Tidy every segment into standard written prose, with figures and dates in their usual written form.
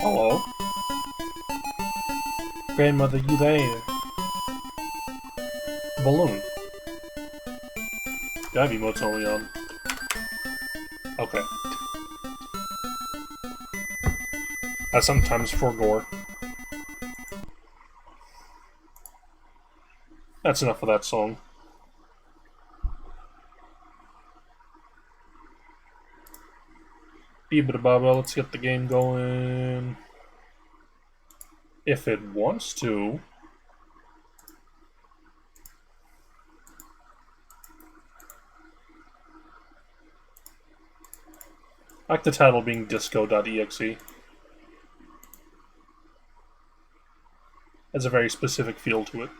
Hello? Grandmother, you there? Balloon. Do I have emotes only on? Okay. I sometimes forgore. That's enough of that song. Baba, let's get the game going. If it wants to. I like the title being disco.exe. Has a very specific feel to it.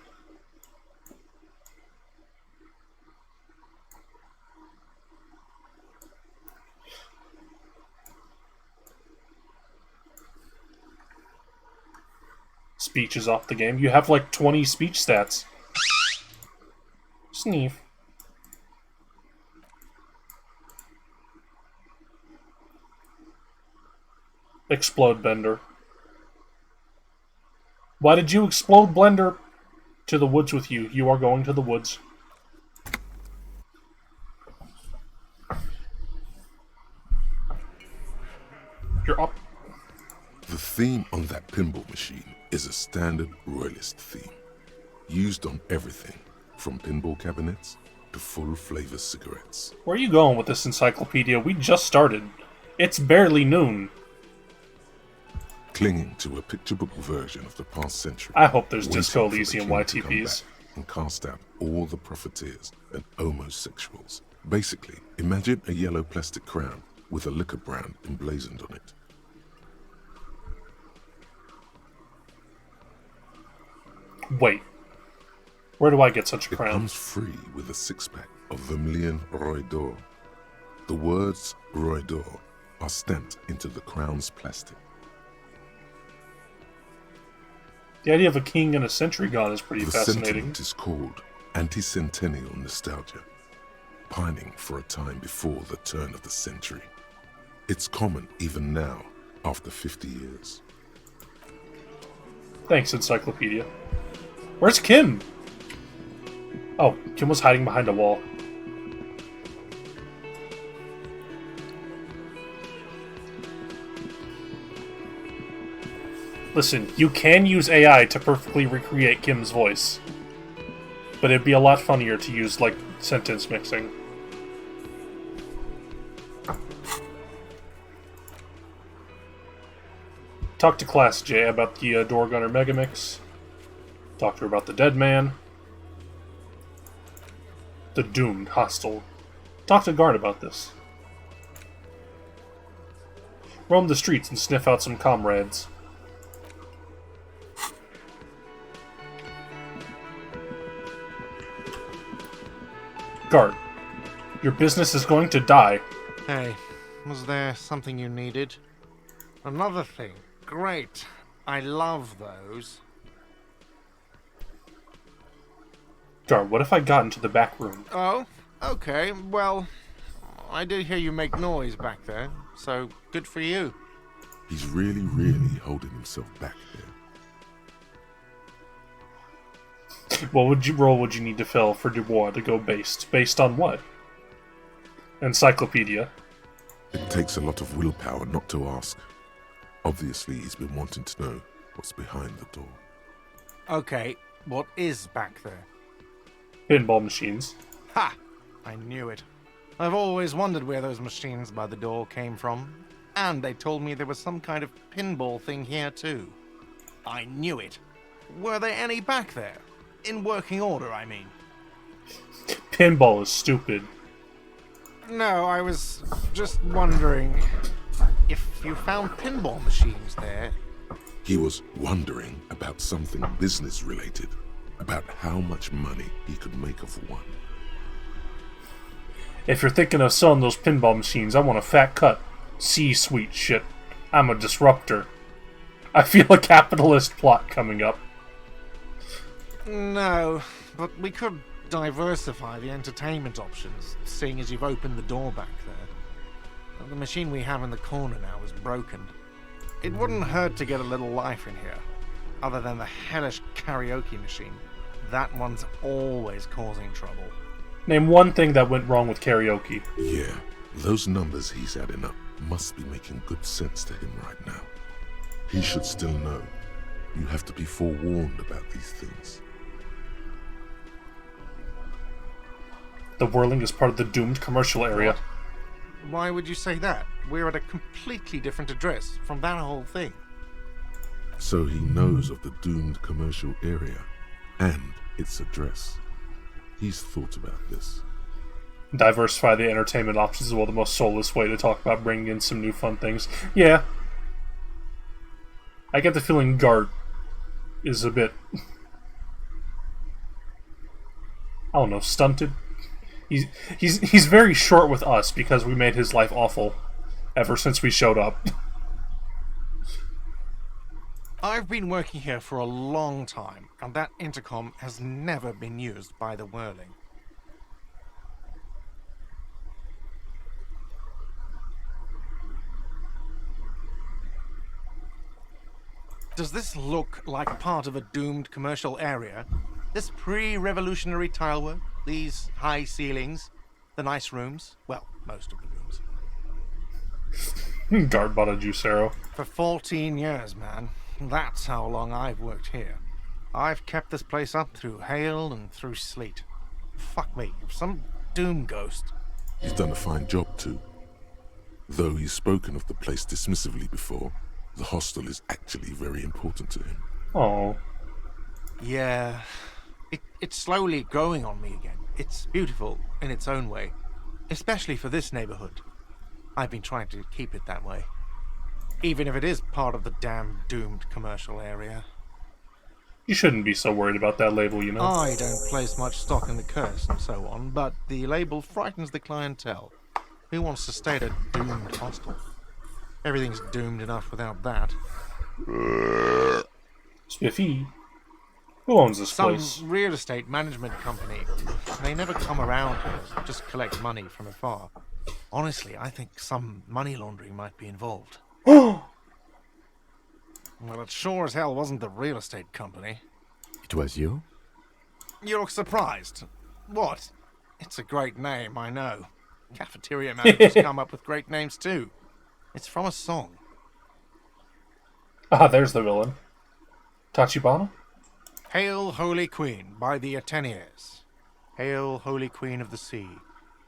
Speech is off the game. You have like 20 speech stats. Sneef. Explode Bender. Why did you explode Blender? To the woods with you. You are going to the woods. You're up. The theme on that pinball machine is a standard Royalist theme, used on everything from pinball cabinets to full-flavor cigarettes. Where are you going with this encyclopedia? We just started. It's barely noon. Clinging to a picture book version of the past century. I hope there's waiting Disco for the Elysium king to come YTPs. back and cast out all the profiteers and homosexuals. Basically, imagine a yellow plastic crown with a liquor brand emblazoned on it. Wait. Where do I get such a It crown? comes free with a six-pack of Vermilion Roy d'Or. The words Roy d'Or are stamped into the crown's plastic. The idea of a king and a century gone is pretty The fascinating. sentiment is called anti-centennial nostalgia, pining for a time before the turn of the century. It's common even now, after 50 years. Thanks, Encyclopedia. Where's Kim? Oh, Kim was hiding behind a wall. Listen, you can use AI to perfectly recreate Kim's voice. But it'd be a lot funnier to use, like, sentence mixing. Talk to Class J about the Door Gunner Megamix. Talk to her about the Dead Man. The Doomed Hostel. Talk to Guard about this. Roam the streets and sniff out some comrades. Guard, your business is going to die. Hey, was there something you needed? Another thing. Great. I love those. Guard, what if I got into the back room? Oh, okay. Well, I did hear you make noise back there. so good for you. He's really, really holding himself back here. What role would you need to fill for Dubois to go based? Based on what? Encyclopedia. It takes a lot of willpower not to ask. Obviously, he's been wanting to know what's behind the door. Okay, what is back there? Pinball machines. Ha! I knew it. I've always wondered where those machines by the door came from. And they told me there was some kind of pinball thing here too. I knew it. Were there any back there? In working order, I mean. Pinball is stupid. No, I was just wondering if you found pinball machines there. He was wondering about something business-related, about how much money he could make of one. If you're thinking of selling those pinball machines, I want a fat cut. C-suite shit. I'm a disruptor. I feel a capitalist plot coming up. No, but we could diversify the entertainment options, seeing as you've opened the door back there. The machine we have in the corner now is broken. It wouldn't hurt to get a little life in here, other than the hellish karaoke machine. That one's always causing trouble. Name one thing that went wrong with karaoke. Yeah, those numbers he's adding up must be making good sense to him right now. He should still know. You have to be forewarned about these things. The whirling is part of the doomed commercial area. What? Why would you say that? We're at a completely different address from that whole thing. So he knows of the doomed commercial area and its address. He's thought about this. Diversify the entertainment options is well the most soulless way to talk about bringing in some new fun things. Yeah. I get the feeling Gart is a bit... I don't know, stunted? He's very short with us because we made his life awful ever since we showed up. I've been working here for a long time, and that intercom has never been used by the Whirling. Does this look like part of a doomed commercial area? This pre-revolutionary tilework? These high ceilings? The nice rooms? Well, most of the rooms. Gart bought a Juicero. For 14 years, man. That's how long I've worked here. I've kept this place up through hail and through sleet. Fuck me, if some doom ghost... He's done a fine job too. Though he's spoken of the place dismissively before, the hostel is actually very important to him. Oh. Yeah, it's slowly growing on me again. It's beautiful in its own way, especially for this neighborhood. I've been trying to keep it that way, even if it is part of the damn doomed commercial area. You shouldn't be so worried about that label, you know. I don't place much stock in the curse and so on, but the label frightens the clientele. Who wants to stay at a doomed hostel? Everything's doomed enough without that. Spiffy. Who owns this place? Some real estate management company. They never come around here, just collect money from afar. Honestly, I think some money laundering might be involved. Well, it sure as hell wasn't the real estate company. It was you? You look surprised. What? It's a great name, I know. Cafeteria managers come up with great names too. It's from a song. Ah, there's the villain. Tachibana? Hail, Holy Queen, by the Ateniers. Hail, Holy Queen of the Sea.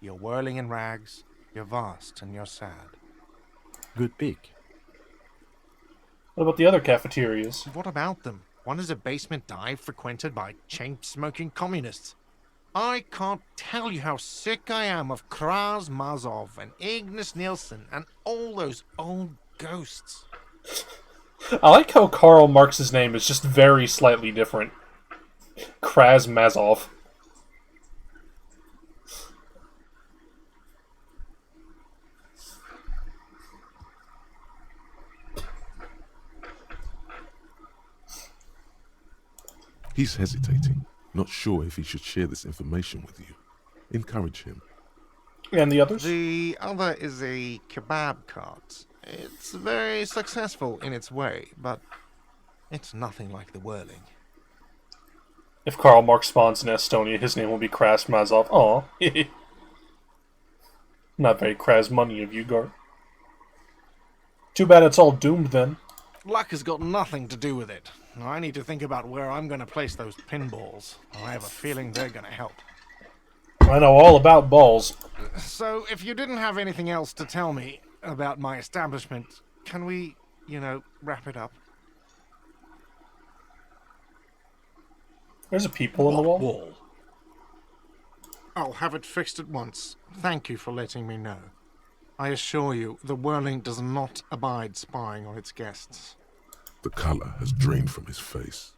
You're whirling in rags, you're vast and you're sad. Good pick. What about the other cafeterias? What about them? One is a basement dive frequented by chain-smoking communists. I can't tell you how sick I am of Kraz Mazov and Ignis Nielsen and all those old ghosts. I like how Karl Marx's name is just very slightly different. Kraz Mazov. He's hesitating, not sure if he should share this information with you. Encourage him. And the others? The other is a kebab cart. It's very successful in its way, but it's nothing like the whirling. If Karl Marx spawns in Estonia, his name will be Krasmazov. Aw. Not very Krasmoney of you, Gart. Too bad it's all doomed then. Luck has got nothing to do with it. I need to think about where I'm going to place those pinballs. I have a feeling they're going to help. I know all about balls. So, if you didn't have anything else to tell me about my establishment, can we, wrap it up? There's a peephole in the wall. I'll have it fixed at once. Thank you for letting me know. I assure you, the whirling does not abide spying on its guests. The color has drained from his face.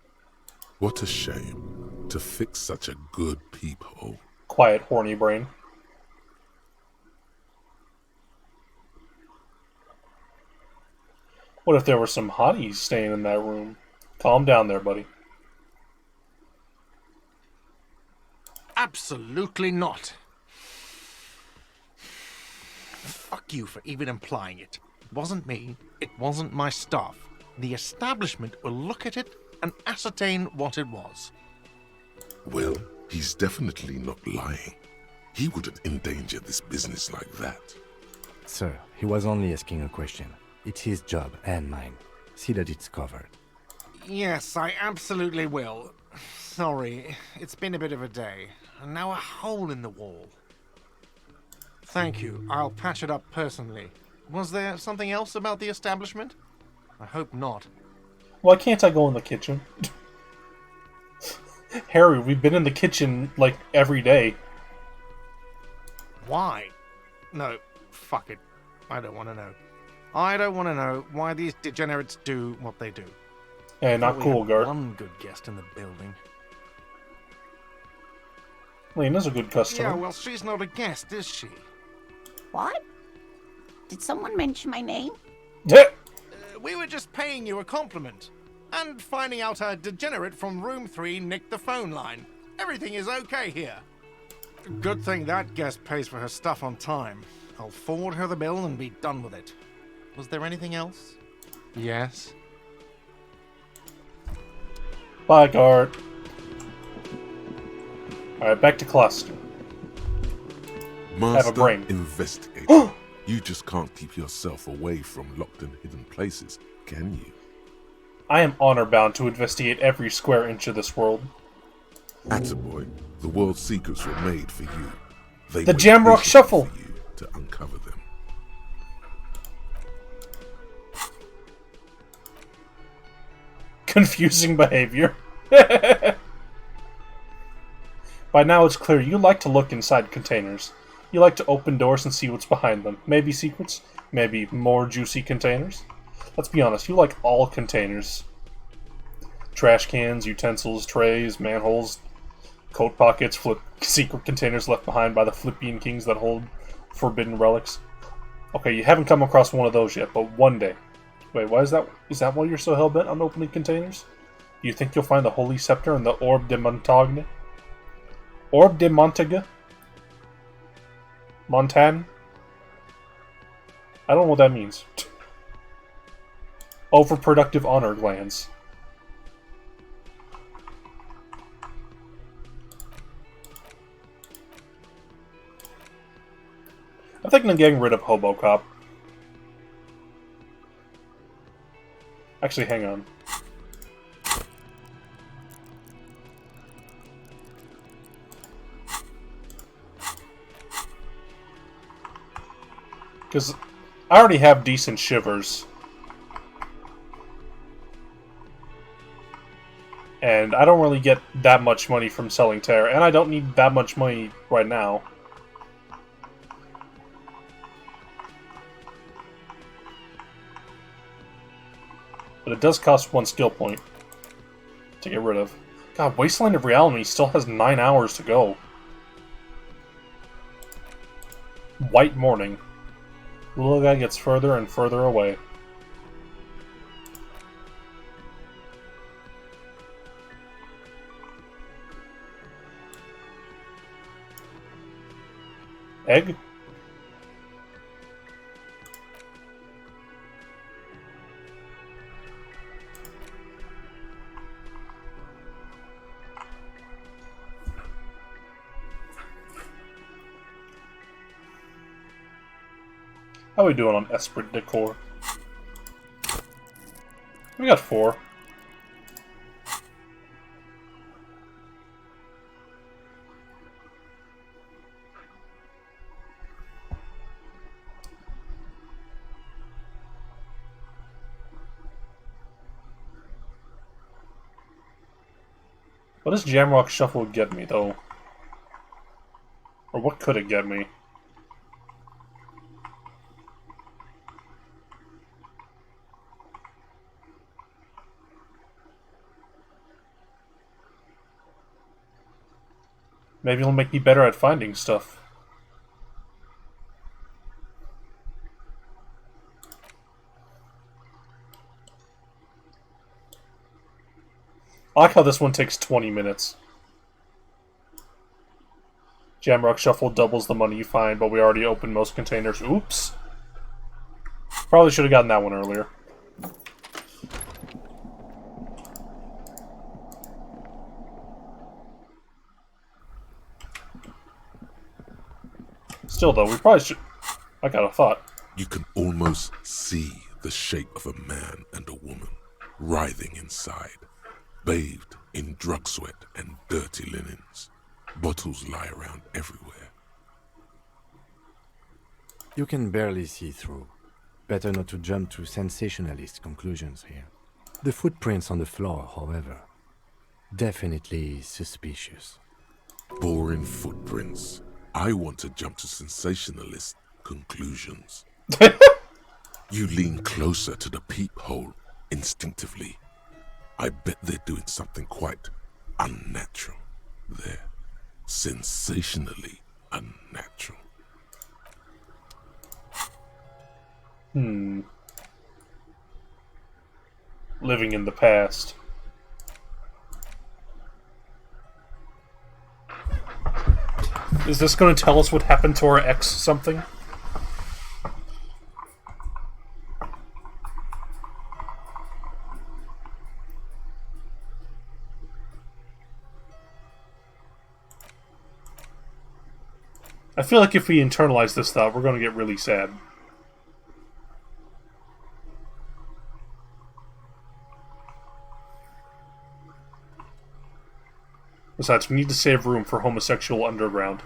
What a shame to fix such a good peephole. Quiet, horny brain. What if there were some hotties staying in that room? Calm down there, buddy. Absolutely not. Fuck you for even implying it. It wasn't me. It wasn't my staff. The establishment will look at it and ascertain what it was. Well, he's definitely not lying. He wouldn't endanger this business like that. Sir, he was only asking a question. It's his job and mine. See that it's covered. Yes, I absolutely will. Sorry, it's been a bit of a day. And now a hole in the wall. Thank you. I'll patch it up personally. Was there something else about the establishment? I hope not. Why can't I go in the kitchen? Harry, we've been in the kitchen, like, every day. Why? No, fuck it. I don't want to know. I don't want to know why these degenerates do what they do. Hey, not We cool, had Gart. one good guest in the building. Lena's a good customer. Yeah, well, she's not a guest, is she? What? Did someone mention my name? We were just paying you a compliment. And finding out a degenerate from room 3 nicked the phone line. Everything is okay here. Good thing that guest pays for her stuff on time. I'll forward her the bill and be done with it. Was there anything else? Yes. Bye, Gart. Alright, back to cluster. Master brain. investigator. You just can't keep yourself away from locked and hidden places, can you? I am honor-bound to investigate every square inch of this world. Attaboy, the world's secrets were made for you. They The wait Jamrock patiently Shuffle! for you to uncover them. Confusing behavior. By now it's clear you like to look inside containers. You like to open doors and see what's behind them. Maybe secrets, maybe more juicy containers. Let's be honest, you like all containers. Trash cans, utensils, trays, manholes, coat pockets, secret containers left behind by the Philippian kings that hold forbidden relics. Okay, you haven't come across one of those yet, but one day. Wait, why is that? Is that why you're so hell-bent on opening containers? Do you think you'll find the Holy Scepter and the Orb de Montagne? Orb de Montague? Montan? I don't know what that means. Overproductive honor glands. I'm thinking of getting rid of Hobocop. Actually, hang on. Because I already have decent shivers. And I don't really get that much money from selling Terror, and I don't need that much money right now. But it does cost 1 skill point to get rid of. God, Wasteland of Reality still has 9 hours to go. White Morning. The little guy gets further and further away. Egg? How are we doing on Esprit Decor? We got 4. What does Jamrock Shuffle get me, though? Or what could it get me? Maybe it'll make me better at finding stuff. I like how this one takes 20 minutes. Jamrock Shuffle doubles the money you find, but we already opened most containers. Oops. Probably should have gotten that one earlier. Still, though, we probably should... I got a thought. You can almost see the shape of a man and a woman writhing inside, bathed in drug sweat and dirty linens. Bottles lie around everywhere. You can barely see through. Better not to jump to sensationalist conclusions here. The footprints on the floor, however, definitely suspicious. Boring footprints. I want to jump to sensationalist conclusions. You lean closer to the peephole instinctively. I bet they're doing something quite unnatural there. Sensationally unnatural. Living in the past. Is this going to tell us what happened to our ex something? I feel like if we internalize this thought, we're going to get really sad. Besides, we need to save room for homosexual underground.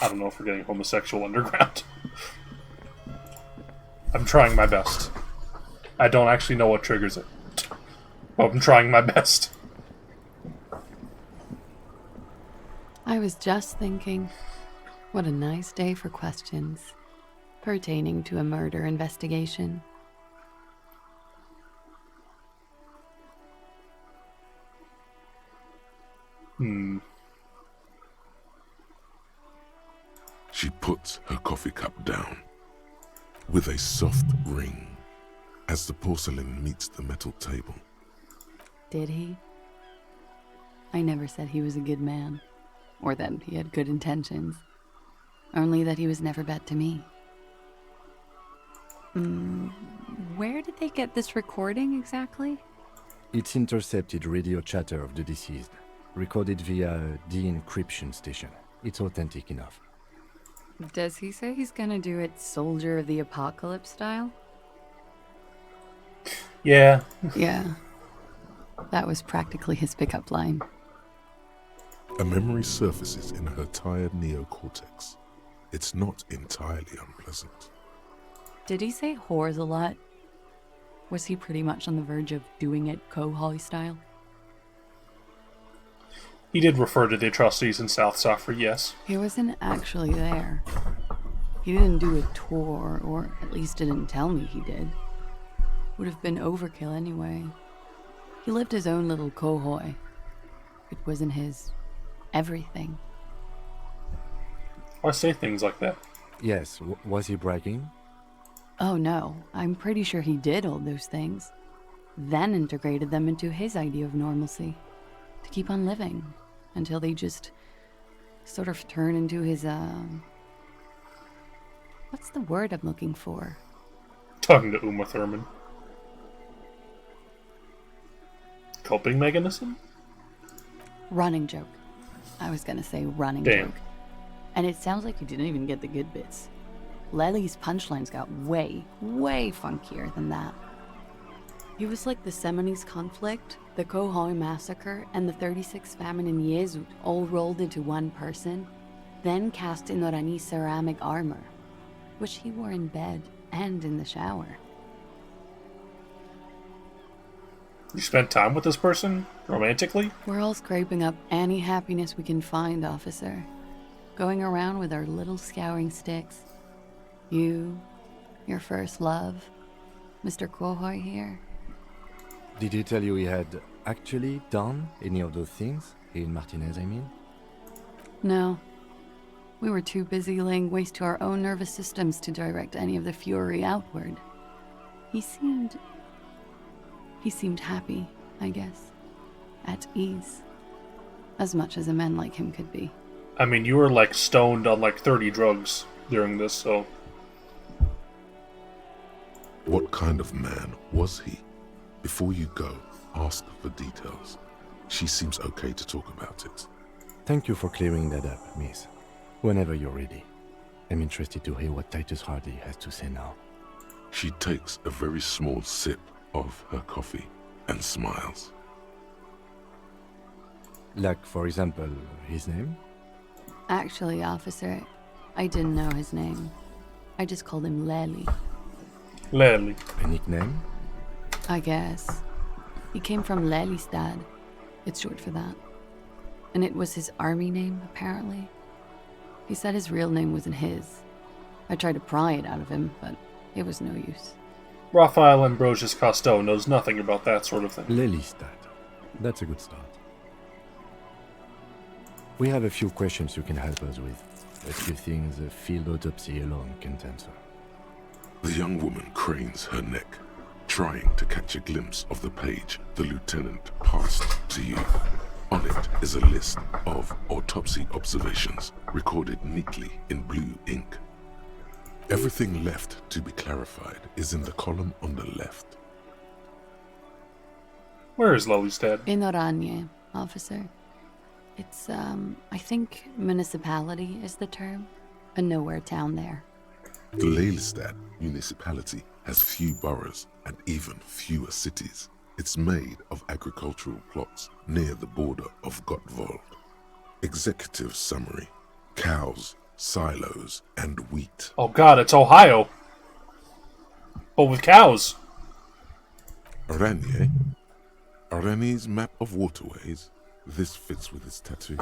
I don't know if we're getting homosexual underground. I'm trying my best. I don't actually know what triggers it. But I'm trying my best. I was just thinking, what a nice day for questions pertaining to a murder investigation. She puts her coffee cup down with a soft ring as the porcelain meets the metal table. Did he? I never said he was a good man, or that he had good intentions, only that he was never bad to me. Where did they get this recording exactly? It's intercepted radio chatter of the deceased, recorded via de-encryption station. It's authentic enough. Does he say he's gonna do it Soldier of the Apocalypse style? Yeah. Yeah. That was practically his pickup line. A memory surfaces in her tired neocortex. It's not entirely unpleasant. Did he say whores a lot? Was he pretty much on the verge of doing it Kohoi style? He did refer to the atrocities in South Safra, yes. He wasn't actually there. He didn't do a tour, or at least didn't tell me he did. Would have been overkill anyway. He lived his own little Kohoi. It wasn't his everything. Why say things like that? Yes, was he bragging? Oh no, I'm pretty sure he did all those things. Then integrated them into his idea of normalcy. To keep on living. Until they just sort of turn into his, what's the word I'm looking for? Talking to Uma Thurman. Coping mechanism? Running joke. I was gonna say running Damn. joke. And it sounds like you didn't even get the good bits. Lely's punchlines got way, way funkier than that. He was like the Seminoles conflict, the Kohoi massacre, and the 36 famine in Yezud all rolled into one person, then cast in Orani's ceramic armor, which he wore in bed and in the shower. You spent time with this person? Romantically? We're all scraping up any happiness we can find, officer. Going around with our little scouring sticks. You, your first love, Mr. Kohoi here. Did he tell you he had actually done any of those things? In Martinez, I mean? No. We were too busy laying waste to our own nervous systems to direct any of the fury outward. He seemed happy, I guess. At ease. As much as a man like him could be. I mean, you were like stoned on like 30 drugs during this, so... What kind of man was he? Before you go, ask for details. She seems okay to talk about it. Thank you for clearing that up, miss. Whenever you're ready. I'm interested to hear what Titus Hardy has to say now. She takes a very small sip of her coffee and smiles. Like, for example, his name? Actually, officer, I didn't know his name. I just called him Lely. Lely. A nickname? I guess. He came from Lelystad. It's short for that. And it was his army name, apparently. He said his real name wasn't his. I tried to pry it out of him, but it was no use. Raphael Ambrosius Costeau knows nothing about that sort of thing. Lelystad. That's a good start. We have a few questions you can help us with. A few things a field autopsy alone can't answer. The young woman cranes her neck, trying to catch a glimpse of the page the lieutenant passed to you. On it is a list of autopsy observations recorded neatly in blue ink. Everything left to be clarified is in the column on the left. Where is Lelystad? In Oranje, officer. It's, I think municipality is the term. A nowhere town there. The Lelystad municipality has few boroughs and even fewer cities. It's made of agricultural plots near the border of Gottwald. Executive summary: cows, silos, and wheat. Oh god, it's Ohio! But with cows! Oranje? Oranje's map of waterways? This fits with his tattoo.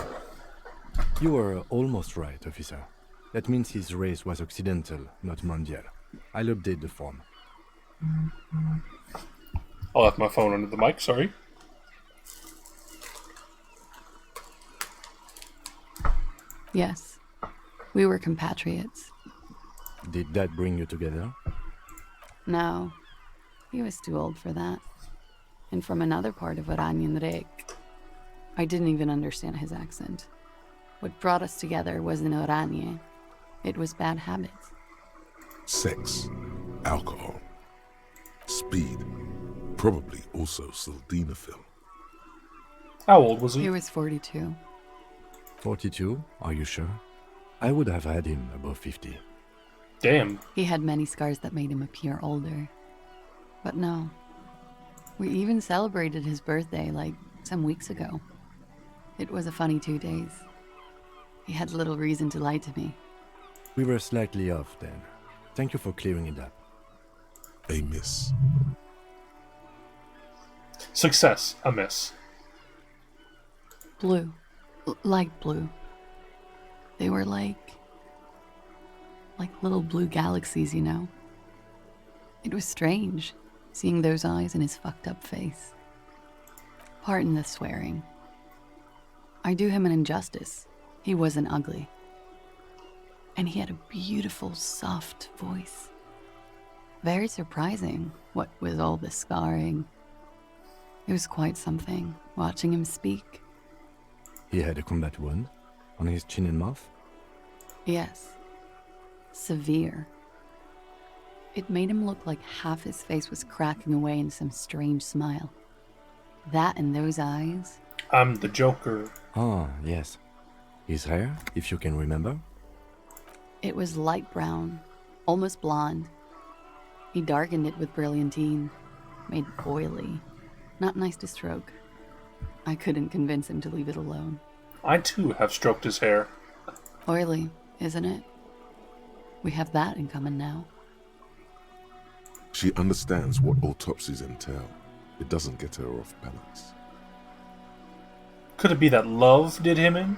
You were almost right, officer. That means his race was Occidental, not Mondial. I'll update the form. I left my phone under the mic, sorry. Yes. We were compatriots. Did that bring you together? No. He was too old for that. And from another part of Oranjenrek. I didn't even understand his accent. What brought us together wasn't Oranje. It was bad habits. Sex, alcohol, speed, probably also sildenafil. How old was He he? was 42. 42? Are you sure? I would have had him above 50. Damn. He had many scars that made him appear older. But no. We even celebrated his birthday like some weeks ago. It was a funny 2 days. He had little reason to lie to me. We were slightly off then. Thank you for clearing it up. A miss. Success. A miss. Blue. Light blue. They were like little blue galaxies, you know? It was strange, seeing those eyes in his fucked up face. Pardon the swearing. I do him an injustice. He wasn't ugly. And he had a beautiful, soft voice. Very surprising, what with all the scarring. It was quite something, watching him speak. He had a combat wound on his chin and mouth. Yes. Severe. It made him look like half his face was cracking away in some strange smile. That and those eyes. I'm the Joker. Ah, yes. His hair, if you can remember. It was light brown, almost blonde. He darkened it with brilliantine, made oily. Not nice to stroke. I couldn't convince him to leave it alone. I too have stroked his hair. Oily, isn't it? We have that in common now. She understands what autopsies entail. It doesn't get her off balance. Could it be that love did him in?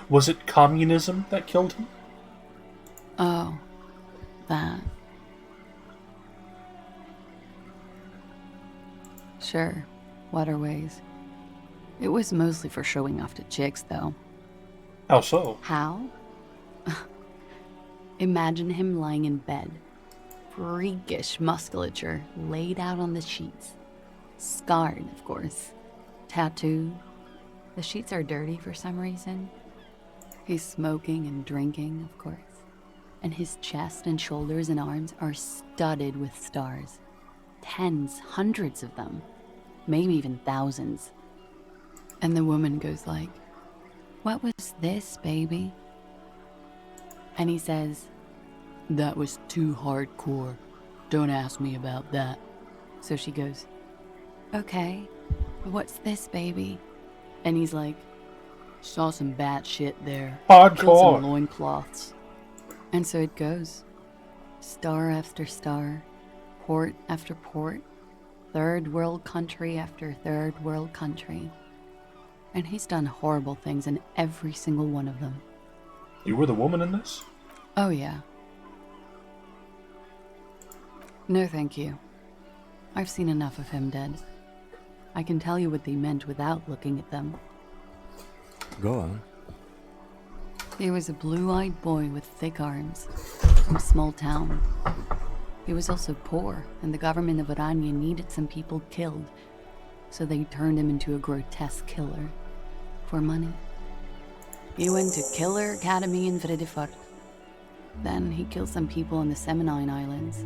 Was it communism that killed him? Oh, that. Sure, waterways. It was mostly for showing off to chicks, though. How so? How? Imagine him lying in bed. Freakish musculature laid out on the sheets. Scarred, of course. Tattooed. The sheets are dirty for some reason. He's smoking and drinking, of course. And his chest and shoulders and arms are studded with stars. Tens, hundreds of them. Maybe even thousands. And the woman goes like, "What was this, baby?" And he says, "That was too hardcore. Don't ask me about that." So she goes, "Okay, but what's this, baby?" And he's like, "Saw some bat shit there. Killed some Hardcore. loincloths." And so it goes. Star after star, port after port, third world country after third world country. And he's done horrible things in every single one of them. You were the woman in this? Oh, yeah. No, thank you. I've seen enough of him dead. I can tell you what they meant without looking at them. Go on. He was a blue-eyed boy with thick arms, from a small town. He was also poor, and the government of Orania needed some people killed, so they turned him into a grotesque killer. For money. He went to Killer Academy in Vredefort. Then he killed some people on the Seminine Islands.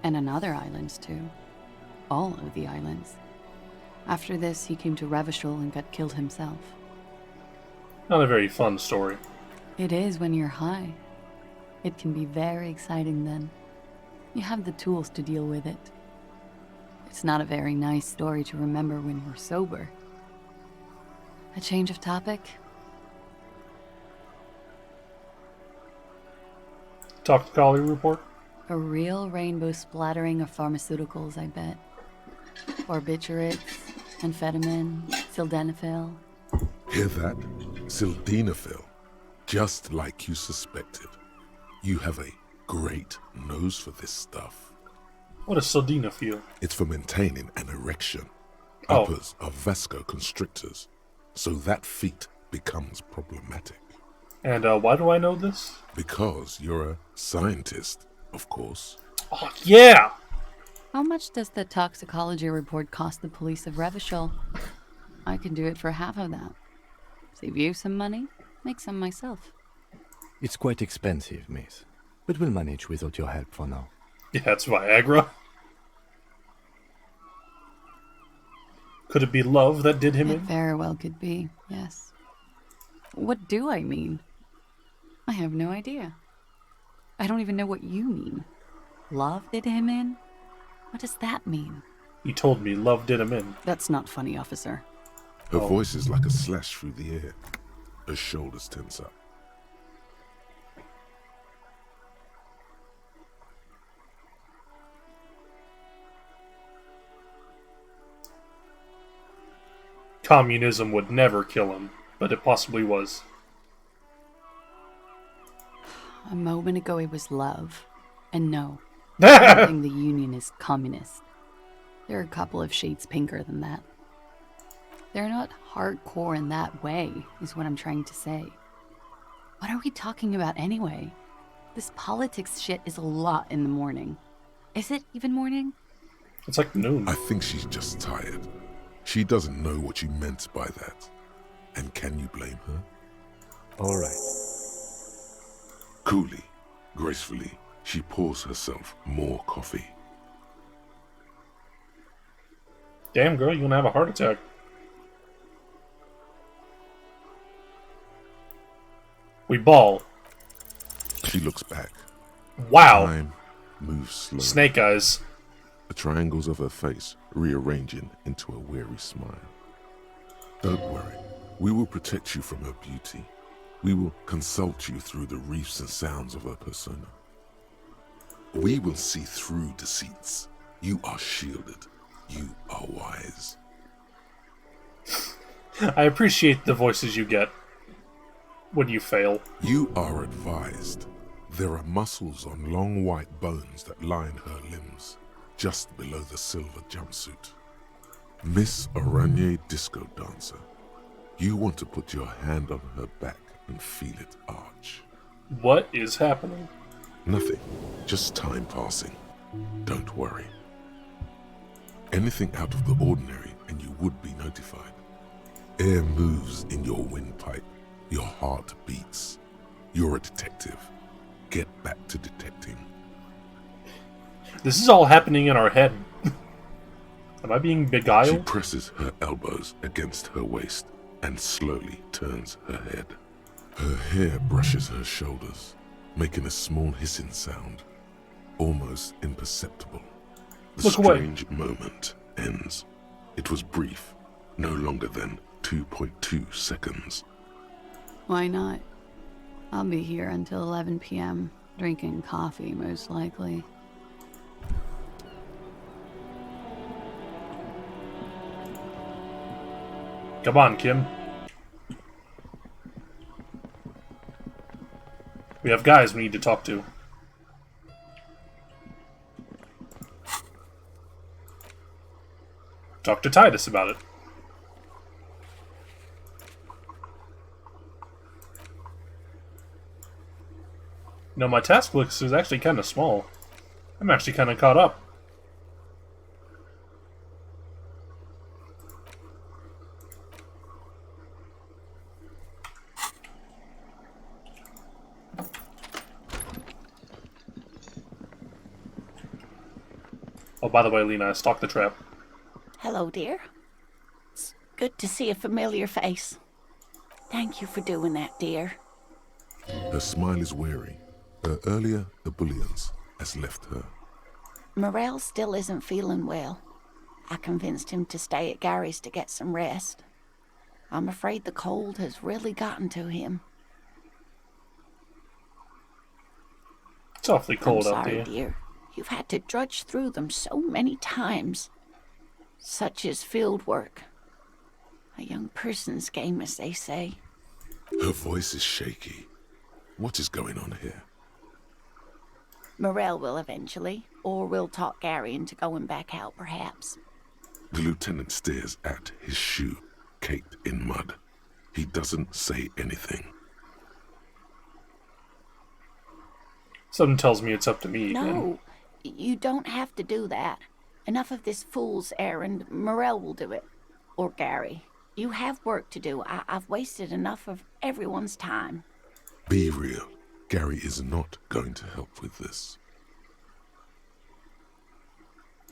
And on other islands, too. All of the islands. After this, he came to Revachol and got killed himself. Not a very fun story. It is when you're high. It can be very exciting then. You have the tools to deal with it. It's not a very nice story to remember when you're sober. A change of topic? Toxicology report? A real rainbow splattering of pharmaceuticals, I bet. Barbiturates, amphetamine, sildenafil. Hear that? Sildenafil. Just like you suspected. You have a great nose for this stuff. What does Sildina feel? It's for maintaining an erection. Oh. Uppers are vasoconstrictors, so that feat becomes problematic. And why do I know this? Because you're a scientist, of course. Oh, yeah! How much does the toxicology report cost the police of Revachol? I can do it for half of that. Save you some money, make some myself. It's quite expensive, miss. But we'll manage without your help for now. Yeah, it's Viagra. Could it be love that did him It in? very well could be, yes. What do I mean? I have no idea. I don't even know what you mean. Love did him in? What does that mean? You told me love did him in. That's not funny, officer. Her Oh. voice is like a slash through the air. Her shoulders tense up. Communism would never kill him, but it possibly was. A moment ago it was love. And no, I don't think the Union is communist. They're a couple of shades pinker than that. They're not hardcore in that way, is what I'm trying to say. What are we talking about anyway? This politics shit is a lot in the morning. Is it even morning? It's like noon. I think she's just tired. She doesn't know what you meant by that. And can you blame her? All right. Coolly, gracefully, she pours herself more coffee. Damn, girl, you're gonna have a heart attack. We ball. She looks back. Wow. Time moves slowly. Snake eyes. The triangles of her face rearranging into a weary smile. Don't worry. We will protect you from her beauty. We will consult you through the reefs and sounds of her persona. We will see through deceits. You are shielded. You are wise. I appreciate the voices you get when you fail. You are advised. There are muscles on long white bones that line her limbs, just below the silver jumpsuit. Miss Aranye Disco Dancer, you want to put your hand on her back and feel it arch. What is happening? Nothing, just time passing. Don't worry. Anything out of the ordinary and you would be notified. Air moves in your windpipe. Your heart beats. You're a detective. Get back to detecting. This is all happening in our head. Am I being She beguiled? presses her elbows against her waist and slowly turns her head. Her hair brushes her shoulders, making a small hissing sound, almost imperceptible. The Look away. strange moment ends. It was brief, no longer than 2.2 seconds. Why not? I'll be here until 11 p.m., drinking coffee, most likely. Come on, Kim. We have guys we need to talk to. Talk to Titus about it. No, my task list is actually kind of small. I'm actually kind of caught up. Oh, by the way, Lena, I stalked the trap. Hello, dear. It's good to see a familiar face. Thank you for doing that, dear. Her smile is weary. Her earlier ebullience has left her. Morel still isn't feeling well. I convinced him to stay at Gary's to get some rest. I'm afraid the cold has really gotten to him. It's awfully cold I'm out sorry, there. dear. You've had to drudge through them so many times. Such is field work. A young person's game, as they say. Her voice is shaky. What is going on here? Morel will eventually, or we'll talk Gary into going back out, perhaps. The lieutenant stares at his shoe, caked in mud. He doesn't say anything. Something tells me it's up to me again. No, you don't have to do that. Enough of this fool's errand. Morel will do it. Or Gary. You have work to do. I've wasted enough of everyone's time. Be real. Gary is not going to help with this.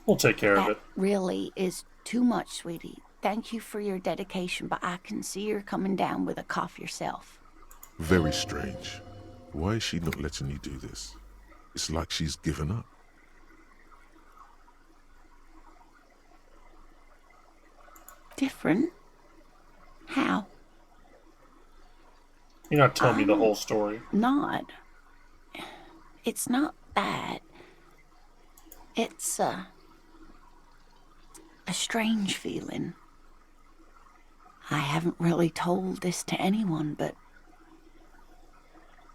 We'll take care of That it. really is too much, sweetie. Thank you for your dedication, but I can see you're coming down with a cough yourself. Very strange. Why is she not letting you do this? It's like she's given up. Different? How? You're not telling me the whole story. Not. It's not that. It's a strange feeling. I haven't really told this to anyone, but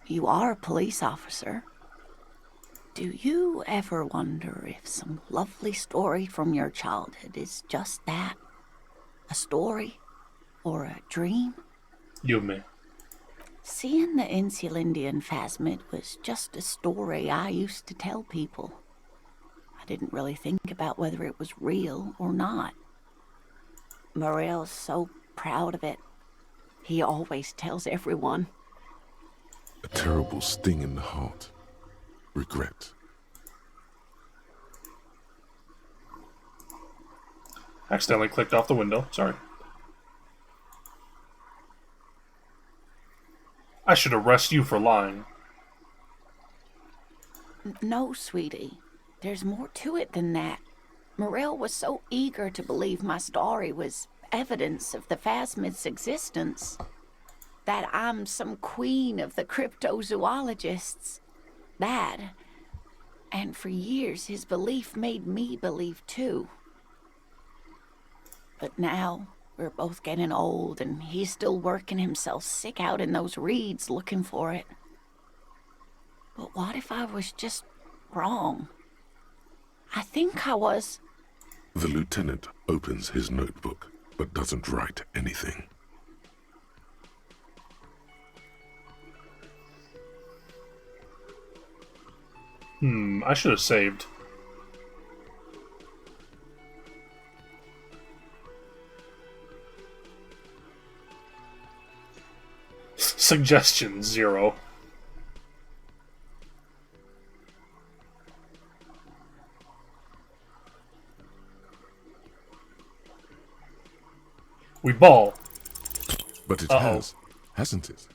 you are a police officer. Do you ever wonder if some lovely story from your childhood is just that? A story? Or a dream? You and me. Seeing the Insulindian phasmid was just a story I used to tell people. I didn't really think about whether it was real or not. Morel's so proud of it. He always tells everyone. A terrible sting in the heart. Regret. Accidentally clicked off the window. Sorry. I should arrest you for lying. No, sweetie. There's more to it than that. Morel was so eager to believe my story was evidence of the Phasmid's existence, that I'm some queen of the cryptozoologists. That, and for years his belief made me believe too. But now, we're both getting old, and he's still working himself sick out in those reeds looking for it. But what if I was just wrong? I think I was. The lieutenant opens his notebook, but doesn't write anything. I should have saved. Suggestion 0. We ball. But it has, hasn't it?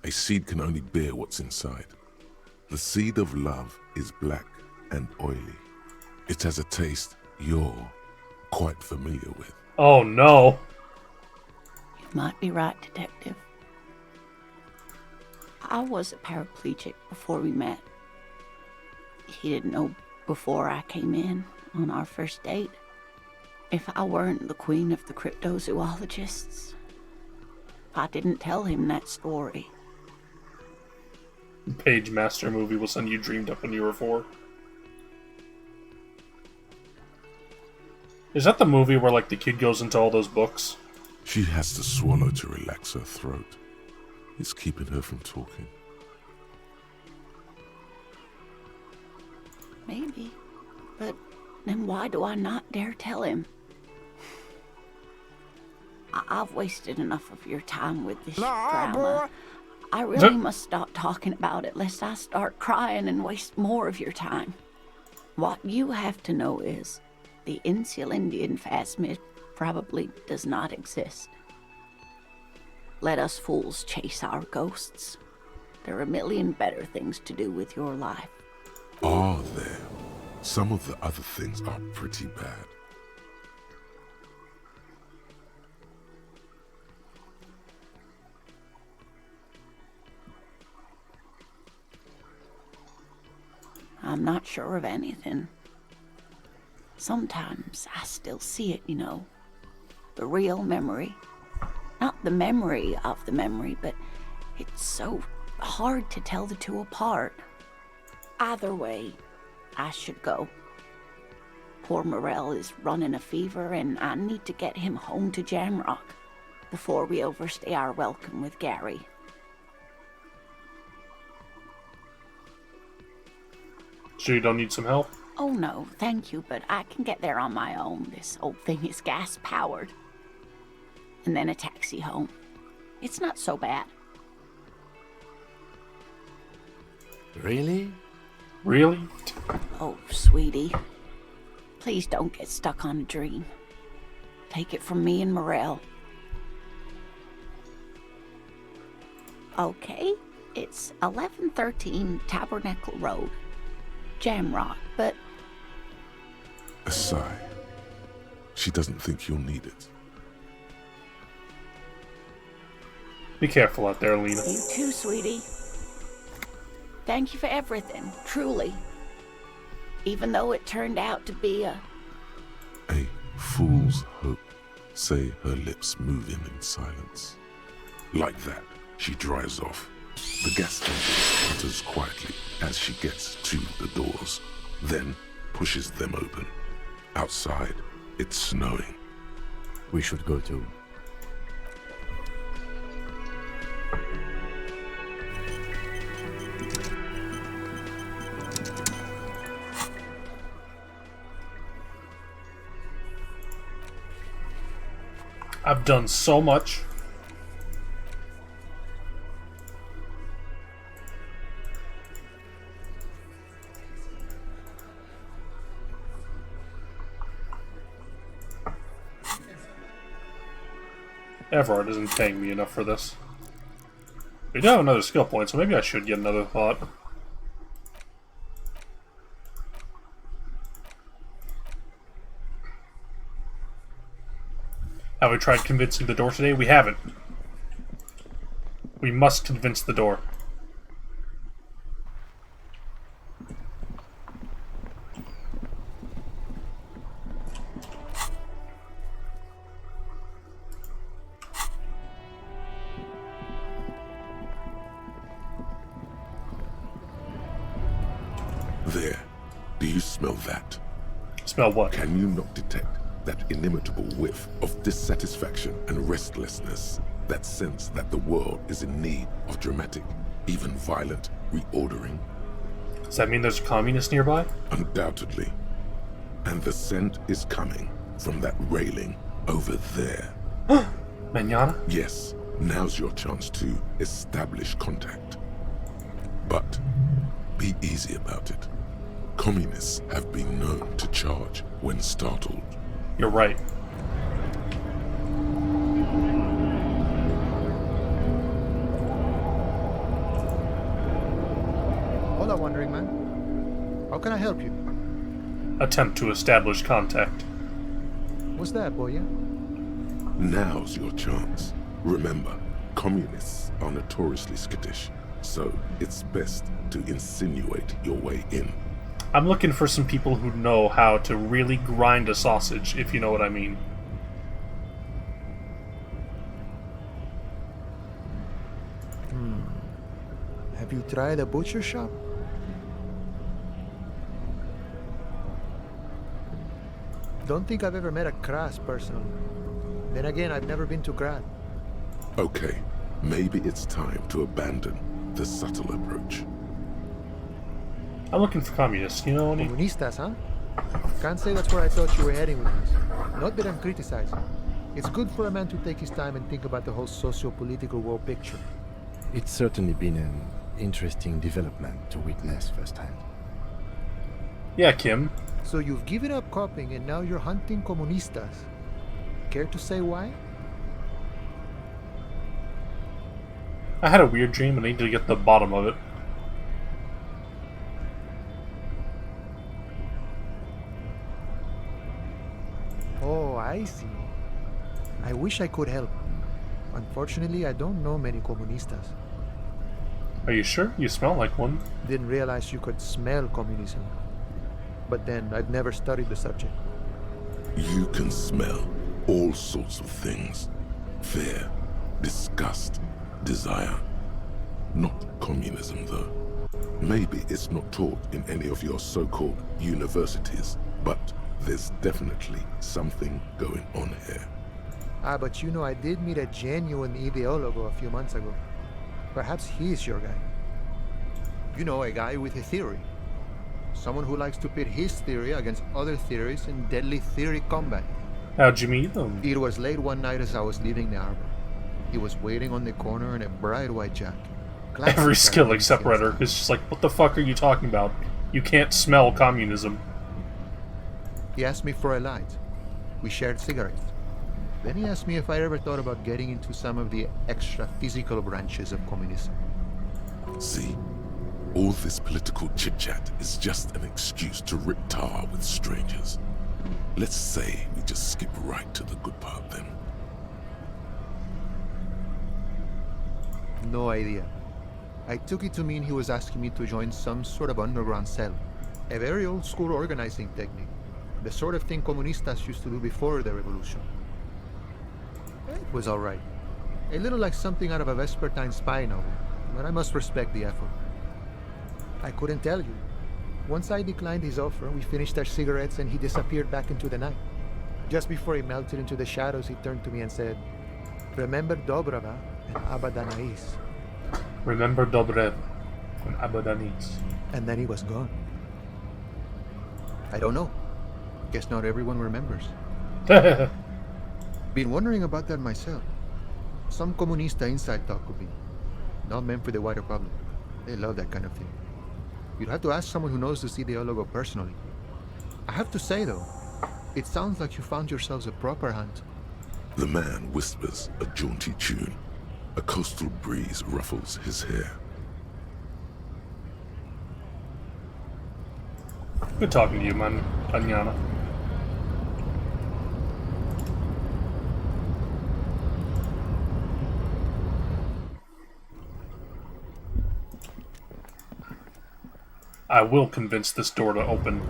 A seed can only bear what's inside. The seed of love is black and oily. It has a taste you're quite familiar with. Oh no. You might be right, Detective. I was a paraplegic before we met. He didn't know before I came in on our first date. If I weren't the queen of the cryptozoologists, if I didn't tell him that story. Page Master movie will send you dreamed up when you were 4. Is that the movie where, like, the kid goes into all those books? She has to swallow to relax her throat. It's keeping her from talking. Maybe. But then why do I not dare tell him? I've wasted enough of your time with this drama. I really must stop talking about it lest I start crying and waste more of your time. What you have to know is the Insulindian Phasmid probably does not exist. Let us fools chase our ghosts. There are a million better things to do with your life. Are there? Some of the other things are pretty bad. I'm not sure of anything. Sometimes I still see it, you know. The real memory. Not the memory of the memory, but it's so hard to tell the two apart. Either way, I should go. Poor Morel is running a fever, and I need to get him home to Jamrock before we overstay our welcome with Gary. So you don't need some help? Oh no, thank you, but I can get there on my own. This old thing is gas-powered. And then a taxi home. It's not so bad. Really? Really? Oh, sweetie. Please don't get stuck on a dream. Take it from me and Morel. Okay, it's 1113 Tabernacle Road. Jamrock, but... A sigh. She doesn't think you'll need it. Be careful out there, Lena. You too, sweetie. Thank you for everything, truly. Even though it turned out to be a fool's hope, say her lips moving in silence. Like that, she drives off. The gas engine sputters quietly as she gets to the doors, then pushes them open. Outside, it's snowing. We should go too. I've done so much. Everard isn't paying me enough for this. We do have another skill point, so maybe I should get another thought. Have we tried convincing the door today? We haven't. We must convince the door. There. Do you smell that? Smell what? Can you not detect that inimitable whiff of dissatisfaction and restlessness? That sense that the world is in need of dramatic, even violent, reordering? Does that mean there's a communist nearby? Undoubtedly. And the scent is coming from that railing over there. Manana? Yes, now's your chance to establish contact. But be easy about it. Communists have been known to charge when startled. You're right. Hola, Wandering Man. How can I help you? Attempt to establish contact. What's that, boya? Now's your chance. Remember, communists are notoriously skittish, so it's best to insinuate your way in. I'm looking for some people who know how to really grind a sausage, if you know what I mean. Have you tried a butcher shop? Don't think I've ever met a Kras personally. Then again, I've never been to Grad. Okay, maybe it's time to abandon the subtle approach. I'm looking for communists, you know any? Comunistas, huh? Can't say that's where I thought you were heading with this. Not that I'm criticizing. It's good for a man to take his time and think about the whole socio-political world picture. It's certainly been an interesting development to witness firsthand. Yeah, Kim. So you've given up copying and now you're hunting comunistas. Care to say why? I had a weird dream and I need to get to the bottom of it. Oh, I see. I wish I could help. Unfortunately, I don't know many comunistas. Are you sure? You smell like one. Didn't realize you could smell communism. But then, I've never studied the subject. You can smell all sorts of things. Fear, disgust, desire. Not communism, though. Maybe it's not taught in any of your so-called universities, but there's definitely something going on here. Ah, but you know, I did meet a genuine ideologo a few months ago. Perhaps he's your guy. You know, a guy with a theory. Someone who likes to pit his theory against other theories in deadly theory combat. How'd you meet them? It was late one night as I was leaving the harbor. He was waiting on the corner in a bright white jacket. Classic Every skill Canadian except skill Redder set. is just like, what the fuck are you talking about? You can't smell communism. He asked me for a light. We shared cigarettes. Then he asked me if I ever thought about getting into some of the extra physical branches of communism. See? All this political chit-chat is just an excuse to rip tar with strangers. Let's say we just skip right to the good part then. No idea. I took it to mean he was asking me to join some sort of underground cell. A very old school organizing technique. The sort of thing comunistas used to do before the revolution. It was alright. A little like something out of a Vespertine spy novel, but I must respect the effort. I couldn't tell you. Once I declined his offer, we finished our cigarettes and he disappeared back into the night. Just before he melted into the shadows, he turned to me and said, "Remember Dobrava and Abadanais." Remember Dobrev and Abadanits. And then he was gone. I don't know. Guess not everyone remembers. Been wondering about that myself. Some comunista inside talk with me. Not meant for the wider public. They love that kind of thing. You'd have to ask someone who knows this ideologo personally. I have to say though, it sounds like you found yourselves a proper hunt. The man whispers a jaunty tune. A coastal breeze ruffles his hair. Good talking to you, man, Anyana. I will convince this door to open.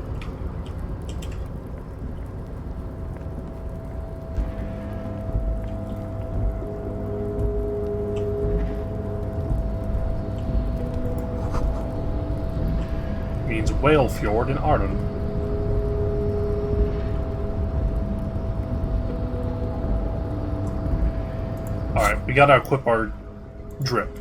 Means Whale Fjord in Arnhem. Alright, we gotta equip our drip.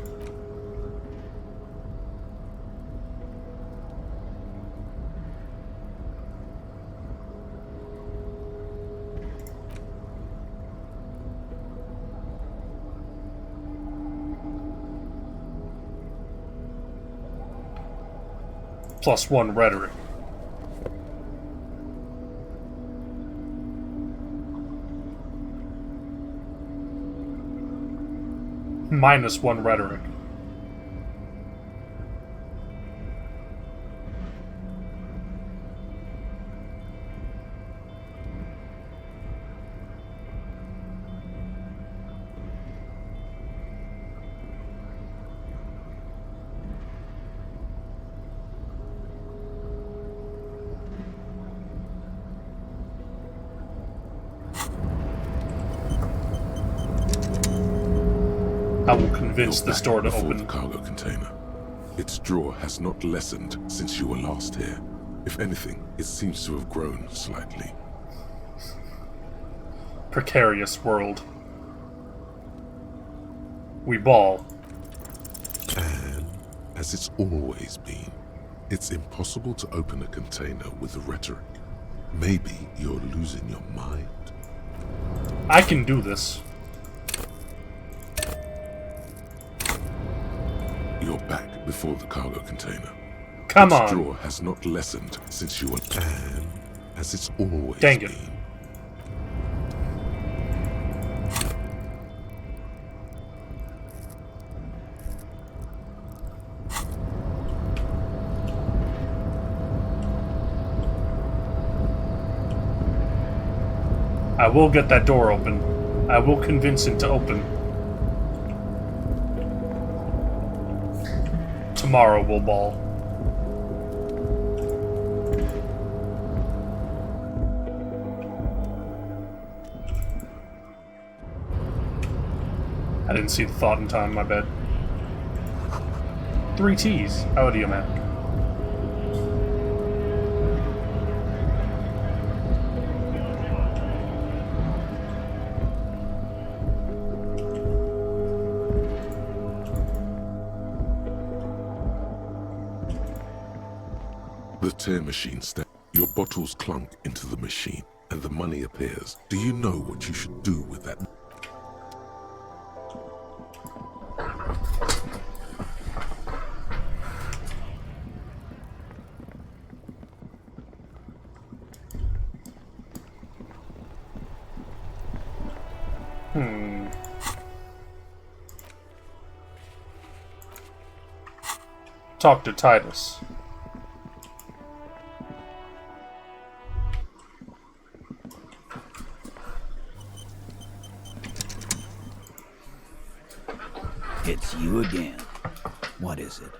+1 rhetoric. -1 rhetoric. I will convince this door to before open. the cargo container. Its drawer has not lessened since you were last here. If anything, it seems to have grown slightly. Precarious world. We ball. And, as it's always been, it's impossible to open a container with rhetoric. Maybe you're losing your mind. I can do this. You're back before the cargo container. Come Its on. drawer has not lessened since you were... And, as it's always Dang it. been... I will get that door open. I will convince it to open. Tomorrow we'll ball. I didn't see the thought in time, my bad. 3 T's. Audiomac. The tear machine steps. Your bottles clunk into the machine, and the money appears. Do you know what you should do with that? Talk to Titus. It's you again. What is it?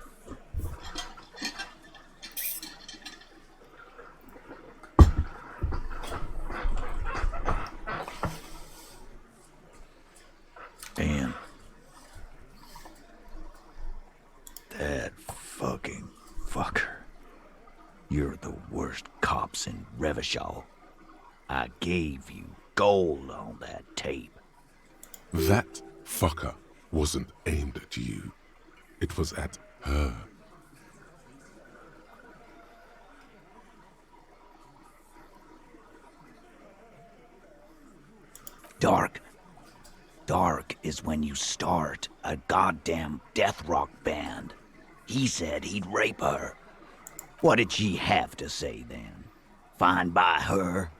Dan. That fucking fucker. You're the worst cops in Revachol. I gave you gold on that tape. That fucker wasn't aimed at you. It was at her. Dark. Dark is when you start a goddamn death rock band. He said he'd rape her. What did she have to say then? Fine by her?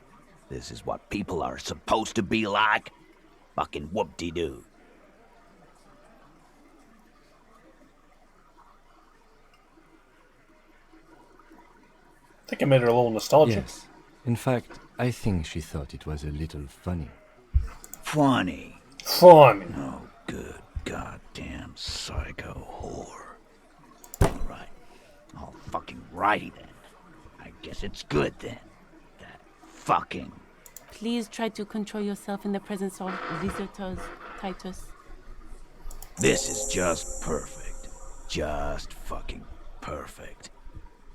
This is what people are supposed to be like? Fucking whoop-de-doo. I think I made her a little nostalgic. Yes. In fact, I think she thought it was a little funny. Funny. Fun. No good goddamn psycho whore. Right. All fucking righty then. I guess it's good then. That fucking... Please try to control yourself in the presence of visitors, Titus. This is just perfect. Just fucking perfect.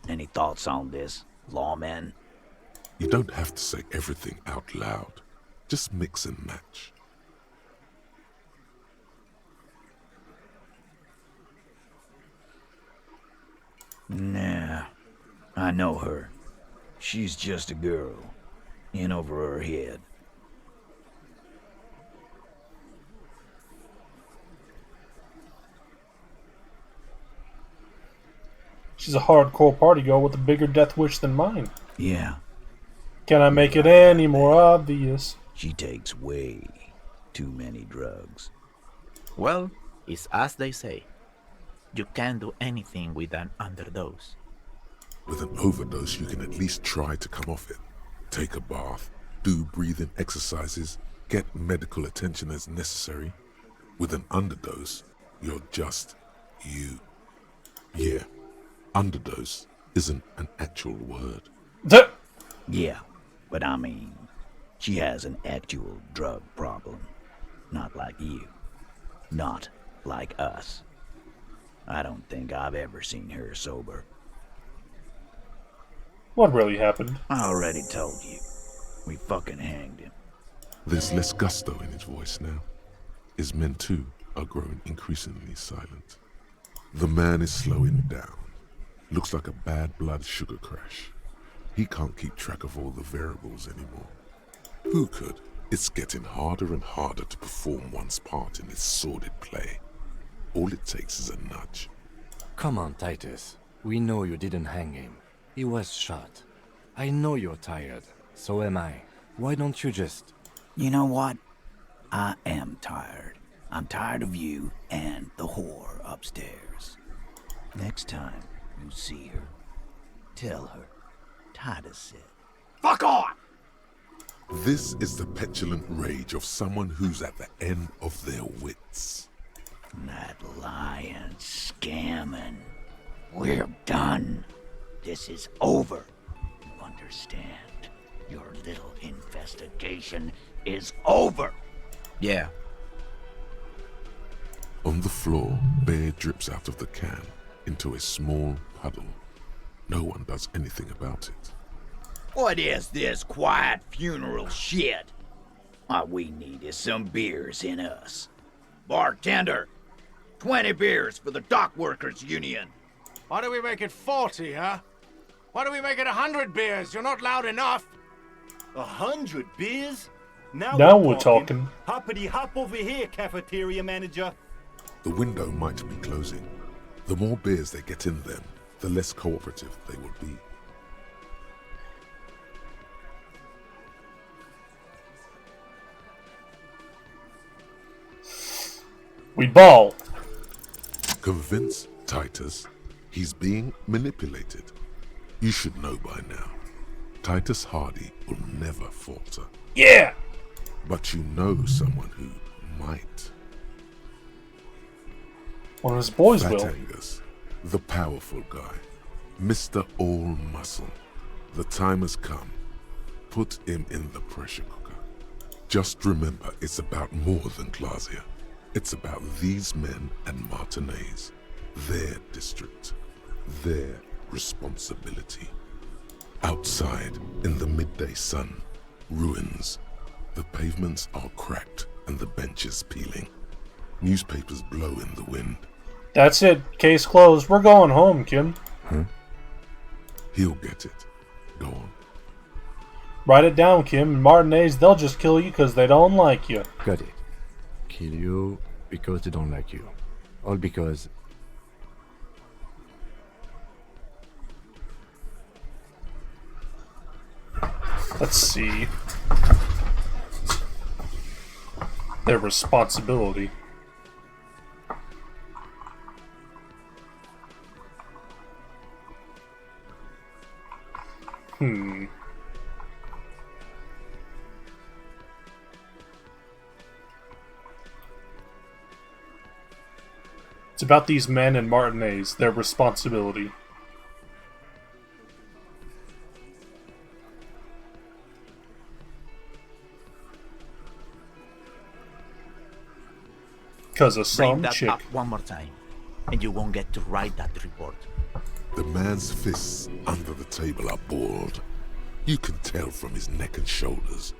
Any thoughts on this, lawmen? You don't have to say everything out loud. Just mix and match. Nah, I know her. She's just a girl. In over her head. She's a hardcore party girl with a bigger death wish than mine. Yeah, Can I make it any more obvious? she takes way too many drugs. Well, it's as they say. You can't do anything with an underdose. With an overdose, you can at least try to come off it. Take a bath, do breathing exercises, get medical attention as necessary. With an underdose, you're just you. Yeah, underdose isn't an actual word. Yeah, but I mean, she has an actual drug problem. Not like you. Not like us. I don't think I've ever seen her sober. What really happened? I already told you. We fucking hanged him. There's less gusto in his voice now. His men too are growing increasingly silent. The man is slowing down. Looks like a bad blood sugar crash. He can't keep track of all the variables anymore. Who could? It's getting harder and harder to perform one's part in this sordid play. All it takes is a nudge. Come on, Titus. We know you didn't hang him. He was shot. I know you're tired. So am I. Why don't you just... You know what? I am tired. I'm tired of you and the whore upstairs. Next time you see her, tell her Titus said, "Fuck off!" This is the petulant rage of someone who's at the end of their wits. That lying, scamming. We're done. This is over. You understand? Your little investigation is over. Yeah, On the floor, beer drips out of the can into a small puddle. No one does anything about it. What is this quiet funeral shit? All we need is some beers in us. Bartender, 20 beers for the Dock Workers Union. Why do we make it 40, huh? Why do we make it 100 beers? You're not loud enough. 100 beers? Now we're talking. Hoppity hop over here, cafeteria manager. The window might be closing. The more beers they get in them, the less cooperative they will be. We ball. Convince Titus he's being manipulated. You should know by now. Titus Hardy will never falter. Yeah! But you know someone who might. One of his boys Fat will. Angus, the powerful guy. Mr. All Muscle. The time has come. Put him in the pressure cooker. Just remember, it's about more than Glasia. It's about these men and Martinez. Their district. Their responsibility. Outside, in the midday sun, ruins. The pavements are cracked and the benches peeling. Newspapers blow in the wind. That's it. Case closed. We're going home, Kim. He'll get it. Go on. Write it down, Kim. And Martinez, they'll just kill you because they don't like you. Got it. Kill you because they don't like you. All because... Let's see. Their responsibility. It's about these men and Martinez, their responsibility. 'Cause of Bring some that chick. up one more time, and you won't get to write that report. The man's fists under the table are balled. You can tell from his neck and shoulders.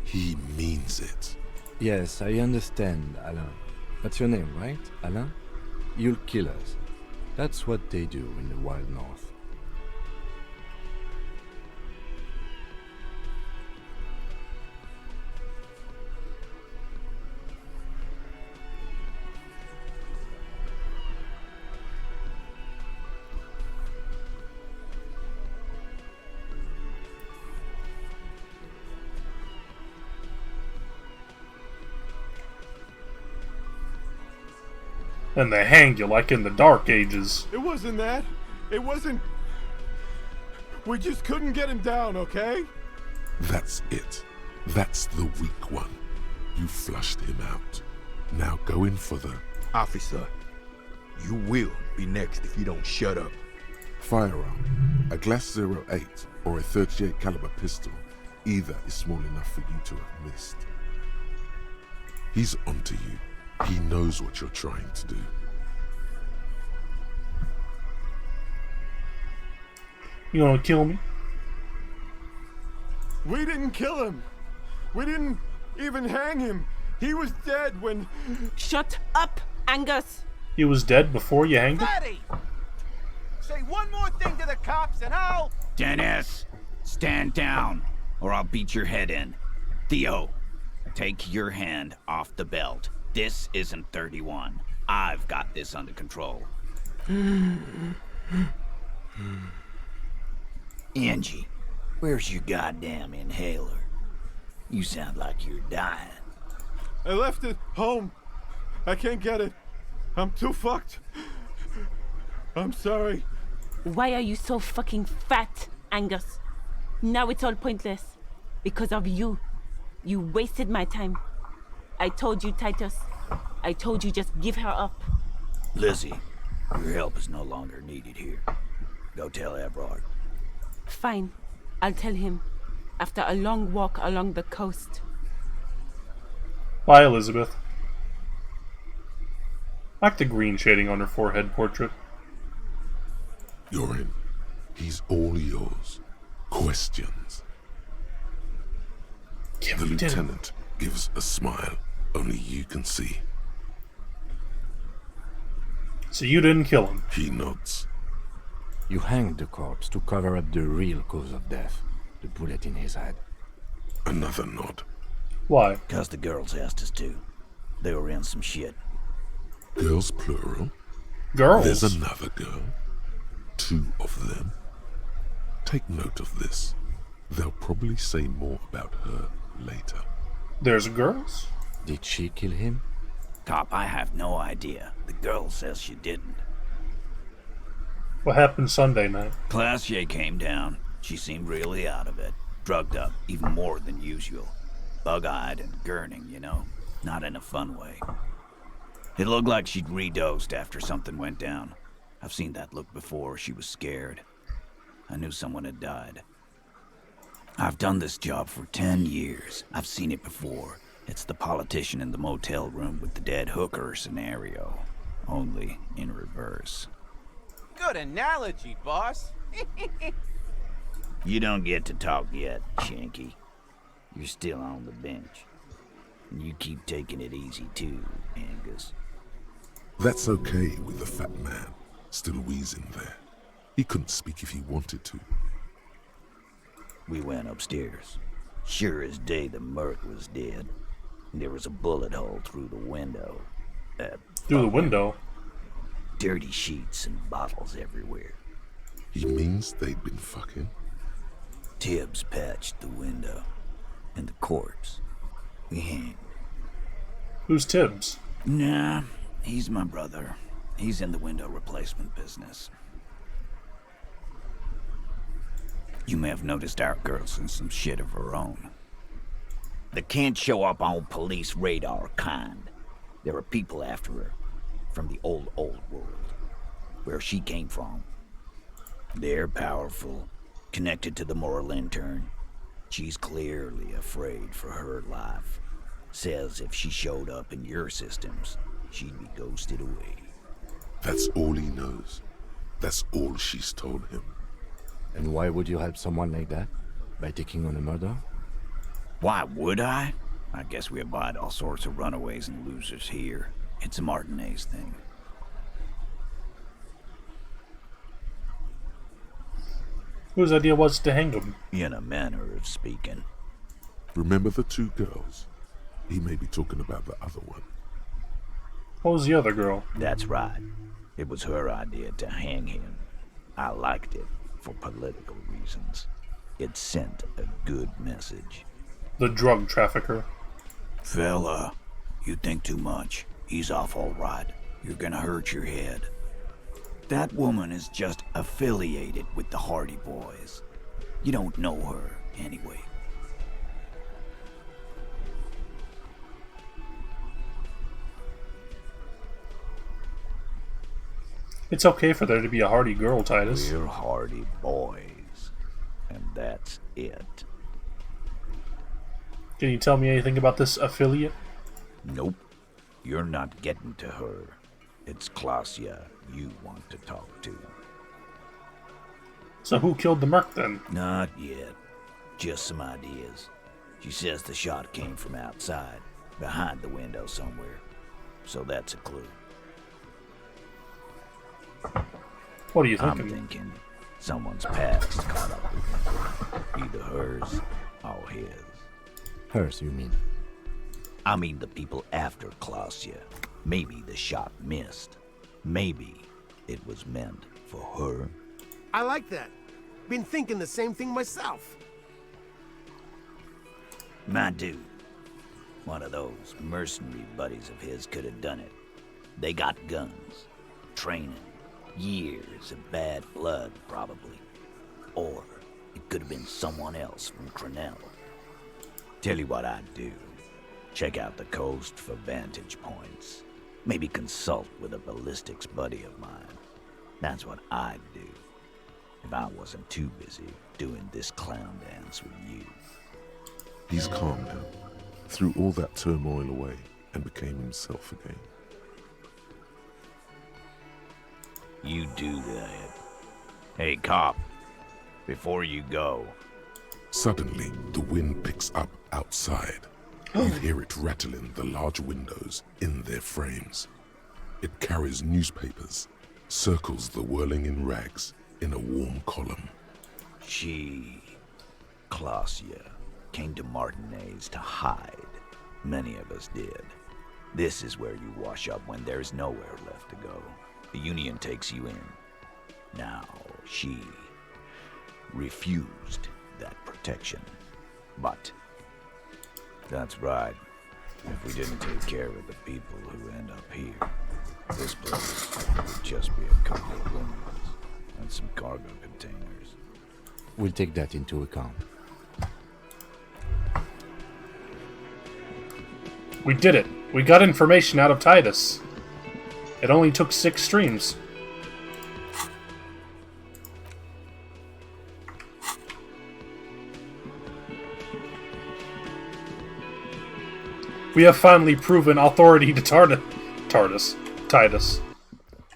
He means it. Yes, I understand, Alain. That's your name, right, Alain? You'll kill us. That's what they do in the wild north. And they hanged you like in the Dark Ages. It wasn't that. It wasn't... We just couldn't get him down, okay? That's it. That's the weak one. You flushed him out. Now go in for the... Officer, you will be next if you don't shut up. firearm. A Glass 08 or a 38 caliber pistol. Either is small enough for you to have missed. He's onto you. He knows what you're trying to do. You gonna kill me? We didn't kill him. We didn't even hang him. He was dead when... Shut up, Angus! He was dead before you hanged him? Fatty! Say one more thing to the cops and I'll... Dennis, stand down, or I'll beat your head in. Theo, take your hand off the belt. This isn't 31. I've got this under control. Angie, where's your goddamn inhaler? You sound like you're dying. I left it home. I can't get it. I'm too fucked. I'm sorry. Why are you so fucking fat, Angus? Now it's all pointless. Because of you. You wasted my time. I told you, Titus. I told you just give her up. Lizzie, your help is no longer needed here. Go tell Everard. Fine. I'll tell him. After a long walk along the coast. Bye, Elizabeth. I like the green shading on her forehead portrait. You're in. He's all yours. Questions. The lieutenant gives a smile only you can see. So you didn't kill him? He nods. You hanged the corpse to cover up the real cause of death. The bullet in his head. Another nod. Why? Because the girls asked us to. They were in some shit. Girls plural? Girls? There's another girl. 2 of them. Take note of this. They'll probably say more about her later. There's girls? Did she kill him? Cop, I have no idea. The girl says she didn't. What happened Sunday night? Classier came down. She seemed really out of it. Drugged up, even more than usual. Bug-eyed and gurning, you know. Not in a fun way. It looked like she'd redosed after something went down. I've seen that look before. She was scared. I knew someone had died. I've done this job for 10 years. I've seen it before. It's the politician in the motel room with the dead hooker scenario. Only in reverse. Good analogy, boss. You don't get to talk yet, Shanky. You're still on the bench. And you keep taking it easy too, Angus. That's okay with the fat man, still wheezing there. He couldn't speak if he wanted to. We went upstairs. Sure as day the Merc was dead. And there was a bullet hole through the window. Through the window? Dirty sheets and bottles everywhere. He means they'd been fucking? Tibbs patched the window. And the corpse. We hanged. Who's Tibbs? Nah, he's my brother. He's in the window replacement business. You may have noticed our girl's in some shit of her own. They can't show up on police radar kind. There are people after her. From the old world. Where she came from. They're powerful. Connected to the moral intern. She's clearly afraid for her life. Says if she showed up in your systems, she'd be ghosted away. That's all he knows. That's all she's told him. And why would you help someone like that? By taking on a murder? Why would I? I guess we abide all sorts of runaways and losers here. It's a Martinez thing. Whose idea was to hang him? In a manner of speaking. Remember the two girls? He may be talking about the other one. What was the other girl? That's right. It was her idea to hang him. I liked it for political reasons. It sent a good message. The drug trafficker. Fella, you think too much. He's off all right. You're gonna hurt your head. That woman is just affiliated with the Hardy Boys. You don't know her, anyway. It's okay for there to be a Hardy girl, Titus. We're Hardy Boys. And that's it. Can you tell me anything about this affiliate? Nope. You're not getting to her. It's Klasia you want to talk to. So who killed the merc then? Not yet. Just some ideas. She says the shot came from outside, behind the window somewhere. So that's a clue. What are you thinking? I'm thinking someone's past caught up with me. Either hers or his. Hers, you mean? I mean the people after Klasia. Maybe the shot missed. Maybe it was meant for her. I like that. Been thinking the same thing myself. My dude. One of those mercenary buddies of his could have done it. They got guns. Training. Years of bad blood, probably. Or it could have been someone else from Crenell. Tell you what I'd do. Check out the coast for vantage points. Maybe consult with a ballistics buddy of mine. That's what I'd do. If I wasn't too busy doing this clown dance with you. He's calmed now, threw all that turmoil away, and became himself again. You do that. Hey, cop. Before you go. Suddenly, the wind picks up outside. You hear it rattling the large windows in their frames. It carries newspapers, circles the whirling in rags in a warm column. She, Klasia, came to Martinez to hide. Many of us did. This is where you wash up when there's nowhere left to go. The Union takes you in. Now, she refused that protection. But that's right. If we didn't take care of the people who end up here, this place would just be a couple of windows and some cargo containers. We'll take that into account. We did it. We got information out of Titus. It only took 6 streams. We have finally proven authority to Titus.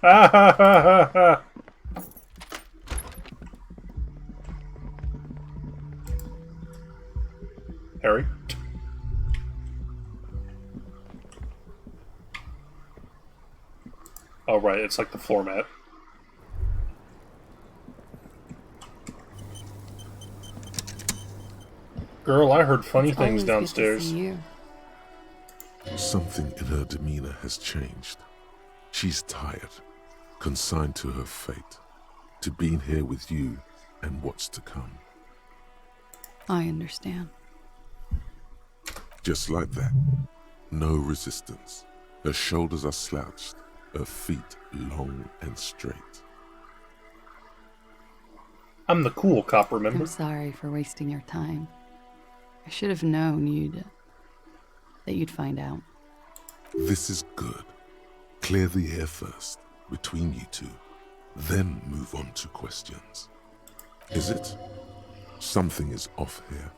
Ha ha ha ha ha. Harry? Oh, right, it's like the floor mat. Girl, I heard funny things downstairs. Something in her demeanor has changed. She's tired, consigned to her fate, to being here with you and what's to come. I understand. Just like that. No resistance. Her shoulders are slouched, her feet long and straight. I'm the cool cop, remember? I'm sorry for wasting your time. I should have known that you'd find out. This is good. Clear the air first, between you two, then move on to questions. Is it? Something is off here.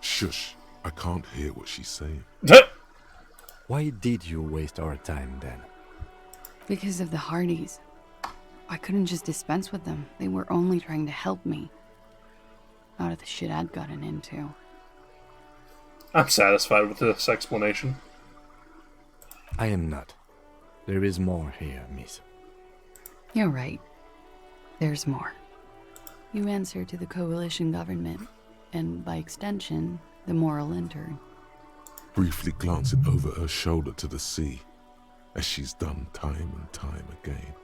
Shush, I can't hear what she's saying. Why did you waste our time then? Because of the Hardys. I couldn't just dispense with them. They were only trying to help me. Out of the shit I'd gotten into. I'm satisfied with this explanation. I am not. There is more here, miss. You're right. There's more. You answer to the coalition government, and by extension, the moral intern. Briefly glancing over her shoulder to the sea, as she's done time and time again.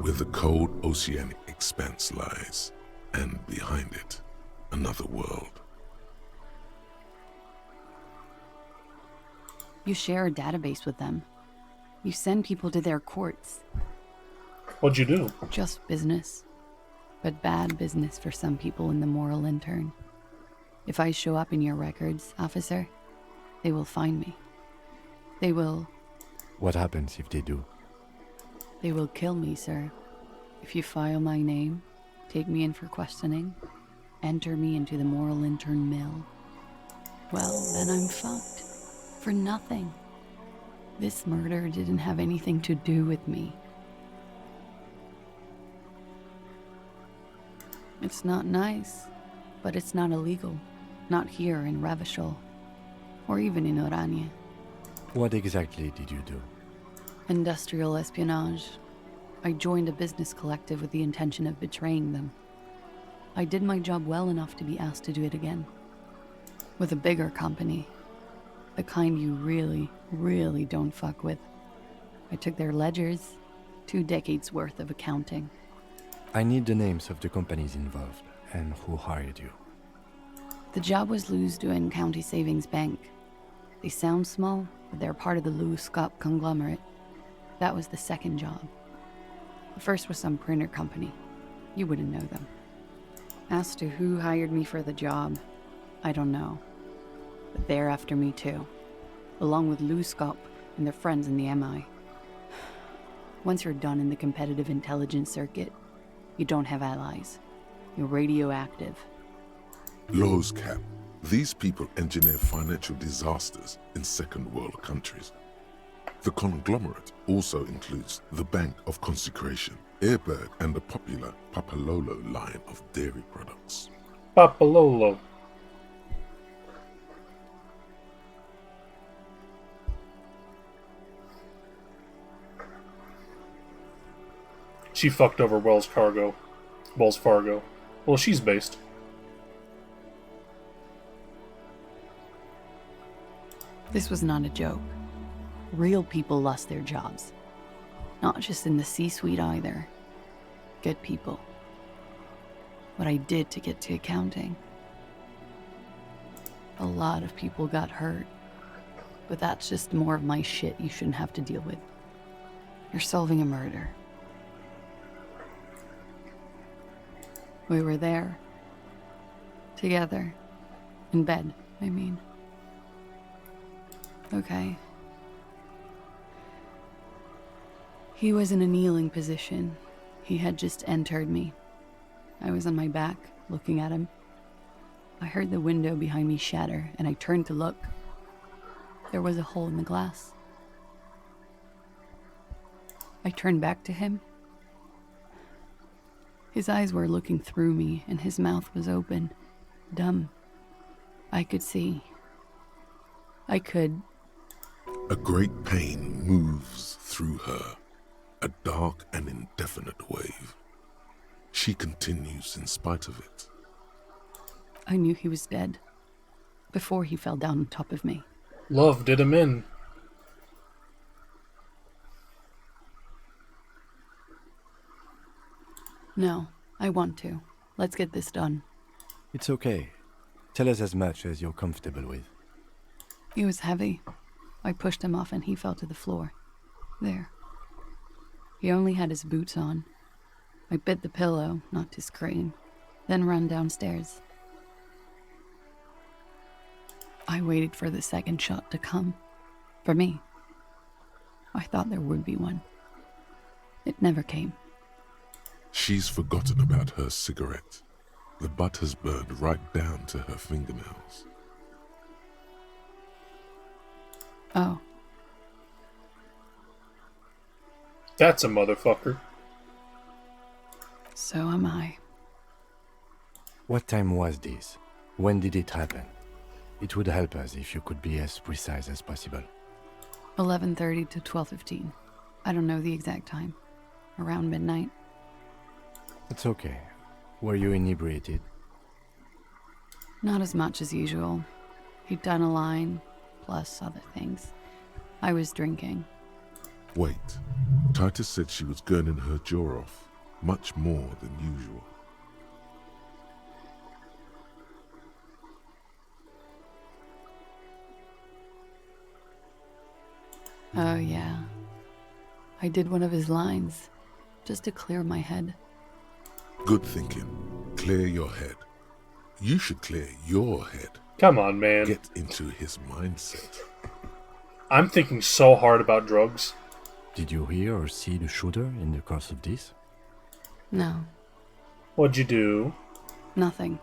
Where the cold oceanic expanse lies, and behind it, another world. You share a database with them. You send people to their courts. What'd you do? Just business. But bad business for some people in the moral intern. If I show up in your records, officer, they will find me. They will... What happens if they do? They will kill me, sir. If you file my name, take me in for questioning, enter me into the moral intern mill, well, then I'm fucked. For nothing. This murder didn't have anything to do with me. It's not nice, but it's not illegal. Not here in Revachol, or even in Oranje. What exactly did you do? Industrial espionage. I joined a business collective with the intention of betraying them. I did my job well enough to be asked to do it again. With a bigger company. The kind you really, really don't fuck with. I took their ledgers, 2 decades worth of accounting. I need the names of the companies involved and who hired you. The job was Louis County Savings Bank. They sound small, but they're part of the Louis Scott conglomerate. That was the second job. The first was some printer company. You wouldn't know them. As to who hired me for the job, I don't know. But they're after me too, along with Louis Scott and their friends in the MI. Once you're done in the competitive intelligence circuit, you don't have allies. You're radioactive. Lowe's Cap. These people engineer financial disasters in second world countries. The conglomerate also includes the Bank of Consecration, Airbird, and the popular Papalolo line of dairy products. Papalolo. She fucked over Wells Fargo. Well, she's based. This was not a joke. Real people lost their jobs. Not just in the C-suite either. Good people. What I did to get to accounting. A lot of people got hurt. But that's just more of my shit you shouldn't have to deal with. You're solving a murder. We were there. Together. In bed, I mean. Okay. He was in a kneeling position. He had just entered me. I was on my back, looking at him. I heard the window behind me shatter, and I turned to look. There was a hole in the glass. I turned back to him. His eyes were looking through me, and his mouth was open, dumb. I could see. I could. A great pain moves through her, a dark and indefinite wave. She continues in spite of it. I knew he was dead, before he fell down on top of me. Love did him in. No, I want to. Let's get this done. It's okay. Tell us as much as you're comfortable with. He was heavy. I pushed him off and he fell to the floor. There. He only had his boots on. I bit the pillow, not to scream, then ran downstairs. I waited for the second shot to come. For me. I thought there would be one. It never came. She's forgotten about her cigarette. The butt has burned right down to her fingernails. Oh, That's a motherfucker. so am I. What time was this? When did it happen? It would help us if you could be as precise as possible. 11:30 to 12:15. I don't know the exact time. Around midnight. It's okay. Were you inebriated? Not as much as usual. He'd done a line, plus other things. I was drinking. Wait. Titus said she was gurning her jaw off, much more than usual. Oh, yeah. I did one of his lines, just to clear my head. Good thinking. Clear your head. You should clear your head. Come on, man. Get into his mindset. I'm thinking so hard about drugs. Did you hear or see the shooter in the course of this? No, What'd you do? nothing.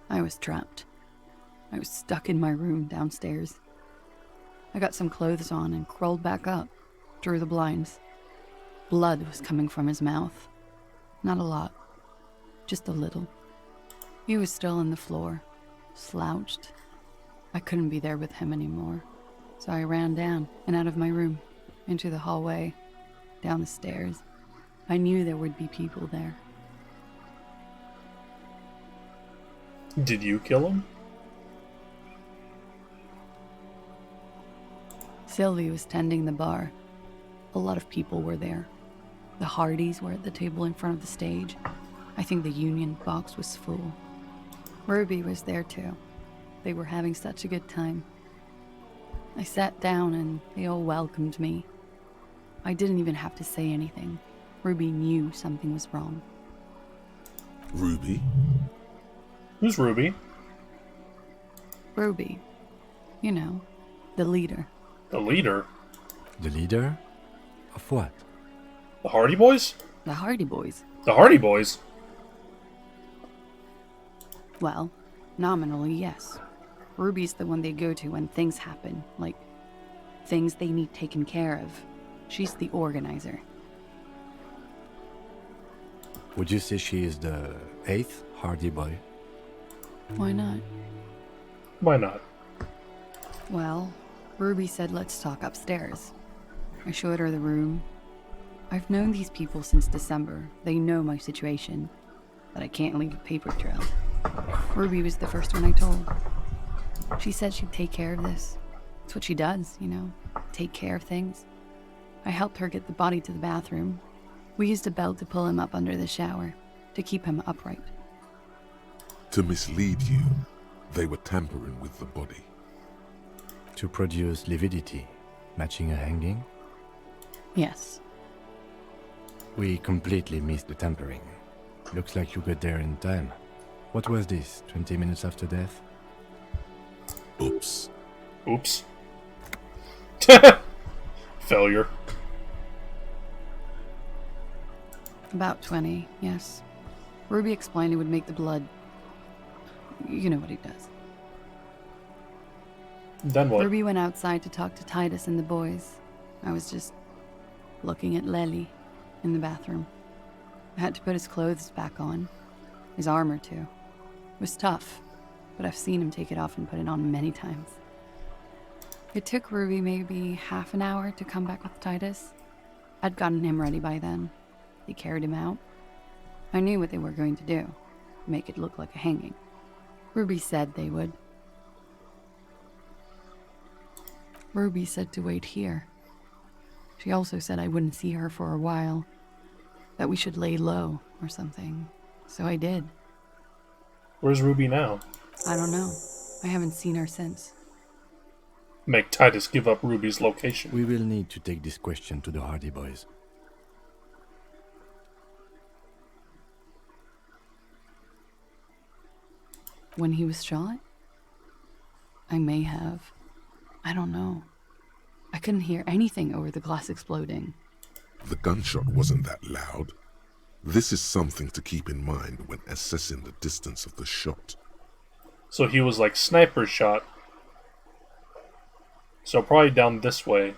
I was trapped. I was stuck in my room downstairs. I got some clothes on and crawled back up, drew the blinds. Blood was coming from his mouth. Not a lot, just a little. He was still on the floor, slouched. I couldn't be there with him anymore, so I ran down and out of my room, into the hallway, down the stairs. I knew there would be people there. Did you kill him? Sylvie was tending the bar. A lot of people were there. The Hardys were at the table in front of the stage. I think the Union box was full. Ruby was there too. They were having such a good time. I sat down and they all welcomed me. I didn't even have to say anything. Ruby knew something was wrong. Ruby? Who's Ruby? Ruby. You know, the leader. The leader? The leader? Of what? The Hardy Boys? The Hardy Boys. The Hardy Boys? Well, nominally, yes. Ruby's the one they go to when things happen, like things they need taken care of. She's the organizer. Would you say she is the 8th Hardy Boy? Why not? Why not? Well, Ruby said let's talk upstairs. I showed her the room. I've known these people since December. They know my situation, but I can't leave a paper trail. Ruby was the first one I told. She said she'd take care of this. It's what she does, you know, take care of things. I helped her get the body to the bathroom. We used a belt to pull him up under the shower, to keep him upright. To mislead you, they were tampering with the body. To produce lividity, matching a hanging? Yes. We completely missed the tampering. Looks like you got there in time. What was this, 20 minutes after death? Oops. Oops. Failure. About 20, yes. Ruby explained it would make the blood... You know what he does. Then what? Ruby went outside to talk to Titus and the boys. I was just looking at Lely in the bathroom. I had to put his clothes back on. His armor, too. It was tough, but I've seen him take it off and put it on many times. It took Ruby maybe half an hour to come back with Titus. I'd gotten him ready by then. They carried him out. I knew what they were going to do. Make it look like a hanging. Ruby said they would. Ruby said to wait here. She also said I wouldn't see her for a while. That we should lay low or something. So I did. Where's Ruby now? I don't know. I haven't seen her since. Make Titus give up Ruby's location. We will need to take this question to the Hardy Boys. When he was shot? I may have. I don't know. I couldn't hear anything over the glass exploding. The gunshot wasn't that loud. This is something to keep in mind when assessing the distance of the shot. So he was like sniper shot. So probably down this way.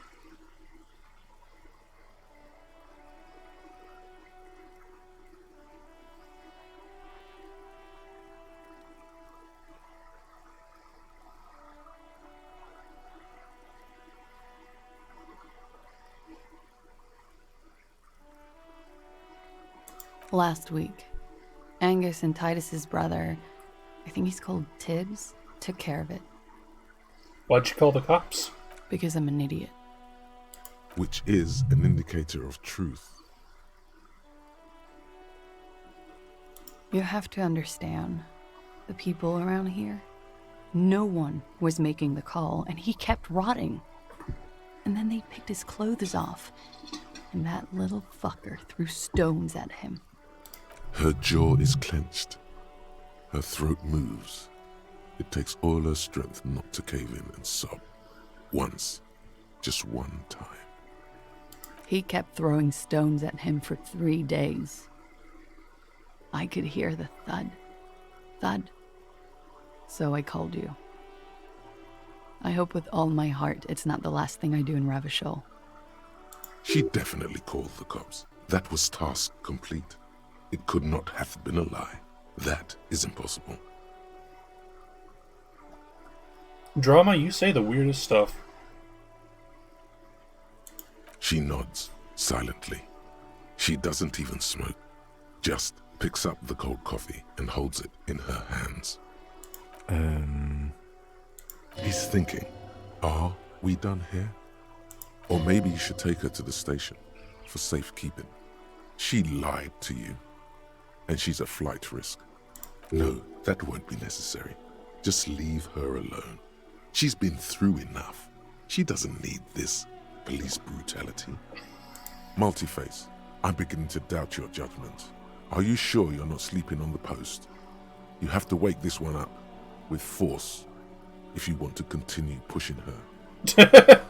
Last week, Angus and Titus's brother, I think he's called Tibbs, took care of it. Why'd you call the cops? Because I'm an idiot. Which is an indicator of truth. You have to understand, the people around here, no one was making the call, and he kept rotting. And then they picked his clothes off, and that little fucker threw stones at him. Her jaw is clenched. Her throat moves. It takes all her strength not to cave in and sob. Once. Just one time. He kept throwing stones at him for 3 days. I could hear the thud. Thud. So I called you. I hope with all my heart it's not the last thing I do in Ravachol. She definitely called the cops. That was task complete. It could not have been a lie. That is impossible. Drama, you say the weirdest stuff. She nods, silently. She doesn't even smoke. Just picks up the cold coffee and holds it in her hands. He's thinking, are we done here? Or maybe you should take her to the station for safekeeping. She lied to you, and she's a flight risk. No, that won't be necessary. Just leave her alone. She's been through enough. She doesn't need this police brutality. Multiface, I'm beginning to doubt your judgment. Are you sure you're not sleeping on the post? You have to wake this one up with force if you want to continue pushing her.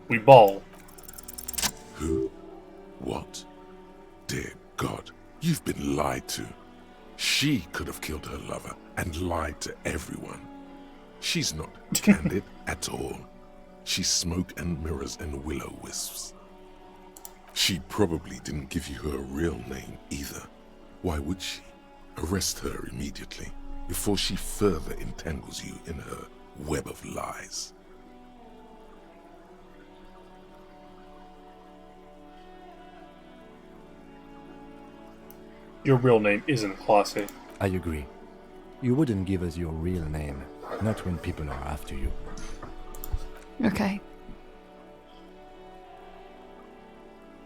We ball. Who? What? Dear God, you've been lied to. She could have killed her lover and lied to everyone. She's not candid at all. She's smoke and mirrors and willow-wisps. She probably didn't give you her real name either. Why would she? Arrest her immediately before she further entangles you in her web of lies. Your real name isn't classy. I agree. You wouldn't give us your real name, not when people are after you. Okay.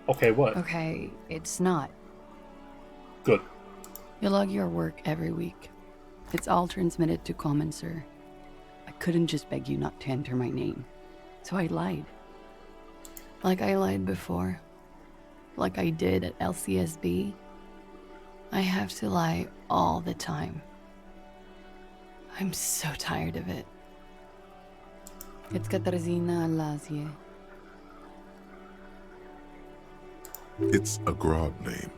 Okay, what? Okay, it's not. Good. You log your work every week. It's all transmitted to Common, sir. I couldn't just beg you not to enter my name. So I lied. Like I lied before. Like I did at LCSB. I have to lie all the time. I'm so tired of it. It's Katarzyna Elysium. It's a Grad name,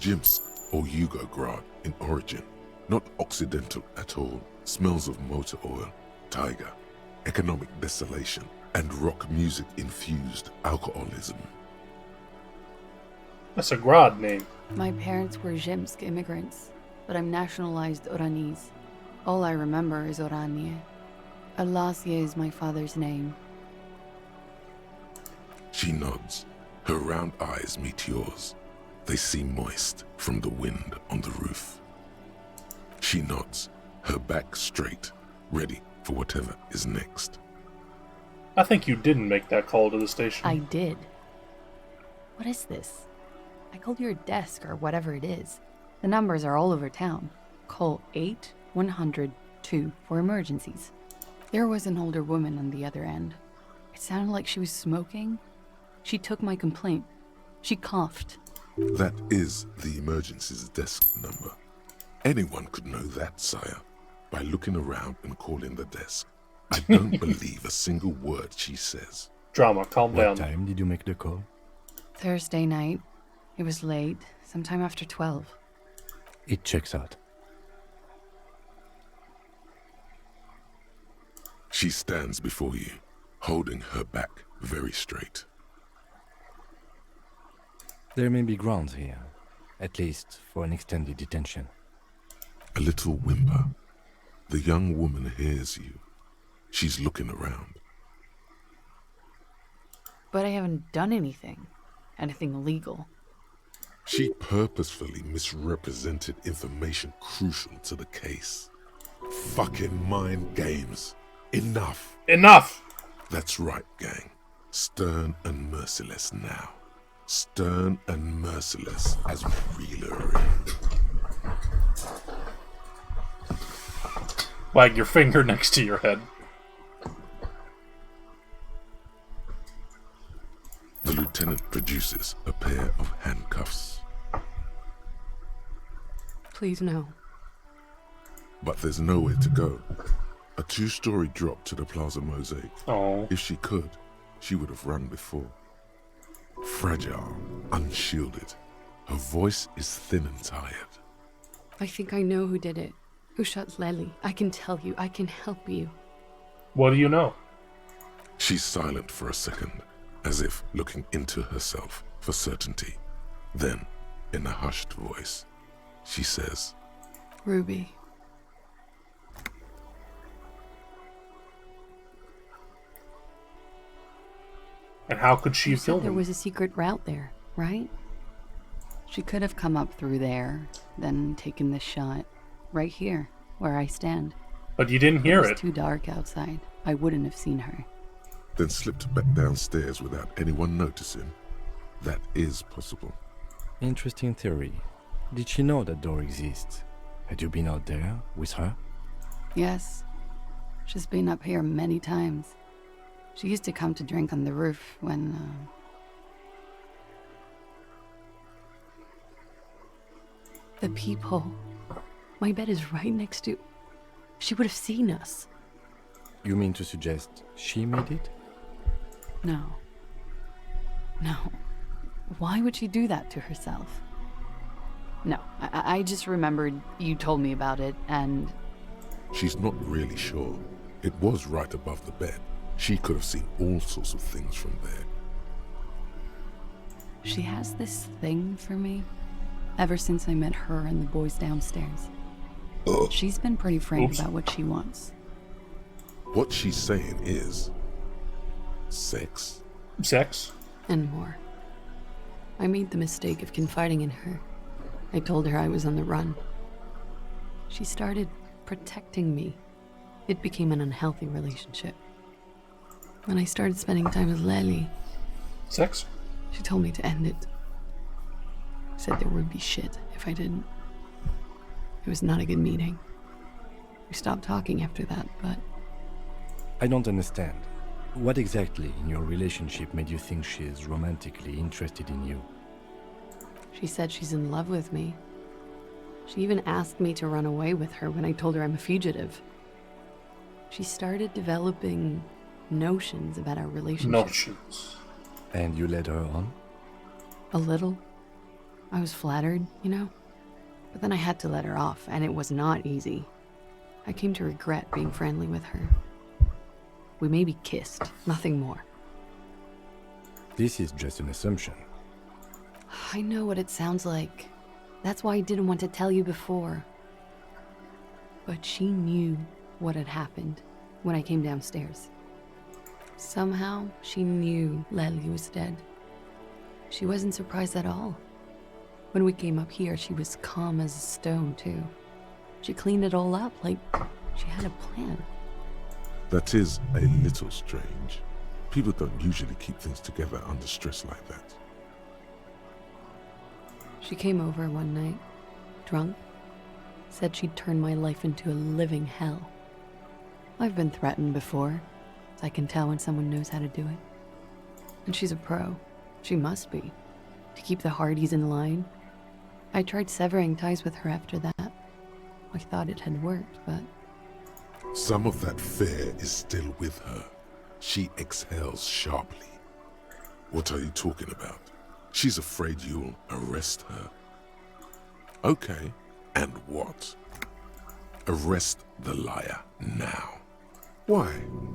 Jimsk or Yugo Grad in origin, not Occidental at all. Smells of motor oil, tiger, economic desolation, and rock music infused alcoholism. That's a Grad name. My parents were Zhimsk immigrants, but I'm nationalized Oranese. All I remember is Oranje. Alasia is my father's name. She nods. Her round eyes meet yours. They seem moist from the wind on the roof. She nods, her back straight, ready for whatever is next. I think you didn't make that call to the station. I did. What is this? I called your desk or whatever it is. The numbers are all over town. Call 8-100-2 for emergencies. There was an older woman on the other end. It sounded like she was smoking. She took my complaint. She coughed. That is the emergency's desk number. Anyone could know that, sire, by looking around and calling the desk. I don't believe a single word she says. Drama, calm down. What time did you make the call? Thursday night. It was late, sometime after 12. It checks out. She stands before you, holding her back very straight. There may be grounds here, at least for an extended detention. A little whimper. The young woman hears you. She's looking around. But I haven't done anything illegal. She purposefully misrepresented information crucial to the case. Fucking mind games. Enough. Enough! That's right, gang. Stern and merciless now. Stern and merciless as we reel her in. Wag your finger next to your head. The lieutenant produces a pair of handcuffs. Please, no. But there's nowhere to go. A 2-story drop to the Plaza Mosaic. Oh. If she could, she would have run before. Fragile, unshielded. Her voice is thin and tired. I think I know who did it. Who shot Lely. I can tell you. I can help you. What do you know? She's silent for a second, as if looking into herself for certainty. Then, in a hushed voice, she says, Ruby. And how could she have killed There him? was a secret route there, right? She could have come up through there, then taken this shot. Right here, where I stand. But you didn't hear It it. was too dark outside. I wouldn't have seen her. then slipped back downstairs without anyone noticing. That is possible. Interesting theory. Did she know that door exists? Had you been out there with her? Yes. She's been up here many times. She used to come to drink on the roof when, The people. My bed is right next to... She would have seen us. You mean to suggest she made it? No. No. Why would she do that to herself? No, I just remembered you told me about it, and... She's not really sure. It was right above the bed. She could have seen all sorts of things from there. She has this thing for me, ever since I met her and the boys downstairs. She's been pretty frank about what she wants. What she's saying is... sex? Sex? And more. I made the mistake of confiding in her. I told her I was on the run. She started protecting me. It became an unhealthy relationship. When I started spending time with Lely... Sex? She told me to end it. Said there would be shit if I didn't. It was not a good meeting. We stopped talking after that, but... I don't understand. What exactly in your relationship made you think she is romantically interested in you? She said she's in love with me. She even asked me to run away with her when I told her I'm a fugitive. She started developing notions about our relationship. Notions. And you led her on? A little. I was flattered, you know? But then I had to let her off, and it was not easy. I came to regret being friendly with her. We maybe kissed, nothing more. This is just an assumption. I know what it sounds like. That's why I didn't want to tell you before. But she knew what had happened when I came downstairs. Somehow, she knew Lely was dead. She wasn't surprised at all. When we came up here, she was calm as a stone, too. She cleaned it all up like she had a plan. That is a little strange. People don't usually keep things together under stress like that. She came over one night, drunk, said she'd turn my life into a living hell. I've been threatened before. I can tell when someone knows how to do it. And she's a pro. She must be. To keep the Hardys in line. I tried severing ties with her after that. I thought it had worked, but... Some of that fear is still with her. She exhales sharply. What are you talking about? She's afraid you'll arrest her. Okay, And what? Arrest the liar now. Why?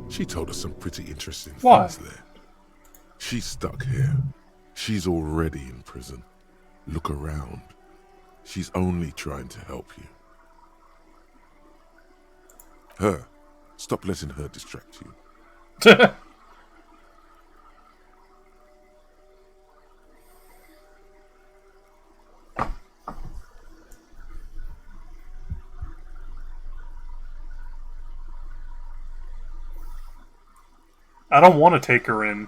She told us some pretty interesting Why? things there. She's stuck here. She's already in prison. Look around. She's only trying to help you. Her. Stop letting her distract you. I don't want to take her in.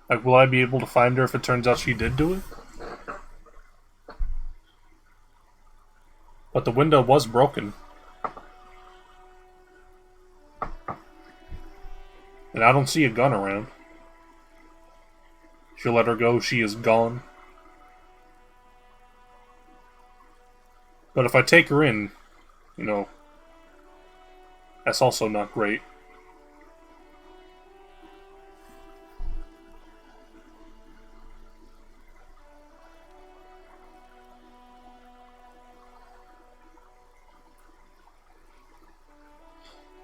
Like, will I be able to find her if it turns out she did do it? But the window was broken. And I don't see a gun around. She'll let her go, she is gone. But if I take her in, you know, that's also not great.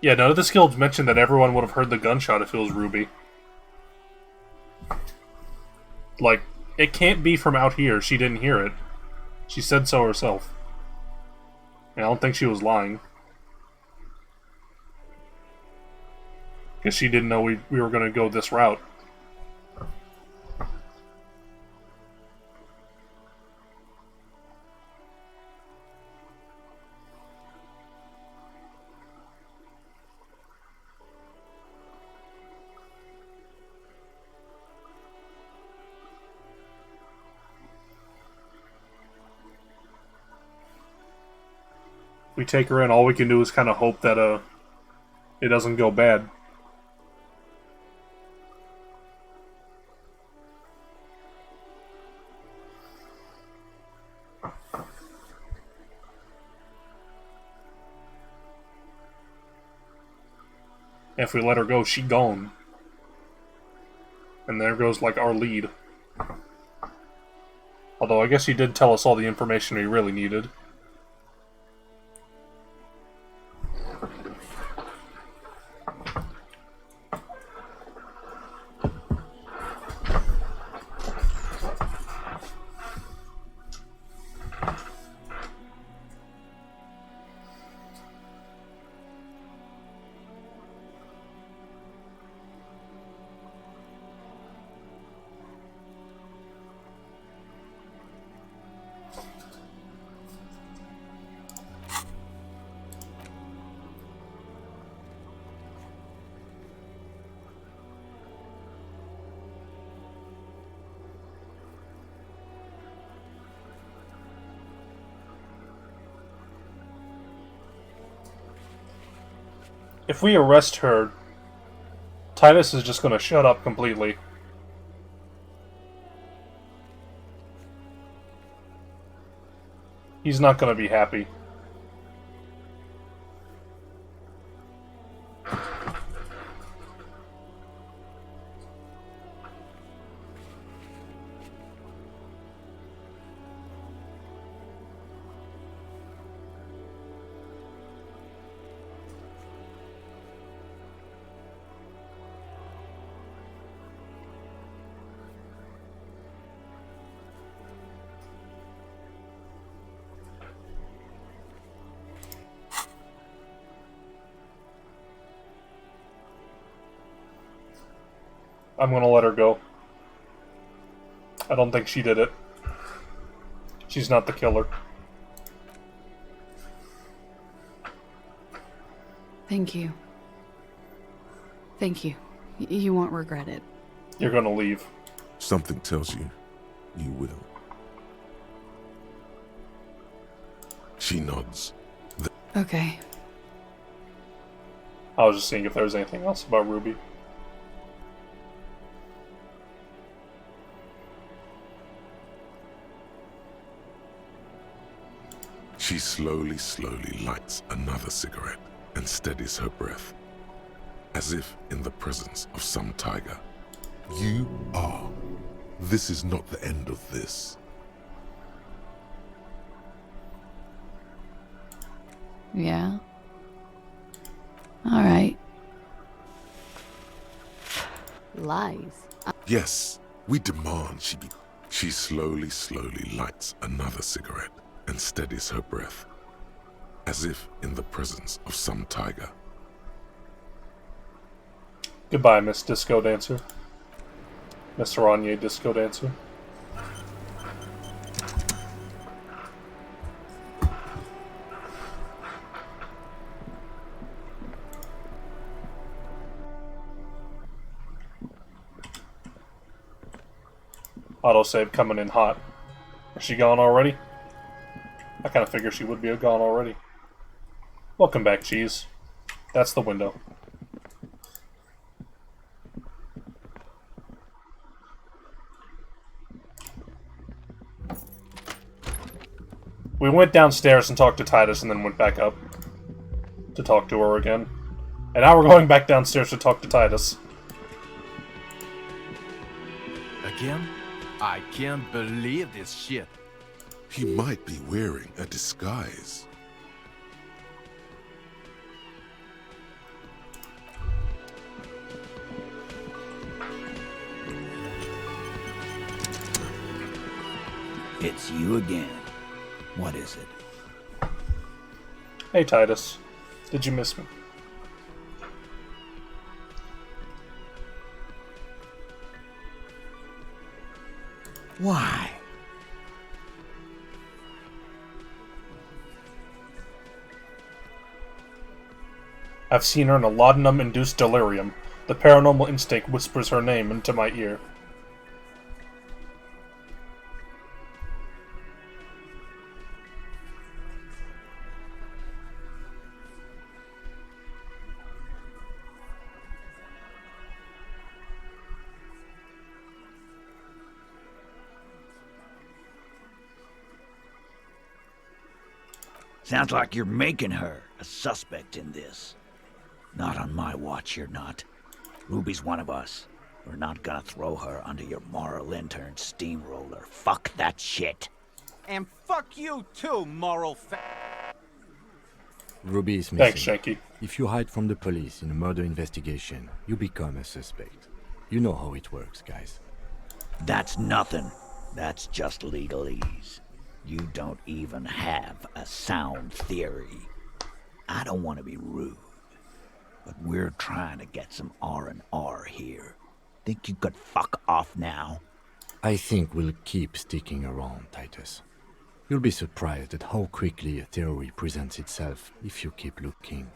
Yeah, none of the skills mentioned that everyone would have heard the gunshot if it was Ruby. Like, it can't be from out here. She didn't hear it. She said so herself. And I don't think she was lying. Because she didn't know we were going to go this route. We take her in, all we can do is kind of hope that it doesn't go bad. If we let her go, she gone. And there goes, like, our lead. Although, I guess she did tell us all the information we really needed. If we arrest her, Titus is just going to shut up completely. He's not going to be happy. I'm gonna let her go. I don't think she did it. She's not the killer. Thank you. Thank you. You won't regret it. You're gonna leave. Something tells you, you will. She nods. Okay. I was just seeing if there was anything else about Ruby. She slowly lights another cigarette and steadies her breath. as if in the presence of some tiger. You are. This is not the end of this. Yeah? Alright. Lies. Yes, we demand she be. She slowly lights another cigarette and steadies her breath, as if in the presence of some tiger. Goodbye, Miss Disco Dancer. Miss Aranye Disco Dancer. Autosave coming in hot. Is she gone already? I kind of figured she would be gone already. Welcome back, Cheese. That's the window. We went downstairs and talked to Titus and then went back up to talk to her again. And now we're going back downstairs to talk to Titus. Again? I can't believe this shit. He might be wearing a disguise. It's you again. What is it? Hey, Titus. Did you miss me? Why? I've seen her in a laudanum-induced delirium. The paranormal instinct whispers her name into my ear. Sounds like you're making her a suspect in this. Not on my watch, you're not. Ruby's one of us. We're not gonna throw her under your moral intern steamroller. Fuck that shit. And fuck you too, moral Ruby is missing. Thanks, Shanky. If you hide from the police in a murder investigation, you become a suspect. You know how it works, guys. That's nothing. That's just legalese. You don't even have a sound theory. I don't want to be rude, but we're trying to get some R&R here. Think you could fuck off now? I think we'll keep sticking around, Titus. You'll be surprised at how quickly a theory presents itself if you keep looking.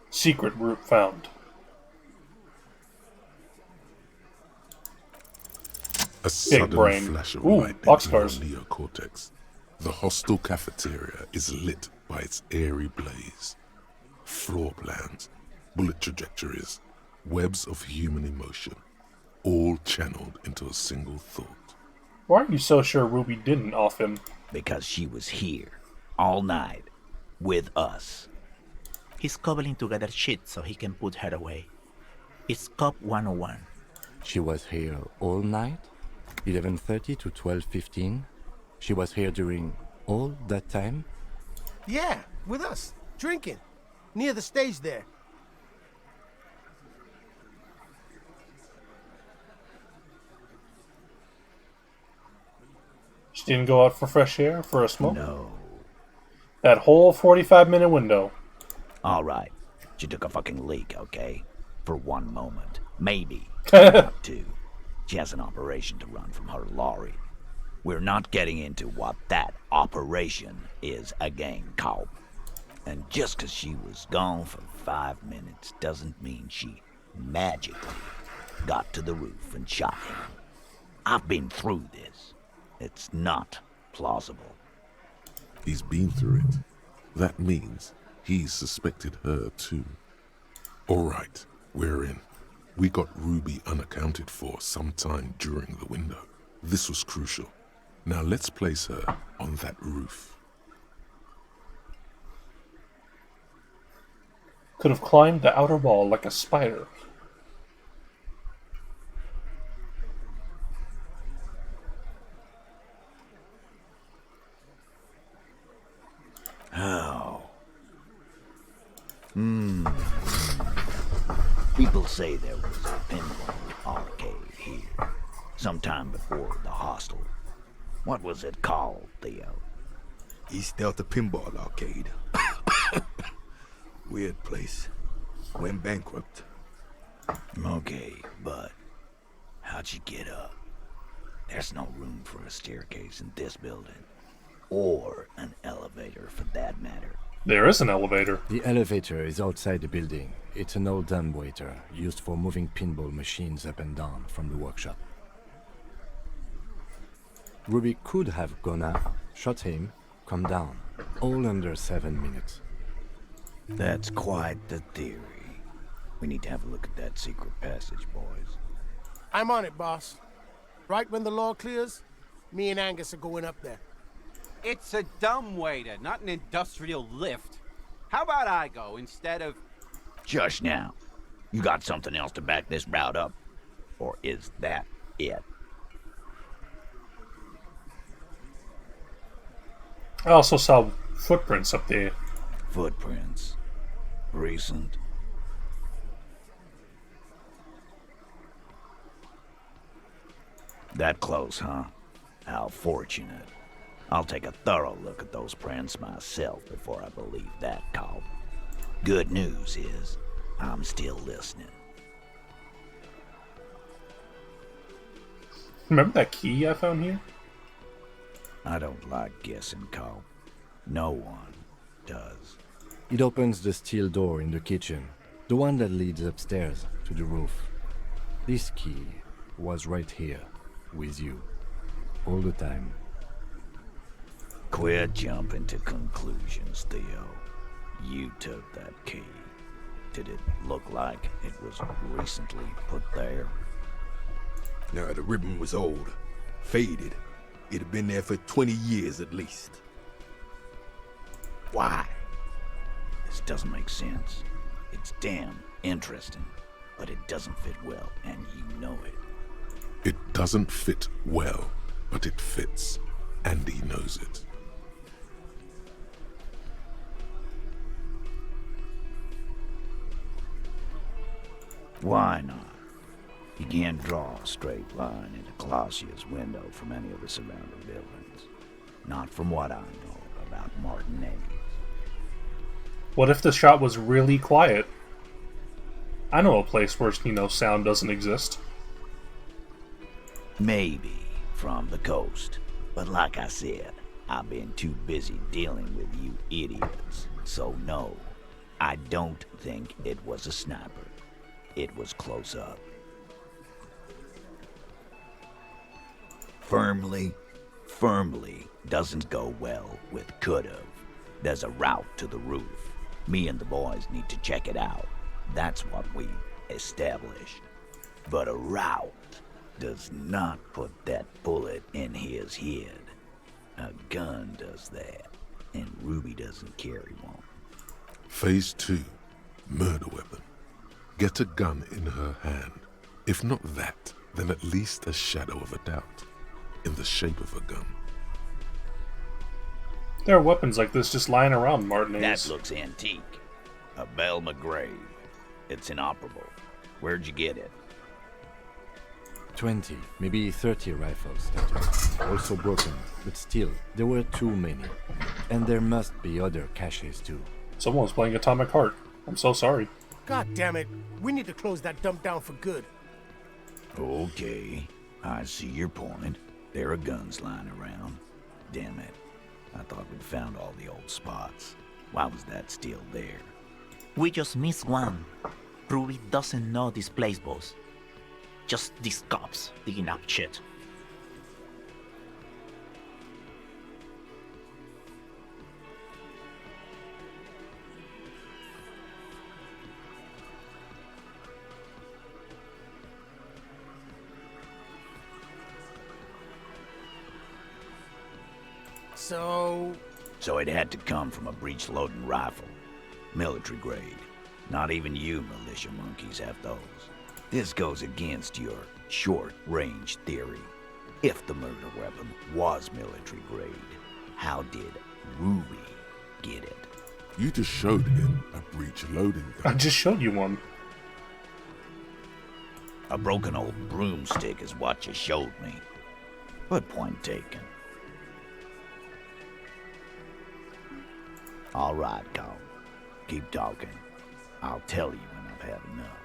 Secret route found. A sudden brain. flash of Ooh, light boxcars. into your neocortex. The hostel cafeteria is lit by its airy blaze. Floor plans, bullet trajectories, webs of human emotion, all channeled into a single thought. Why are you so sure Ruby didn't off him? Because she was here, all night, with us. He's cobbling together shit so he can put her away. It's Cop 101. She was here all night? 11:30 to 12:15? She was here during all that time? Yeah, with us, drinking, near the stage there. She didn't go out for fresh air, for a smoke? No. That whole 45-minute window. All right. She took a fucking leak, okay? For one moment. Maybe. Two. She has an operation to run from her lorry. We're not getting into what that operation is again, Cop. And just 'cause she was gone for 5 minutes doesn't mean she magically got to the roof and shot him. I've been through this. It's not plausible. He's been through it. That means he's suspected her too. All right, we're in. We got Ruby unaccounted for sometime during the window. This was crucial. Now let's place her on that roof. Could have climbed the outer wall like a spider. Oh. People say there was a pinball arcade here, sometime before the hostel. What was it called, Theo? East Delta Pinball Arcade. Weird place. Went bankrupt. Okay, but how'd you get up? There's no room for a staircase in this building. Or an elevator, for that matter. There is an elevator. The elevator is outside the building. It's an old dumbwaiter used for moving pinball machines up and down from the workshop. Ruby could have gone up, shot him, come down, all under 7 minutes. That's quite the theory. We need to have a look at that secret passage, boys. I'm on it, boss. Right when the law clears, me and Angus are going up there. It's a dumbwaiter, not an industrial lift. How about I go instead of... Just now. You got something else to back this route up? Or is that it? I also saw footprints up there. Footprints. Recent. That close, huh? How fortunate. I'll take a thorough look at those prints myself before I believe that call. Good news is, I'm still listening. Remember that key I found here? I don't like guessing, Cole. No one does. It opens the steel door in the kitchen, the one that leads upstairs to the roof. This key was right here, with you, all the time. Quit jumping to conclusions, Theo. You took that key. Did it look like it was recently put there? No, the ribbon was old, faded. It had been there for 20 years at least. Why? This doesn't make sense. It's damn interesting, but it doesn't fit well, and you know it. It doesn't fit well, but it fits, and he knows it. Why not? You can't draw a straight line into Clausia's window from any of the surrounding buildings. Not from what I know about Martinez. What if the shot was really quiet? I know a place where, sound doesn't exist. Maybe from the coast. But like I said, I've been too busy dealing with you idiots. So no, I don't think it was a sniper. It was close up. Firmly doesn't go well with could've. There's a route to the roof. Me and the boys need to check it out. That's what we've established. But a route does not put that bullet in his head. A gun does that, and Ruby doesn't carry one. Phase 2. Murder weapon. Get a gun in her hand. If not that, then at least a shadow of a doubt. In the shape of a gun. There are weapons like this just lying around, Martinez. That looks antique. A Bell McGrave. It's inoperable. Where'd you get it? 20, maybe 30 rifles that are also broken, but still, there were too many. And there must be other caches too. Someone's playing Atomic Heart. I'm so sorry. God damn it. We need to close that dump down for good. Okay. I see your point. There are guns lying around. Damn it. I thought we'd found all the old spots. Why was that still there? We just missed one. Ruby doesn't know this place, boss. Just these cops digging up shit. So it had to come from a breech-loading rifle. Military grade. Not even you militia monkeys have those. This goes against your short-range theory. If the murder weapon was military grade, how did Ruby get it? You just showed him a breech loading gun. I just showed you one. A broken old broomstick is what you showed me. But point taken. All right, Cole. Keep talking. I'll tell you when I've had enough.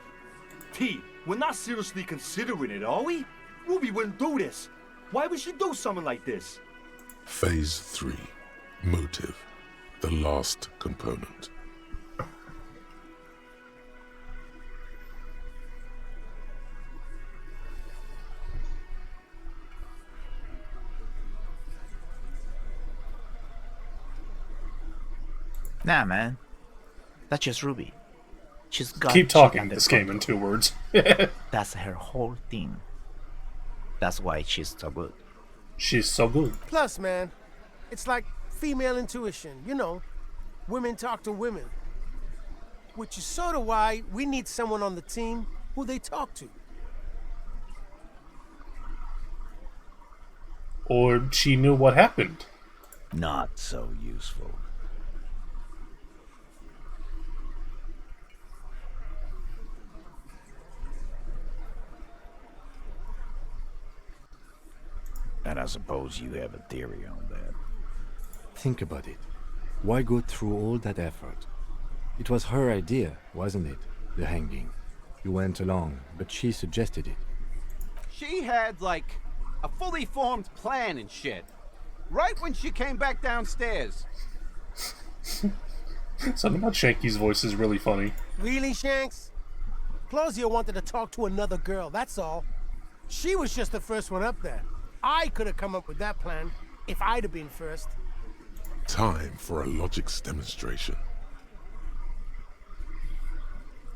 T, we're not seriously considering it, are we? Ruby wouldn't do this. Why would she do something like this? Phase 3. Motive. The last component. Nah, man. That's just Ruby. She's got Keep shit talking under this game in control. 2 words. That's her whole thing. That's why she's so good. She's so good. Plus, man, it's like female intuition. You know, women talk to women. Which is sort of why we need someone on the team who they talk to. Or she knew what happened. Not so useful. And I suppose you have a theory on that. Think about it. Why go through all that effort? It was her idea, wasn't it? The hanging. You went along, but she suggested it. She had, like, a fully formed plan and shit. Right when she came back downstairs. Something about Shanky's voice is really funny. Really, Shanks? Claudia wanted to talk to another girl, that's all. She was just the first one up there. I could have come up with that plan if I'd have been first. Time for a logics demonstration.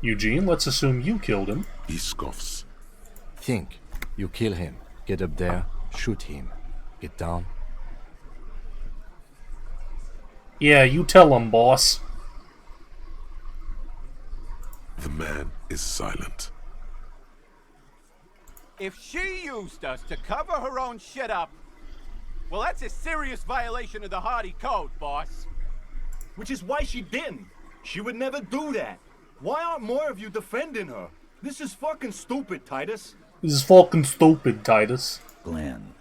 Eugene, let's assume you killed him. He scoffs. Think. You kill him. Get up there. Shoot him. Get down. Yeah, you tell him, boss. The man is silent. If she used us to cover her own shit up, well, that's a serious violation of the Hardy Code, boss. Which is why she didn't. She would never do that. Why aren't more of you defending her? This is fucking stupid, Titus. This is fucking stupid, Titus. Glenn,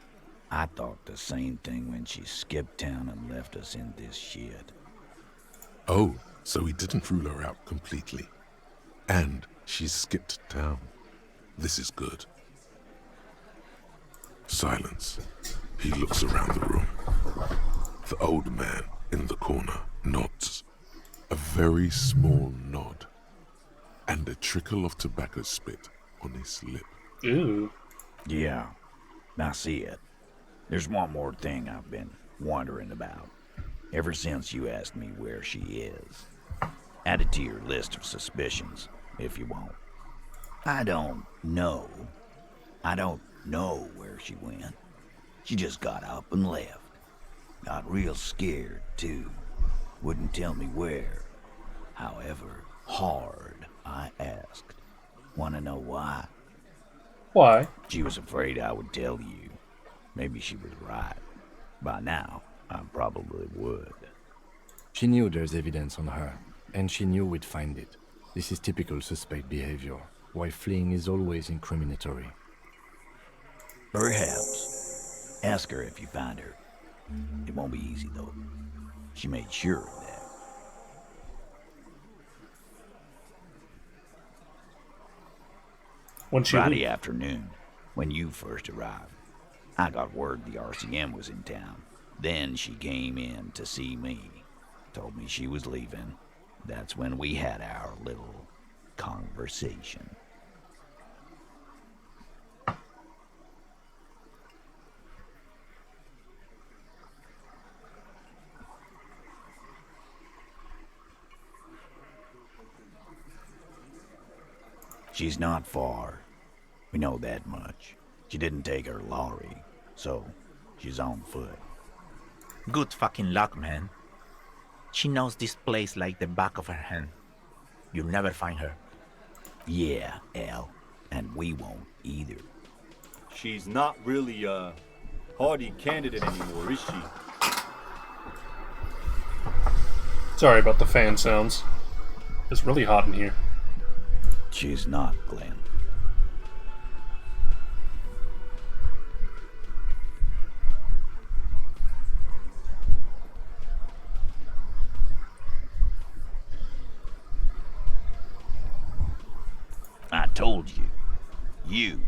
I thought the same thing when she skipped town and left us in this shit. Oh, so he didn't rule her out completely. And she skipped town. This is good. Silence. He looks around the room. The old man in the corner nods. A very small nod. And a trickle of tobacco spit on his lip. Ew. Yeah, I see it. There's one more thing I've been wondering about. Ever since you asked me where she is. Add it to your list of suspicions, if you want. I don't know where she went. She just got up and left. Got real scared, too. Wouldn't tell me where. However hard I asked. Wanna know why? Why? She was afraid I would tell you. Maybe she was right. By now, I probably would. She knew there's evidence on her, and she knew we'd find it. This is typical suspect behavior, why fleeing is always incriminatory. Perhaps. Ask her if you find her. It won't be easy, though. She made sure of that. When she Friday afternoon, when you first arrived, I got word the RCM was in town. Then she came in to see me. Told me she was leaving. That's when we had our little conversation. She's not far. We know that much. She didn't take her lorry, so she's on foot. Good fucking luck, man. She knows this place like the back of her hand. You'll never find her. Yeah, Al. And we won't either. She's not really a hardy candidate anymore, is she? Sorry about the fan sounds. It's really hot in here. She's not, Glenn. I told you. You.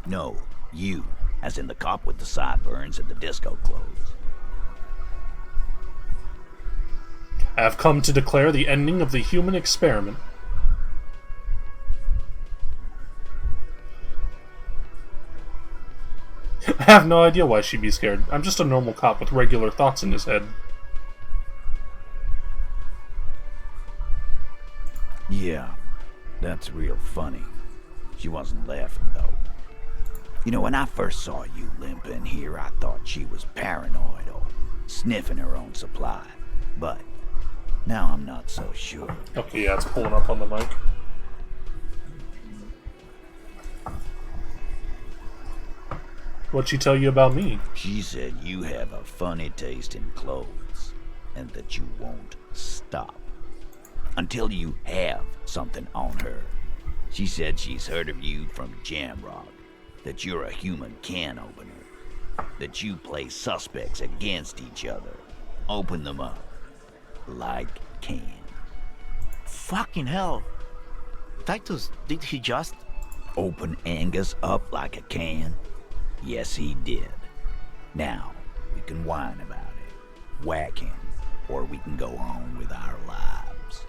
No, you. As in the cop with the sideburns and the disco clothes. I have come to declare the ending of the human experiment. I have no idea why she'd be scared. I'm just a normal cop with regular thoughts in his head. Yeah, that's real funny. She wasn't laughing, though. You know, when I first saw you limping here, I thought she was paranoid or sniffing her own supply. But now I'm not so sure. Okay, yeah, it's pulling up on the mic. What'd she tell you about me? She said you have a funny taste in clothes, and that you won't stop until you have something on her. She said she's heard of you from Jamrock, that you're a human can opener, that you play suspects against each other, open them up like cans. Fucking hell. Titus, did he just... Open Angus up like a can? Yes, he did. Now, we can whine about it, whack him, or we can go on with our lives.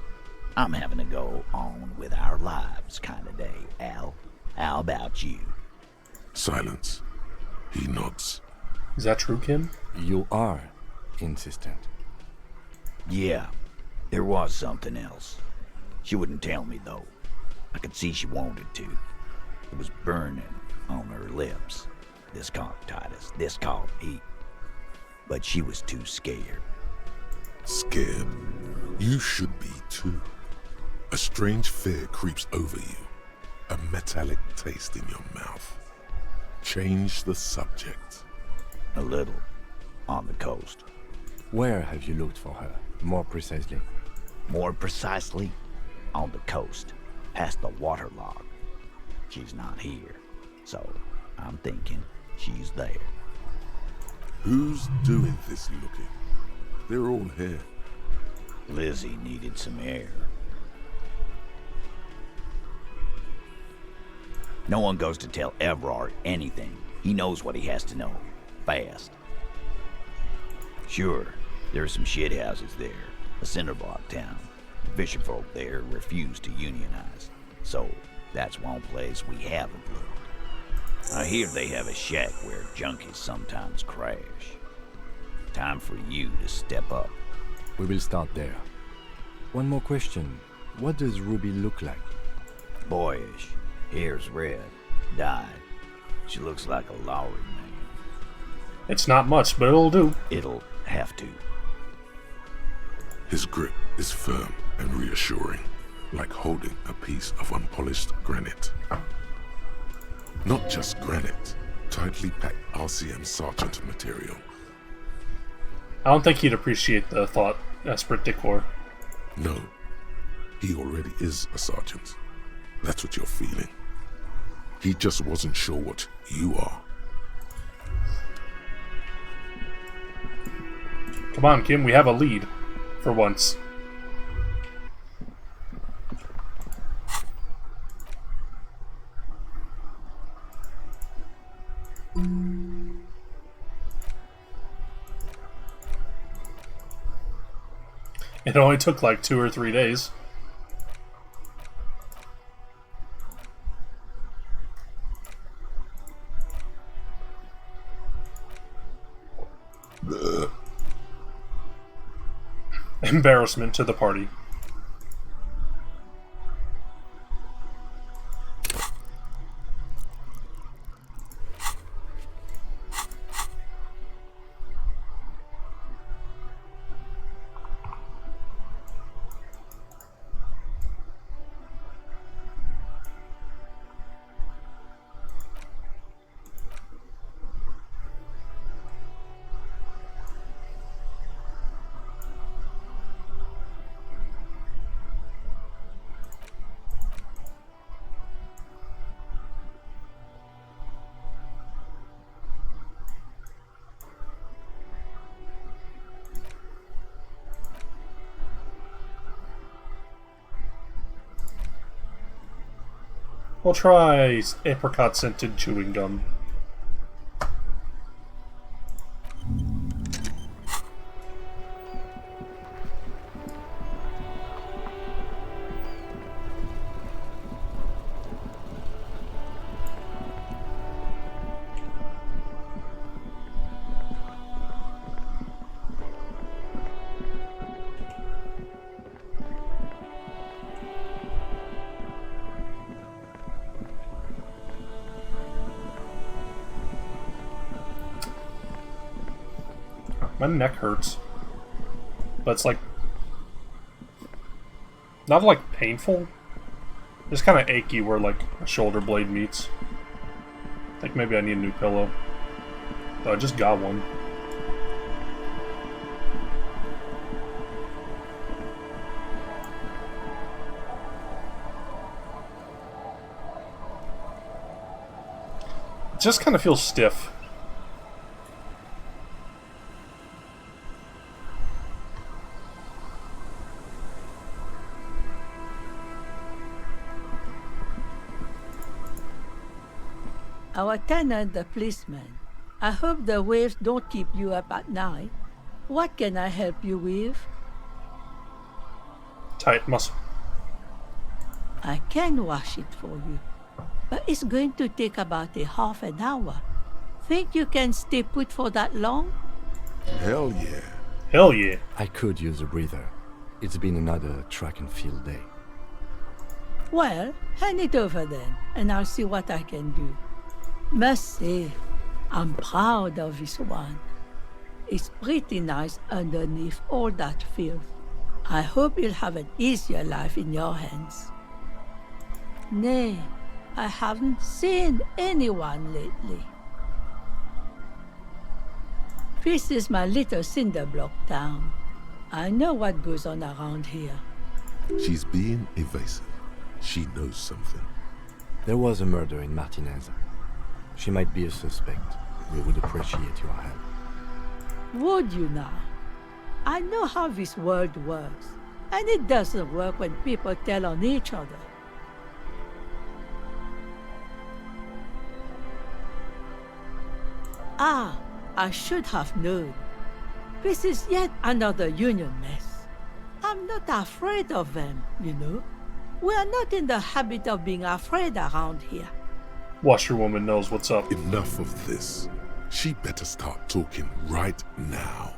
I'm having a go on with our lives kind of day, Al. How about you? Silence. He nods. Is that true, Kim? You are insistent. Yeah, there was something else. She wouldn't tell me, though. I could see she wanted to. It was burning on her lips. This caught Titus. This caught Pete. But she was too scared. Scared? You should be too. A strange fear creeps over you. A metallic taste in your mouth. Change the subject. A little. On the coast. Where have you looked for her, more precisely? More precisely, on the coast, past the waterlock. She's not here, so I'm thinking she's there. Who's doing this looking? They're all here. Lizzie needed some air. No one goes to tell Evrard anything. He knows what he has to know. Fast. Sure, there are some shithouses there. A cinderblock town. Fisherfolk there refuse to unionize. So, that's one place we haven't looked. I hear they have a shack where junkies sometimes crash. Time for you to step up. We will start there. One more question. What does Ruby look like? Boyish. Hair's red. Dyed. She looks like a Lowry man. It's not much, but it'll do. It'll have to. His grip is firm and reassuring, like holding a piece of unpolished granite. Not just granite, tightly packed RCM Sergeant material. I don't think he'd appreciate the thought, Esprit Decor. No, he already is a sergeant. That's what you're feeling. He just wasn't sure what you are. Come on, Kim, we have a lead. For once. It only took like 2 or 3 days. Embarrassment to the party. We'll try apricot scented chewing gum. My neck hurts. But it's like... not like painful. It's kind of achy where like a shoulder blade meets. I think maybe I need a new pillow. Though I just got one. It just kind of feels stiff. Our tenant, the policeman. I hope the waves don't keep you up at night. What can I help you with? Tight muscle. I can wash it for you, but it's going to take about a half an hour. Think you can stay put for that long? Hell yeah. Hell yeah. I could use a breather. It's been another track and field day. Well, hand it over then, and I'll see what I can do. Must say, I'm proud of this one. It's pretty nice underneath all that filth. I hope you'll have an easier life in your hands. Nay, I haven't seen anyone lately. This is my little cinder block town. I know what goes on around here. She's being evasive. She knows something. There was a murder in Martinez. She might be a suspect. We would appreciate your help. Would you now? I know how this world works, and it doesn't work when people tell on each other. Ah, I should have known. This is yet another union mess. I'm not afraid of them, you know. We are not in the habit of being afraid around here. Washerwoman knows what's up. Enough of this. She better start talking right now.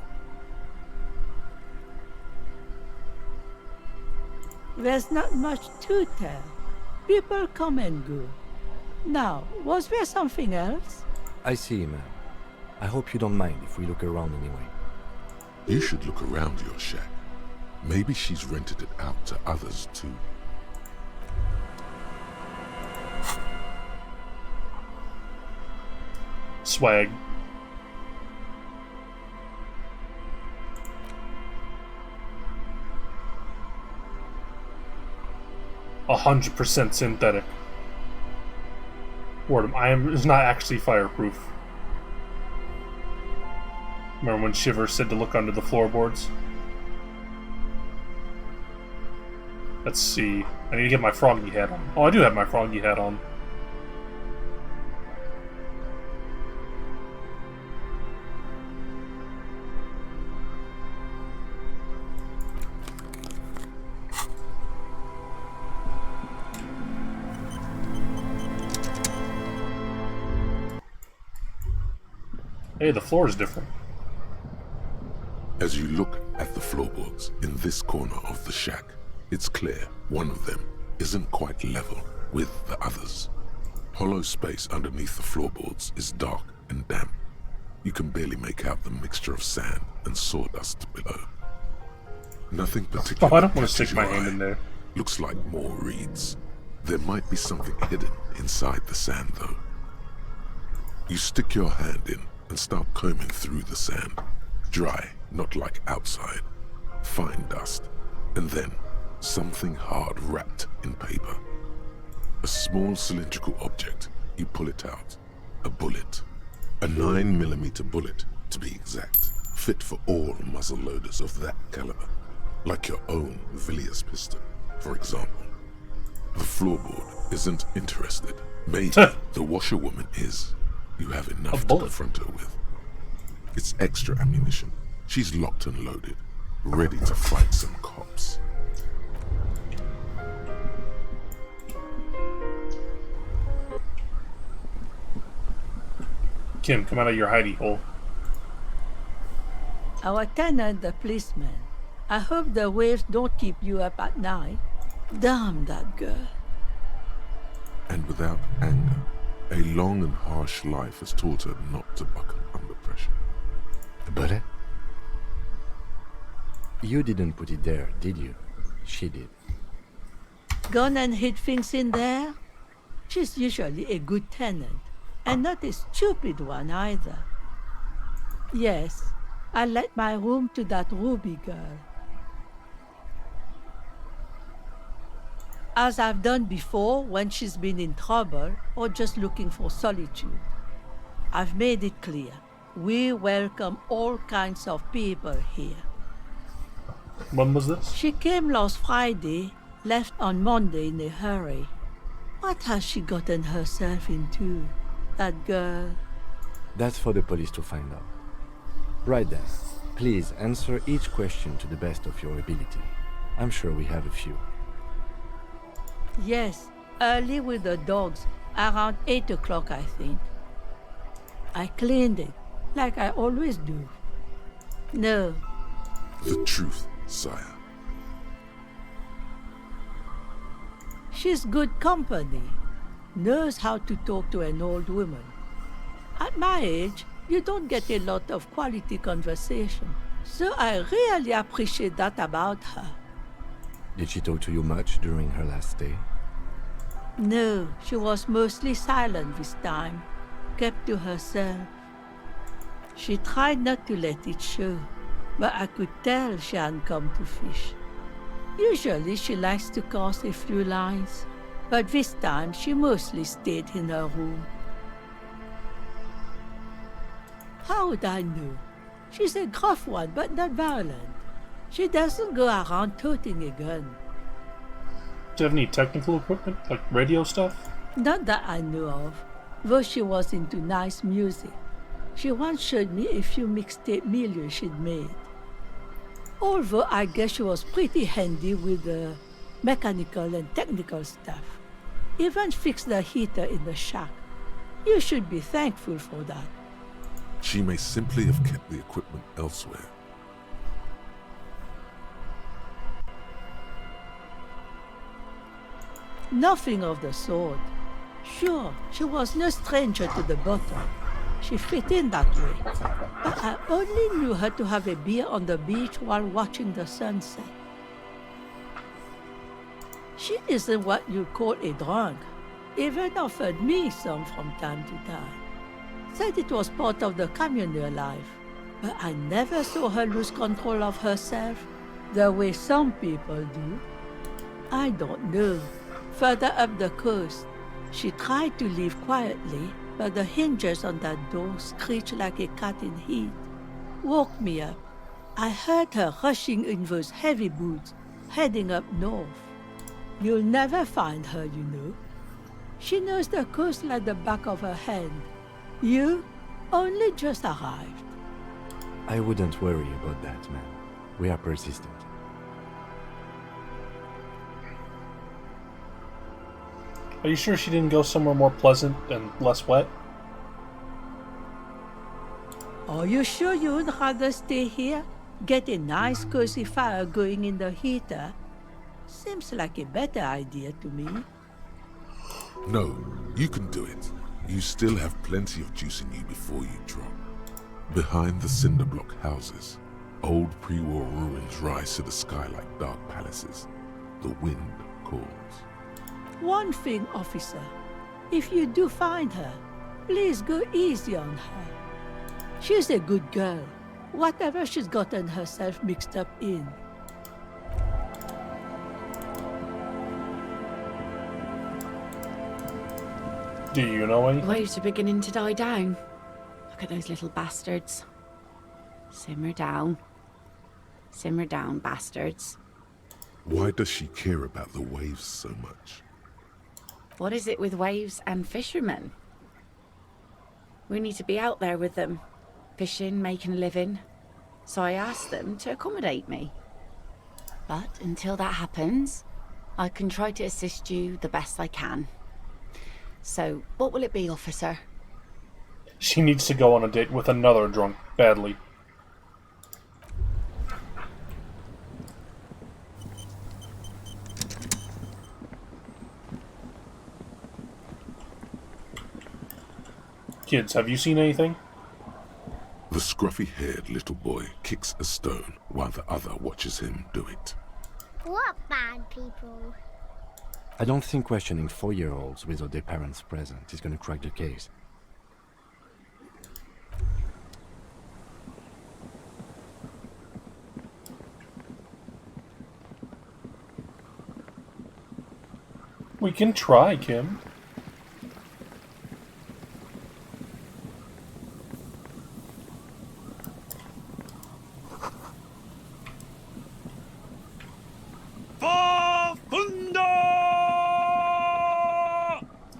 There's not much to tell. People come and go. Now, was there something else? I see, ma'am. I hope you don't mind if we look around anyway. You should look around your shack. Maybe she's rented it out to others too. Swag. A 100% synthetic. Word, it's not actually fireproof. Remember when Shiver said to look under the floorboards? Let's see. I need to get my froggy hat on. Oh, I do have my froggy hat on. Hey, the floor is different. As you look at the floorboards in this corner of the shack, it's clear one of them isn't quite level with the others. Hollow space underneath the floorboards is dark and damp. You can barely make out the mixture of sand and sawdust below. Nothing particular. Oh, I don't want to stick my hand in there. Looks like more reeds. There might be something hidden inside the sand, though. You stick your hand in and start combing through the sand. Dry, not like outside. Fine dust. And then, something hard wrapped in paper. A small cylindrical object. You pull it out. A bullet. A 9mm bullet, to be exact. Fit for all muzzle loaders of that caliber. Like your own Villiers pistol, for example. The floorboard isn't interested. Maybe the washerwoman is. You have enough to bullet. confront her with. It's extra ammunition. She's locked and loaded, ready to fight some cops. Kim, come out of your hidey hole. Our tenant, the policeman. I hope the waves don't keep you up at night. Damn that girl. And without anger, a long and harsh life has taught her not to buckle under pressure. But you didn't put it there, did you? She did. Gone and hid things in there? She's usually a good tenant, and not a stupid one either. Yes, I let my room to that Ruby girl. As I've done before when she's been in trouble or just looking for solitude. I've made it clear. We welcome all kinds of people here. When was this? She came last Friday, left on Monday in a hurry. What has she gotten herself into, that girl? That's for the police to find out. Right then, please answer each question to the best of your ability. I'm sure we have a few. Yes, early with the dogs, around 8 o'clock, I think. I cleaned it, like I always do. No. The truth, sire. She's good company. Knows how to talk to an old woman. At my age, you don't get a lot of quality conversation. So I really appreciate that about her. Did she talk to you much during her last stay? No, she was mostly silent this time. Kept to herself. She tried not to let it show, but I could tell she hadn't come to fish. Usually she likes to cast a few lines, but this time she mostly stayed in her room. How would I know? She's a gruff one, but not violent. She doesn't go around toting a gun. Do you have any technical equipment, like radio stuff? Not that I know of, though she was into nice music. She once showed me a few mixtape milieux she'd made. Although I guess she was pretty handy with the mechanical and technical stuff. Even fixed the heater in the shack. You should be thankful for that. She may simply have kept the equipment elsewhere. Nothing of the sort. Sure, she was no stranger to the bottom. She fit in that way. But I only knew her to have a beer on the beach while watching the sunset. She isn't what you'd call a drunk. Even offered me some from time to time. Said it was part of the communal life. But I never saw her lose control of herself, the way some people do. I don't know. Further up the coast, she tried to leave quietly, but the hinges on that door screeched like a cat in heat. Woke me up. I heard her rushing in those heavy boots, heading up north. You'll never find her, you know. She knows the coast like the back of her hand. You only just arrived. I wouldn't worry about that, man. We are persistent. Are you sure she didn't go somewhere more pleasant and less wet? Are you sure you would rather stay here? Get a nice cozy fire going in the heater? Seems like a better idea to me. No, you can do it. You still have plenty of juice in you before you drop. Behind the cinder block houses, old pre-war ruins rise to the sky like dark palaces. The wind calls. One thing, officer. If you do find her, please go easy on her. She's a good girl, whatever she's gotten herself mixed up in. Do you know anything? Waves are beginning to die down. Look at those little bastards. Simmer down. Simmer down, bastards. Why does she care about the waves so much? What is it with waves and fishermen? We need to be out there with them, fishing, making a living. So I asked them to accommodate me. But until that happens, I can try to assist you the best I can. So, what will it be, officer? She needs to go on a date with another drunk, badly. Kids, have you seen anything? The scruffy-haired little boy kicks a stone while the other watches him do it. What bad people? I don't think questioning 4-year-olds without their parents present is going to crack the case. We can try, Kim.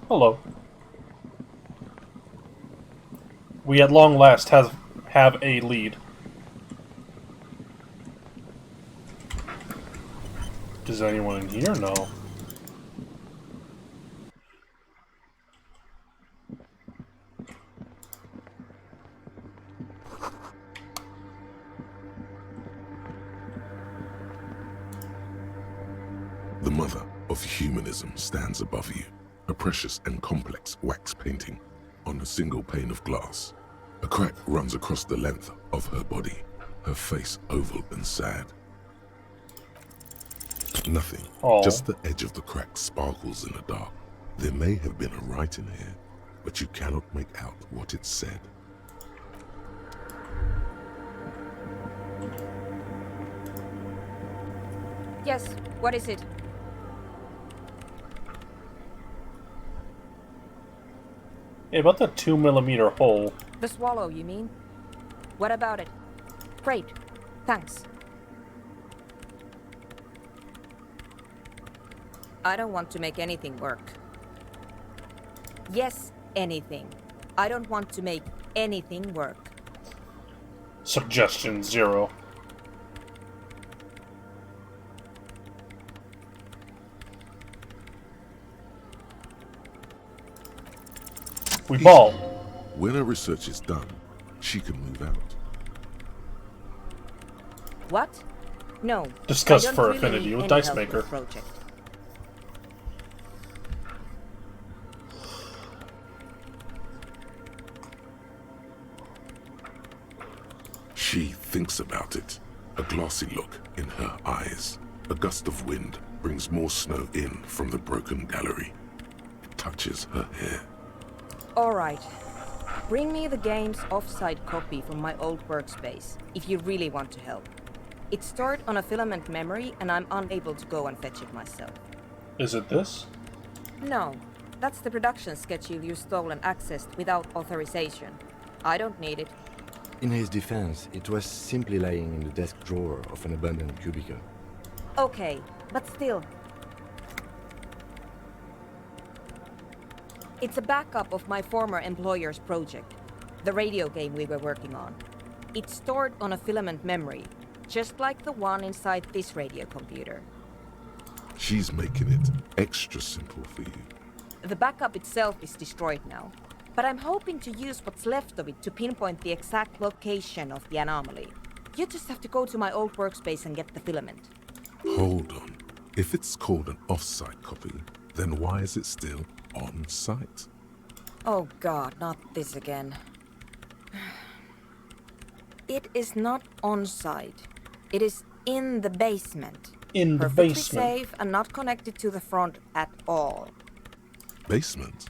Hello. We at long last have a lead. Does anyone in here know? The mother of humanism stands above you, a precious and complex wax painting on a single pane of glass. A crack runs across the length of her body, her face oval and sad. Nothing, just the edge of the crack sparkles in the dark. There may have been a writing here, but you cannot make out what it said. Yes, what is it? Yeah, about the 2mm hole. The swallow, you mean? What about it? Great. Thanks. I don't want to make anything work. Yes, anything. I don't want to make anything work. Suggestion 0. We ball. When her research is done, she can move out. What? No. Discuss I don't for really affinity need with any Dice help Maker. Project. She thinks about it, a glassy look in her eyes. A gust of wind brings more snow in from the broken gallery. It touches her hair. All right. Bring me the game's offsite copy from my old workspace, if you really want to help. It's stored on a filament memory, and I'm unable to go and fetch it myself. Is it this? No. That's the production schedule you stole and accessed without authorization. I don't need it. In his defense, it was simply lying in the desk drawer of an abandoned cubicle. Okay, but still. It's a backup of my former employer's project, the radio game we were working on. It's stored on a filament memory, just like the one inside this radio computer. She's making it extra simple for you. The backup itself is destroyed now, but I'm hoping to use what's left of it to pinpoint the exact location of the anomaly. You just have to go to my old workspace and get the filament. Hold on. If it's called an off-site copy, then why is it still on site? Oh god, not this again. It is not on site. It is in the basement. In the Perfectly basement. safe and not connected to the front at all. Basement?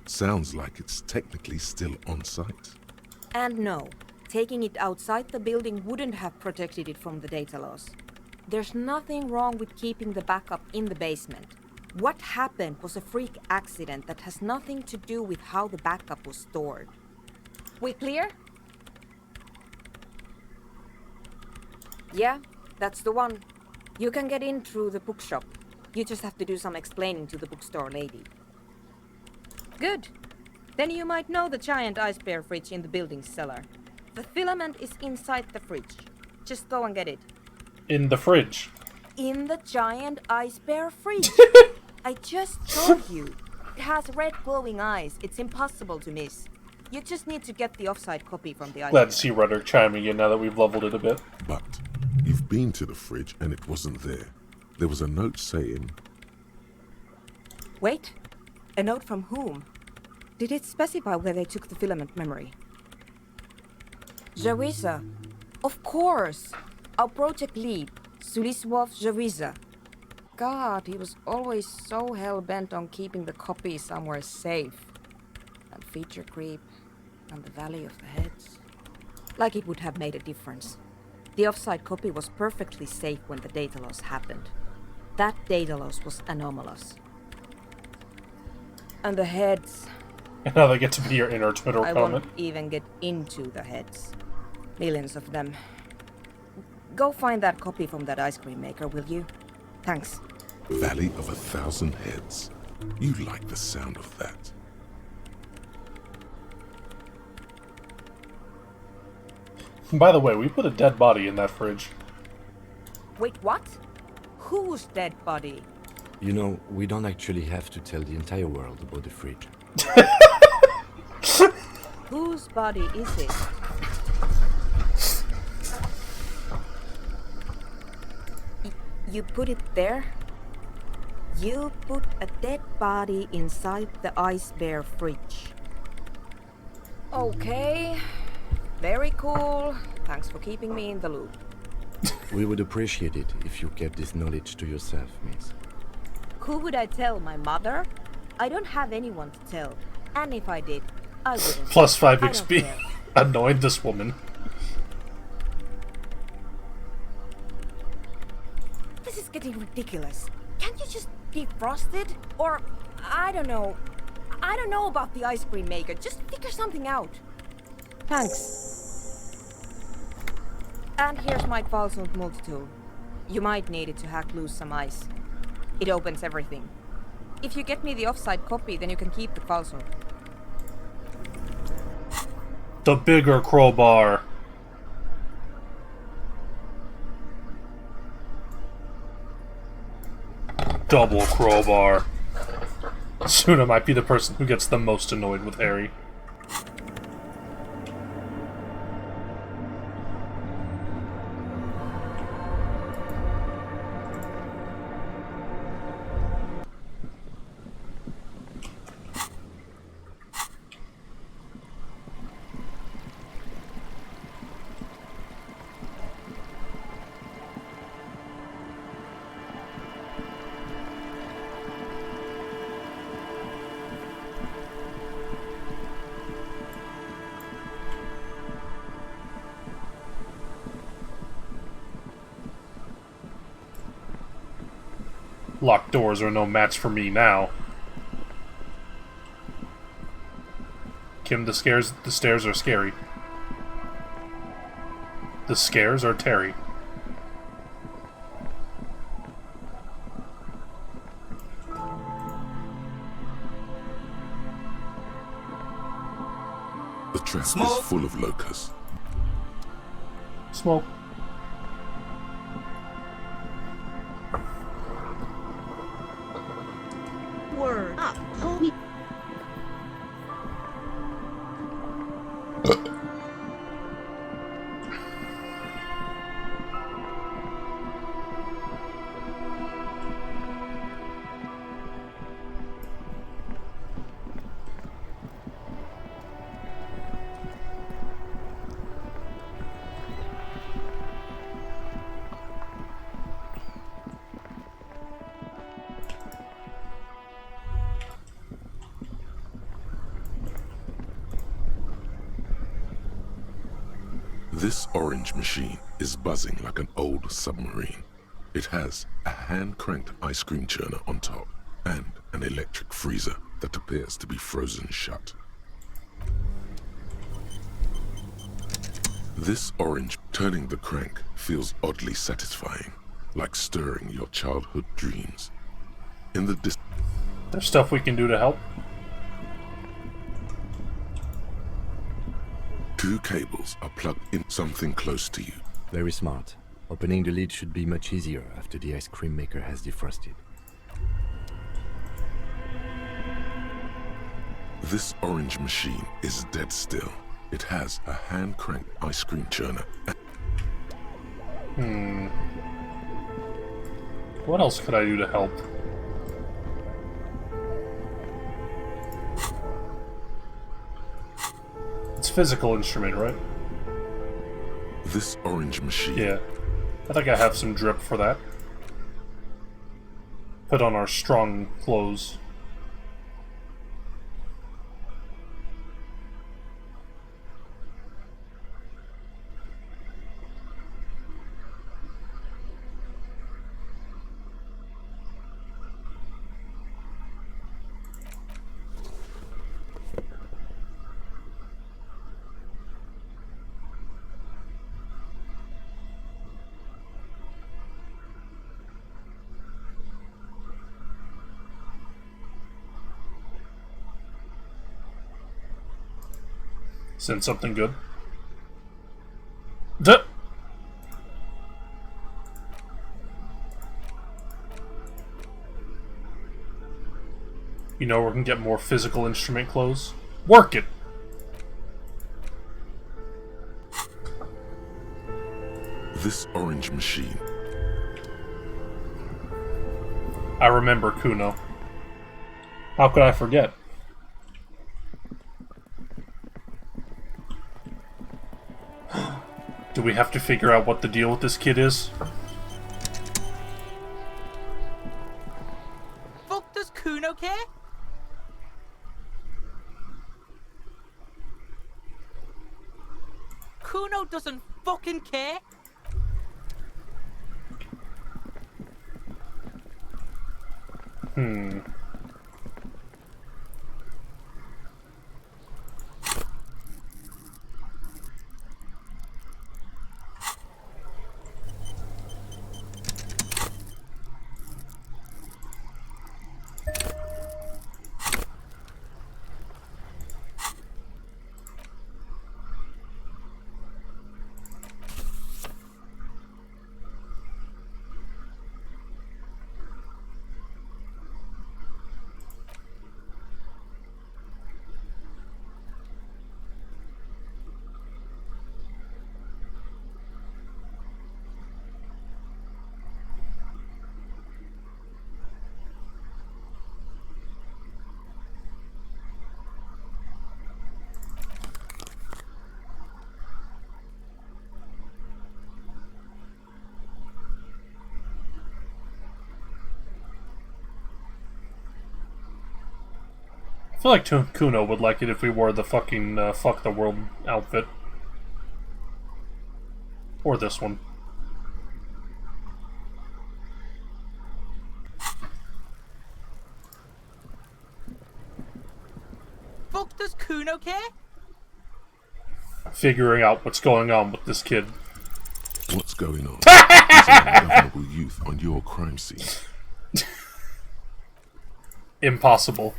Sounds like it's technically still on site. And no, taking it outside the building wouldn't have protected it from the data loss. There's nothing wrong with keeping the backup in the basement. What happened was a freak accident that has nothing to do with how the backup was stored. We clear? Yeah, that's the one. You can get in through the bookshop. You just have to do some explaining to the bookstore lady. Good. Then you might know the giant ice bear fridge in the building's cellar. The filament is inside the fridge. Just go and get it. In the fridge. In the giant ice bear fridge. I just told you. It has red glowing eyes. It's impossible to miss. You just need to get the offside copy from the ice Glad bear. to see Rudder chiming in now that we've leveled it a bit. But you've been to the fridge and it wasn't there. There was a note saying... Wait. A note from whom? Did it specify where they took the filament memory? Jawiza. Of course. Our project lead, Suliswov Jawiza. God, he was always so hell-bent on keeping the copy somewhere safe. And feature creep, and the Valley of the Heads. Like it would have made a difference. The offside copy was perfectly safe when the data loss happened. That data loss was anomalous. And the heads... And now they get to be your inner Twitter I comment. won't even get into the heads. Millions of them. Go find that copy from that ice cream maker, will you? Thanks. Valley of 1,000 Heads. You like the sound of that. By the way, we put a dead body in that fridge. Wait, what? Whose dead body? You know, we don't actually have to tell the entire world about the fridge. Whose body is it? You put it there? You put a dead body inside the ice bear fridge. Okay. Very cool. Thanks for keeping me in the loop. We would appreciate it if you kept this knowledge to yourself, miss. Who would I tell? My mother? I don't have anyone to tell. And if I did, I wouldn't. Plus 5 I don't XP. care. Annoyed this woman. This is getting ridiculous. Can't you just defrost it? Or, I don't know. I don't know about the ice cream maker. Just figure something out. Thanks. And here's my Falsund multi-tool. You might need it to hack loose some ice. It opens everything. If you get me the offside copy, then you can keep the Falsund. The bigger crowbar. Double crowbar. Soon I might be the person who gets the most annoyed with Harry. Locked doors are no match for me now. Kim, the stairs are scary. The scares are Terry. The trap Smoke. is full of locusts. Smoke. Word up, homie. This orange machine is buzzing like an old submarine. It has a hand-cranked ice cream churner on top and an electric freezer that appears to be frozen shut. This orange turning the crank feels oddly satisfying, like stirring your childhood dreams. In the There's stuff we can do to help. 2 cables are plugged in something close to you. Very smart. Opening the lid should be much easier after the ice cream maker has defrosted. This orange machine is dead still. It has a hand-cranked ice cream churner. What else could I do to help? It's physical instrument, right? This orange machine. Yeah. I think I have some drip for that. Put on our strong clothes. Send something good. Duh. You know, we can get more physical instrument clothes. Work it! This orange machine. I remember Kuno. How could I forget? Do we have to figure out what the deal with this kid is? Fuck does Kuno care? Kuno doesn't fucking care. I feel like Kuno would like it if we wore the fucking Fuck the World outfit. Or this one. Fuck does Kuno care? Figuring out what's going on with this kid. What's going on? Is an ungovernable youth on your crime scene. Impossible.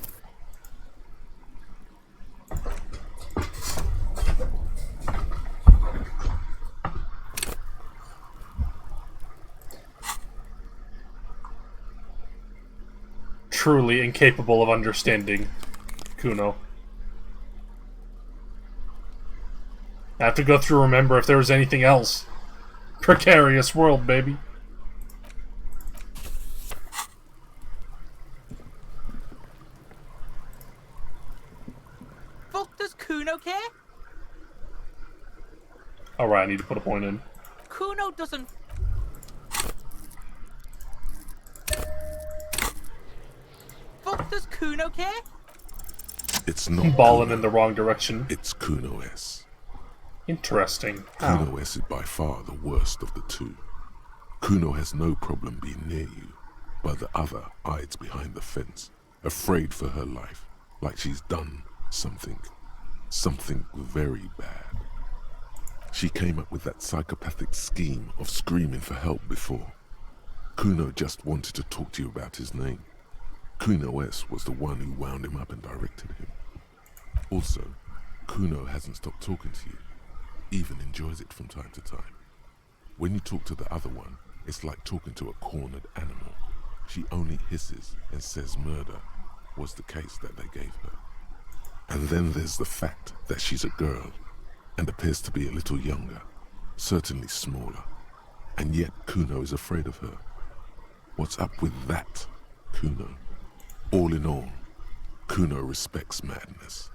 Truly incapable of understanding Kuno. I have to go through remember if there was anything else. Precarious world, baby. Fuck does Kuno care? Alright, I need to put a point in. Kuno doesn't. Fuck does Kuno care? It's not balling Kuno. in the wrong direction. It's Kuno S. Interesting. Kuno S is by far the worst of the two. Kuno has no problem being near you, but the other hides behind the fence, afraid for her life, like she's done something very bad. She came up with that psychopathic scheme of screaming for help before. Kuno just wanted to talk to you about his name. Kuno S was the one who wound him up and directed him. Also, Kuno hasn't stopped talking to you. even enjoys it from time to time. When you talk to the other one, it's like talking to a cornered animal. She only hisses and says murder was the case that they gave her. And then there's the fact that she's a girl and appears to be a little younger, certainly smaller, and yet Kuno is afraid of her. What's up with that, Kuno? All in all, Kuno respects madness.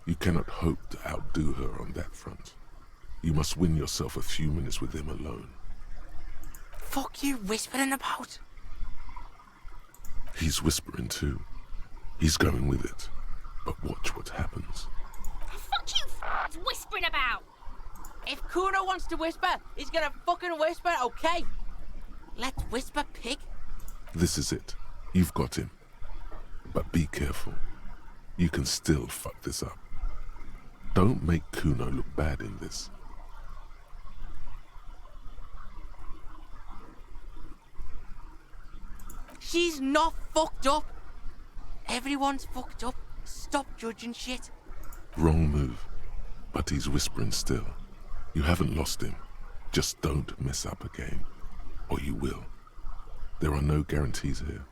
You cannot hope to outdo her on that front. You must win yourself a few minutes with him alone. Fuck you whispering about? He's whispering too. He's going with it. But watch what happens. Fuck you whispering about? If Kuno wants to whisper, he's gonna fucking whisper, okay? Let's whisper, pig. This is it. You've got him. But be careful. You can still fuck this up. Don't make Kuno look bad in this. She's not fucked up. Everyone's fucked up. Stop judging shit. Wrong move. But he's whispering still. You haven't lost him. Just don't mess up again. Or you will. There are no guarantees here.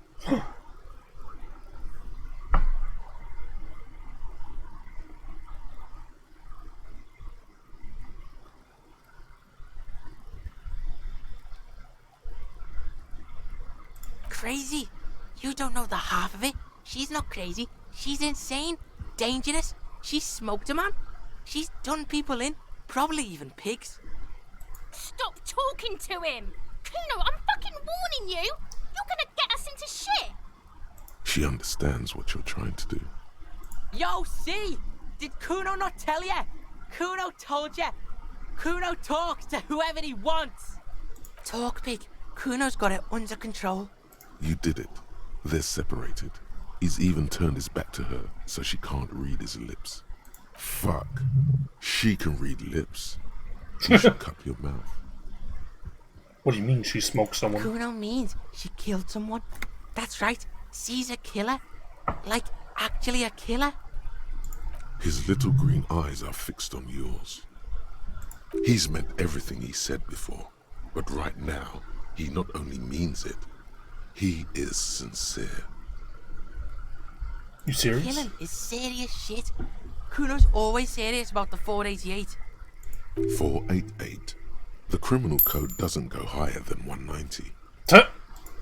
Crazy? You don't know the half of it. She's not crazy. She's insane. Dangerous. She's smoked a man. She's done people in. Probably even pigs. Stop talking to him! Kuno, I'm fucking warning you! You're gonna get us into shit! She understands what you're trying to do. Yo, see? Did Kuno not tell ya? Kuno told ya. Kuno talks to whoever he wants. Talk, pig. Kuno's got it under control. You did it. They're separated. He's even turned his back to her so she can't read his lips. Fuck. She can read lips. You should cup your mouth. What do you mean she smoked someone? Kuno means she killed someone. That's right. She's a killer. Like, actually a killer. His little green eyes are fixed on yours. He's meant everything he said before, but right now, he not only means it, he is sincere. You serious? Killing is serious shit. Kuno's always serious about the 488. 488. The criminal code doesn't go higher than 190.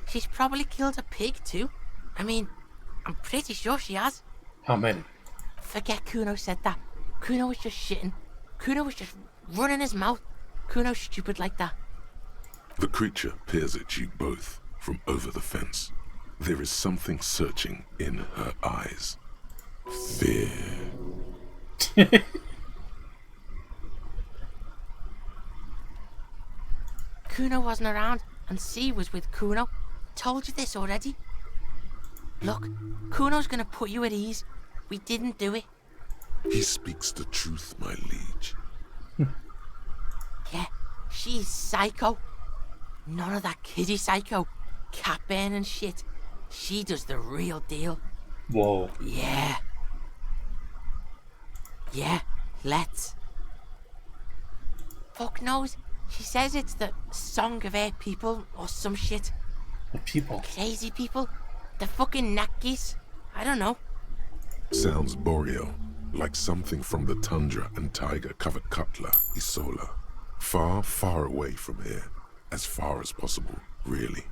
She's probably killed a pig too. I mean, I'm pretty sure she has. How many? Forget Kuno said that. Kuno was just shitting. Kuno was just running his mouth. Kuno's stupid like that. The creature peers at you both from over the fence. There is something searching in her eyes. Fear. Kuno wasn't around, and C was with Kuno. Told you this already. Look, Kuno's gonna put you at ease. We didn't do it. He speaks the truth, my liege. Yeah, she's psycho. None of that kiddie psycho. Cat burning shit. She does the real deal. Whoa. Yeah. Yeah, let's. Fuck knows. She says it's the song of her people or some shit. What people? Crazy people. The fucking Nakis. I don't know. Sounds boreal, like something from the tundra and tiger-covered cutler, Isola. Far, far away from here. As far as possible, really.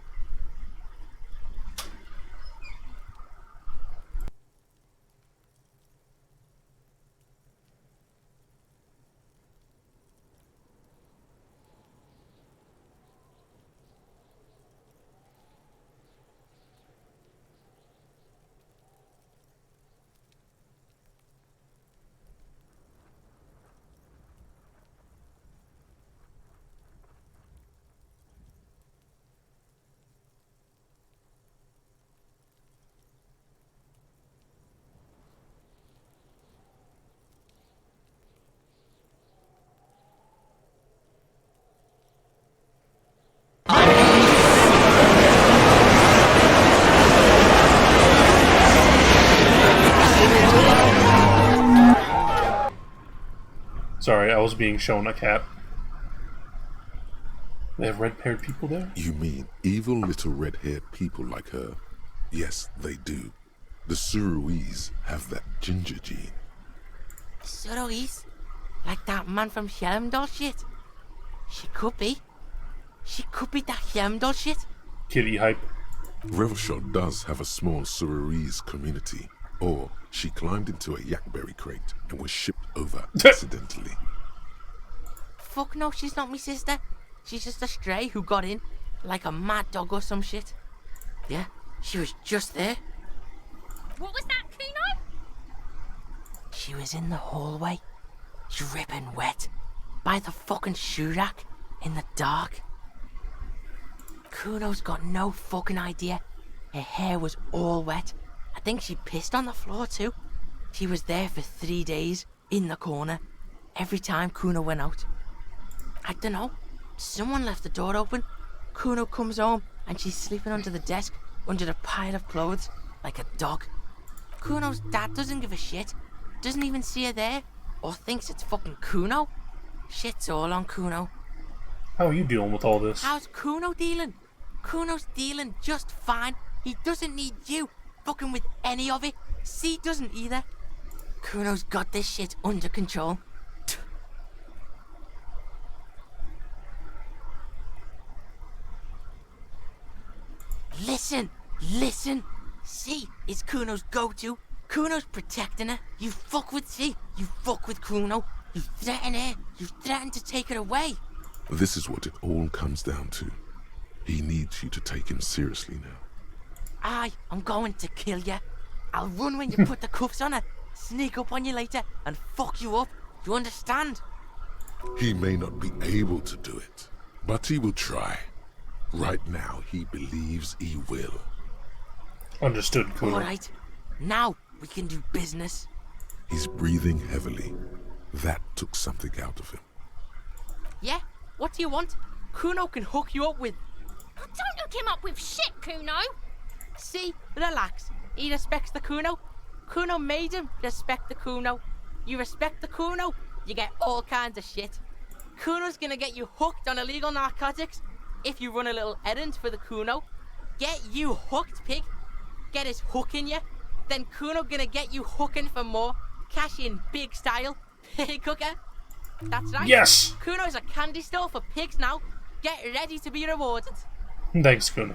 Sorry, I was being shown a cat. They have red-haired people there? You mean evil little red-haired people like her? Yes, they do. The Suruese have that ginger gene. Suruese? Like that man from Helmdall shit? She could be. She could be that Helmdall shit. Kitty hype. Revachol does have a small Suruese community. Or she climbed into a yakberry crate and was shipped over accidentally. Fuck no, she's not my sister. She's just a stray who got in, like a mad dog or some shit. Yeah, she was just there. What was that, Kuno? She was in the hallway, dripping wet, by the fucking shoe rack, in the dark. Kuno's got no fucking idea. Her hair was all wet. I think she pissed on the floor too. She was there for 3 days, in the corner, every time Kuno went out. I don't know. Someone left the door open. Kuno comes home and she's sleeping under the desk, under a pile of clothes, like a dog. Kuno's dad doesn't give a shit. Doesn't even see her there, or thinks it's fucking Kuno. Shit's all on Kuno. How are you dealing with all this? How's Kuno dealing? Kuno's dealing just fine. He doesn't need you fucking with any of it. C doesn't either. Kuno's got this shit under control. Listen, listen. C is Kuno's go-to. Kuno's protecting her. You fuck with C, you fuck with Kuno. You threaten her, you threaten to take her away. This is what it all comes down to. He needs you to take him seriously now. I'm going to kill you. I'll run when you put the cuffs on her, sneak up on you later, and fuck you up. You understand? He may not be able to do it, but he will try. Right now, he believes he will. Understood, Kuno. Alright, now we can do business. He's breathing heavily. That took something out of him. Yeah? What do you want? Kuno can hook you up with... Don't hook him up with shit, Kuno. See, relax. He respects the Kuno. Kuno made him respect the Kuno. You respect the Kuno, you get all kinds of shit. Kuno's gonna get you hooked on illegal narcotics if you run a little errand for the Kuno. Get you hooked, pig. Get his hook in you. Then Kuno gonna get you hooking for more. Cash in big style. Pig hooker. That's right. Yes! Kuno's a candy store for pigs now. Get ready to be rewarded. Thanks, Kuno.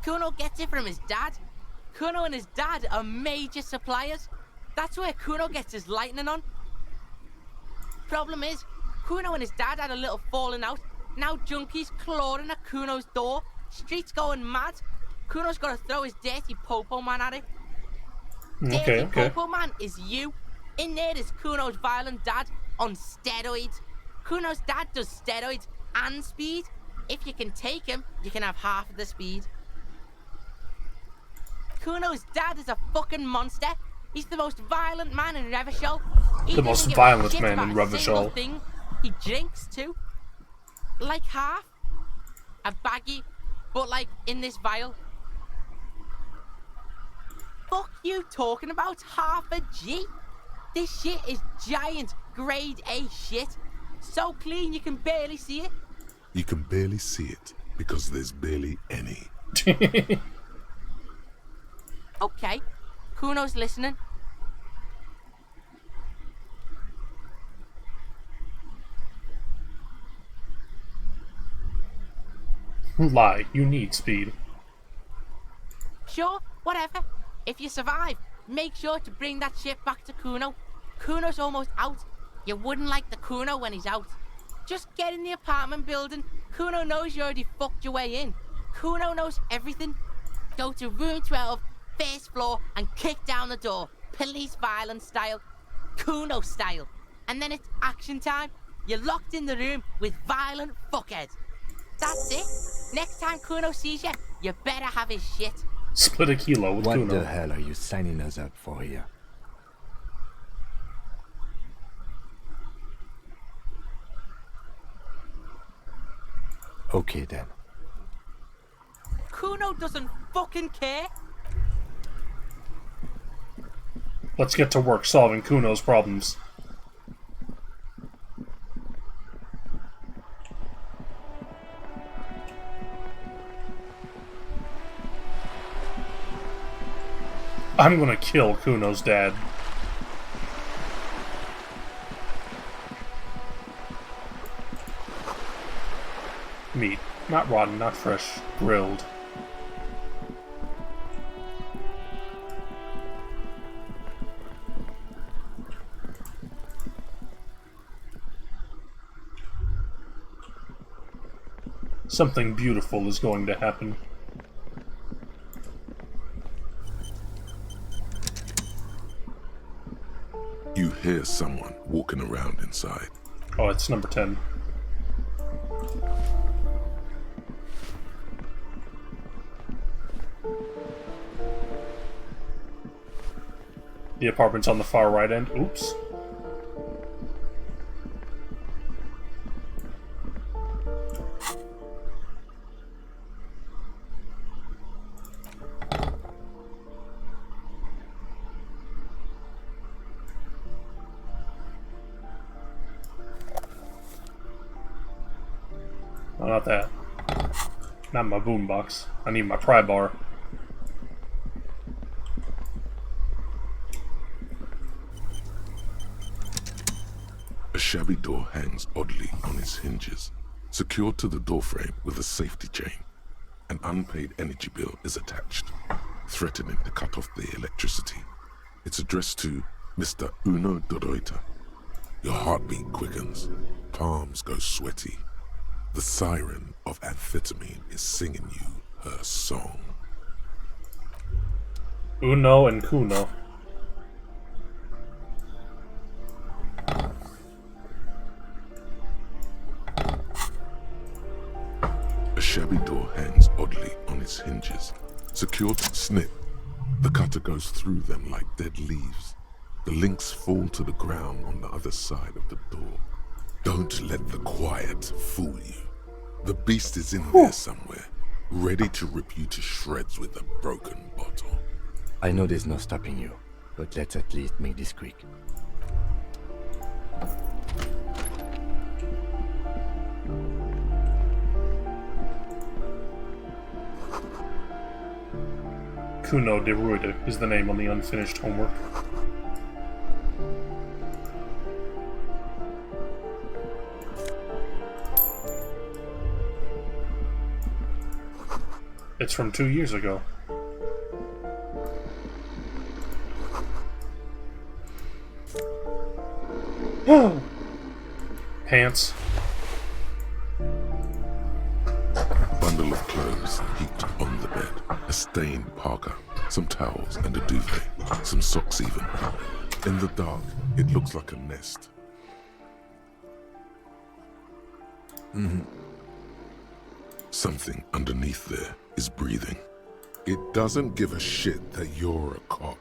Kuno gets it from his dad. Kuno and his dad are major suppliers. That's where Kuno gets his lightning on. Problem is, Kuno and his dad had a little falling out. Now junkies clawing at Kuno's door. Streets going mad. Kuno's got to throw his dirty popo man at it. Dirty popo man is you. In there is Kuno's violent dad on steroids. Kuno's dad does steroids and speed. If you can take him, you can have half of the speed. Kuno's dad is a fucking monster. He's the most violent man in Revachol. The most violent man in Revachol. Thing. He drinks too. Like half. A baggie, but like in this vial. Fuck you talking about half a G? This shit is giant grade A shit. So clean you can barely see it. You can barely see it because there's barely any. Okay, Kuno's listening. Lie, you need speed. Sure, whatever. If you survive, make sure to bring that shit back to Kuno. Kuno's almost out. You wouldn't like the Kuno when he's out. Just get in the apartment building. Kuno knows you already fucked your way in. Kuno knows everything. Go to room 12, first floor, and kick down the door. Police violence style. Kuno style. And then it's action time. You're locked in the room with violent fuckheads. That's it. Next time Kuno sees you, you better have his shit. Split a kilo with Kuno. What the hell are you signing us up for here? Okay then. Kuno doesn't fucking care. Let's get to work solving Kuno's problems. I'm gonna kill Kuno's dad. Meat. Not rotten, not fresh. Grilled. Something beautiful is going to happen. You hear someone walking around inside. Oh, it's number 10. The apartment's on the far right end. Oops. Oh, not that. Not my boombox. I need my pry bar. A shabby door hangs oddly on its hinges, secured to the doorframe with a safety chain. An unpaid energy bill is attached, threatening to cut off the electricity. It's addressed to Mr. Uno Doroita. Your heartbeat quickens, palms go sweaty. The siren of amphetamine is singing you her song. Uno and Kuno. A shabby door hangs oddly on its hinges, secured to snip. The cutter goes through them like dead leaves. The links fall to the ground on the other side of the door. Don't let the quiet fool you. The beast is in there somewhere, ready to rip you to shreds with a broken bottle. I know there's no stopping you, but let's at least make this quick. Kuno de Ruida is the name on the unfinished homework. It's from 2 years ago. Pants. A bundle of clothes heaped on the bed. A stained parka, some towels and a duvet, some socks even. In the dark, it looks like a nest. Something underneath there is breathing. It doesn't give a shit that you're a cop.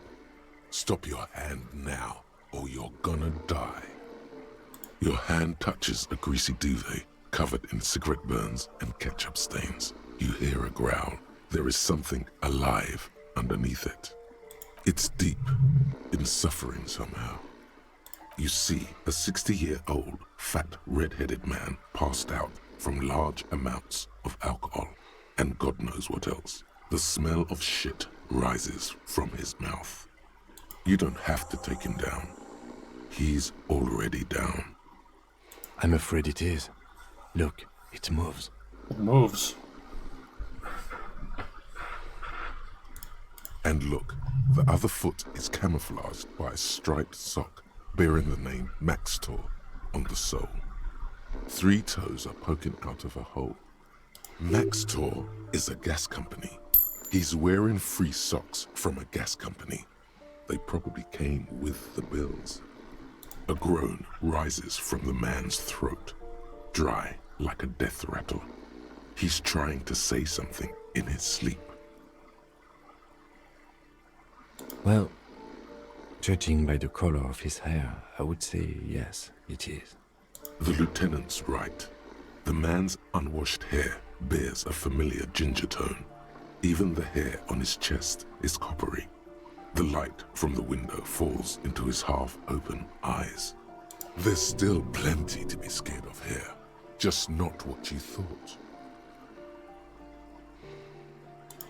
Stop your hand now, or you're gonna die. Your hand touches a greasy duvet covered in cigarette burns and ketchup stains. You hear a growl. There is something alive underneath it. It's deep, in suffering somehow. You see a 60-year-old, fat, red-headed man passed out from large amounts of alcohol, and God knows what else. The smell of shit rises from his mouth. You don't have to take him down. He's already down. I'm afraid it is. Look, it moves. It moves. And look, the other foot is camouflaged by a striped sock bearing the name Max Tor on the sole. 3 toes are poking out of a hole. Max Tor is a gas company. He's wearing free socks from a gas company. They probably came with the bills. A groan rises from the man's throat, dry like a death rattle. He's trying to say something in his sleep. Well, judging by the color of his hair, I would say yes, it is. The lieutenant's right. The man's unwashed hair bears a familiar ginger tone. Even the hair on his chest is coppery. The light from the window falls into his half-open eyes. There's still plenty to be scared of here, just not what you thought.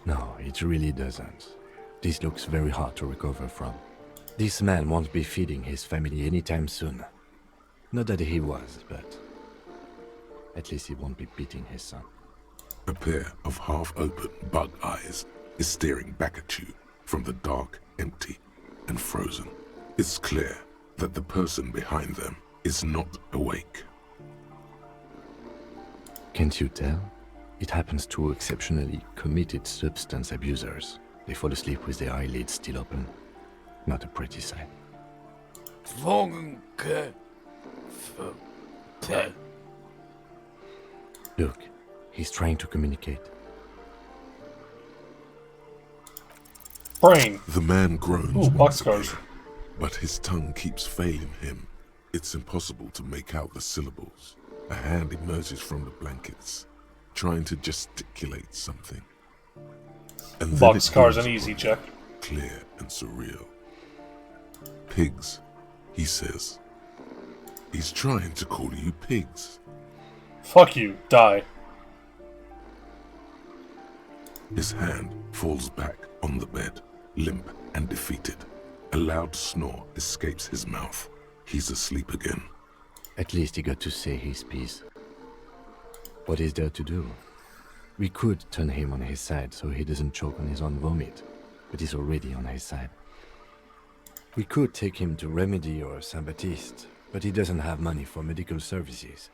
No, it really doesn't. This looks very hard to recover from. This man won't be feeding his family anytime soon. Not that he was, but at least he won't be beating his son. A pair of half-open bug eyes is staring back at you from the dark, empty, and frozen. It's clear that the person behind them is not awake. Can't you tell? It happens to exceptionally committed substance abusers. They fall asleep with their eyelids still open. Not a pretty sight. Look, he's trying to communicate. Brain. The man groans Ooh, once boxcars. again, but his tongue keeps failing him. It's impossible to make out the syllables. A hand emerges from the blankets, trying to gesticulate something. And then Boxcars an easy check. Clear and surreal. Pigs, he says. He's trying to call you pigs. Fuck you, die. His hand falls back on the bed, limp and defeated. A loud snore escapes his mouth. He's asleep again. At least he got to say his piece. What is there to do? We could turn him on his side so he doesn't choke on his own vomit, but he's already on his side. We could take him to Remedy or Saint-Baptiste, but he doesn't have money for medical services.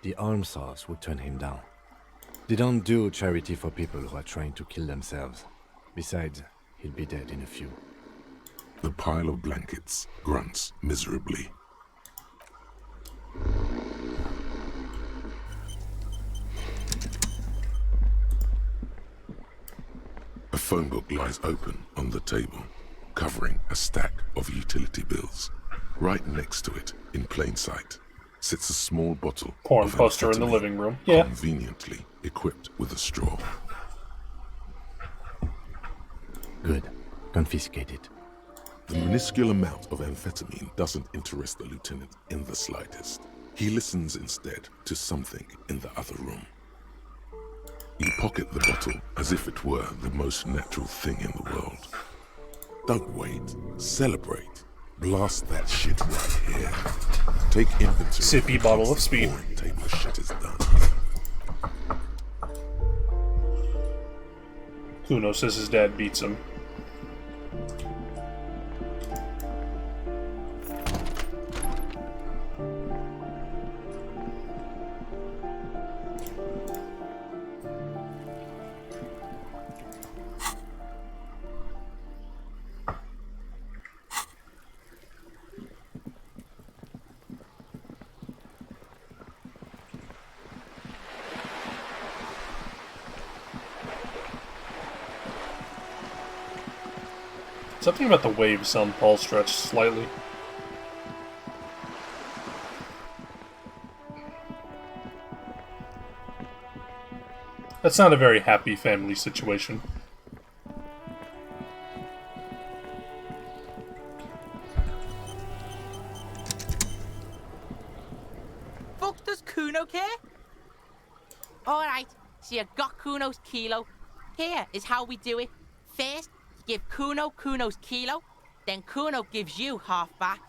The arm sauce would turn him down. They don't do charity for people who are trying to kill themselves. Besides, he'll be dead in a few. The pile of blankets grunts miserably. A phone book lies open on the table, covering a stack of utility bills. Right next to it, in plain sight, sits a small bottle Porn of poster in the amphetamine, living room. Yeah. conveniently equipped with a straw. Good. Confiscate it. The minuscule amount of amphetamine doesn't interest the lieutenant in the slightest. He listens instead to something in the other room. You pocket the bottle as if it were the most natural thing in the world. Don't wait. Celebrate. Blast that shit right here. Take inventory. Sippy bottle of speed. Table shit is done. Kuno says his dad beats him. Something about the waves sound Paul stretched slightly. That's not a very happy family situation. Fuck does Kuno care? Alright, so you got Kuno's kilo. Here is how we do it. First, you give Kuno Kuno's kilo, then Kuno gives you half back.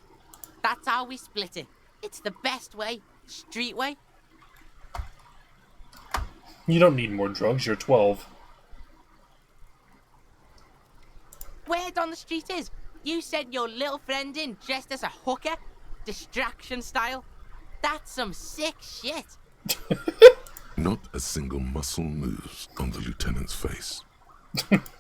That's how we split it. It's the best way, street way. You don't need more drugs, you're 12. Word on the street is, you sent your little friend in dressed as a hooker, distraction style. That's some sick shit. Not a single muscle moves on the lieutenant's face.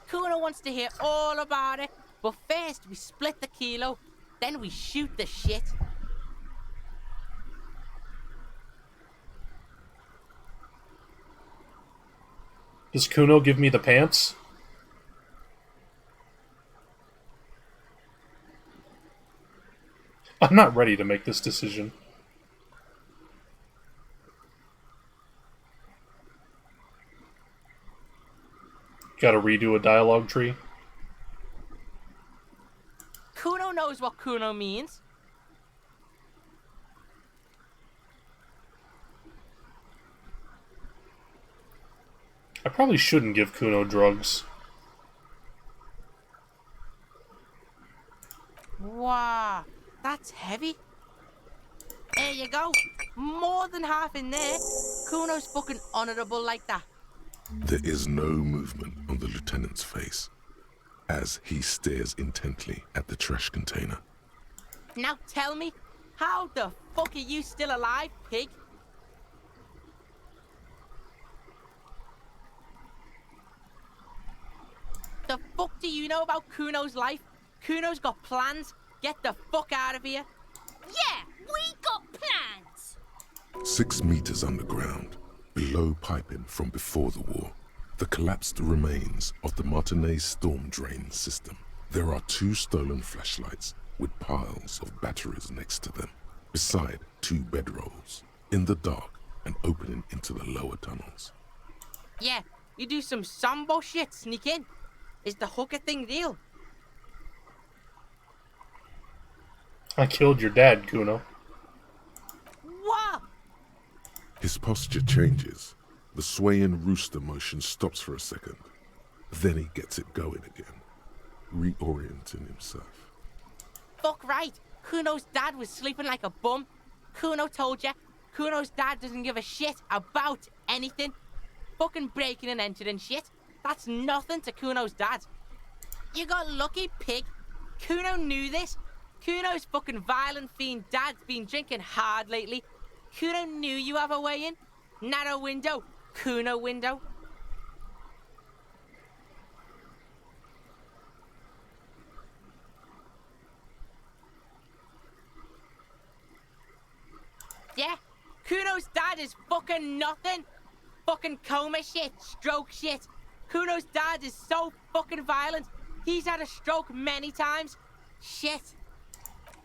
Kuno wants to hear all about it, but first we split the kilo, then we shoot the shit. Does Kuno give me the pants? I'm not ready to make this decision. Gotta redo a dialogue tree. Kuno knows what Kuno means. I probably shouldn't give Kuno drugs. Wow, that's heavy. There you go. More than half in there. Kuno's fucking honourable like that. There is no movement on the lieutenant's face as he stares intently at the trash container. Now tell me, how the fuck are you still alive, pig? The fuck do you know about Kuno's life? Kuno's got plans. Get the fuck out of here. Yeah, we got plans. 6 meters underground, below piping from before the war, the collapsed remains of the Martinez storm drain system. There are 2 stolen flashlights with piles of batteries next to them, beside 2 bedrolls, in the dark and opening into the lower tunnels. Yeah, you do some Sambo shit, sneak in. Is the hooker thing real? I killed your dad, Kuno. What? His posture changes. The swaying rooster motion stops for a second. Then he gets it going again, reorienting himself. Fuck right. Kuno's dad was sleeping like a bum. Kuno told ya. Kuno's dad doesn't give a shit about anything. Fucking breaking and entering shit. That's nothing to Kuno's dad. You got lucky, pig. Kuno knew this. Kuno's fucking violent fiend dad's been drinking hard lately. Kuno knew you have a way in. Narrow window. Kuno window. Yeah, Kuno's dad is fucking nothing. Fucking coma shit, stroke shit. Kuno's dad is so fucking violent. He's had a stroke many times. Shit.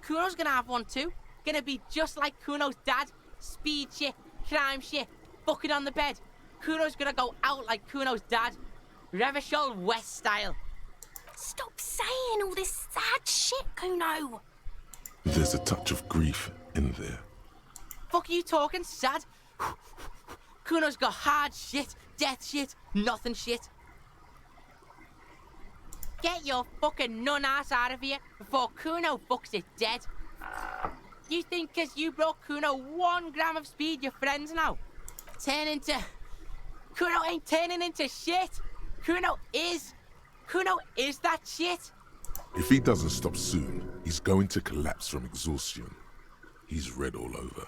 Kuno's gonna have one too. Gonna be just like Kuno's dad. Speed shit, crime shit, fucking on the bed. Kuno's gonna go out like Kuno's dad. Revachol West style. Stop saying all this sad shit, Kuno. There's a touch of grief in there. Fuck you talking sad? Kuno's got hard shit, death shit, nothing shit. Get your fucking nun ass out of here before Kuno fucks it dead. You think 'cause you brought Kuno 1 gram of speed, you're friends now? Kuno ain't turning into shit. Kuno is that shit. If he doesn't stop soon, he's going to collapse from exhaustion. He's red all over.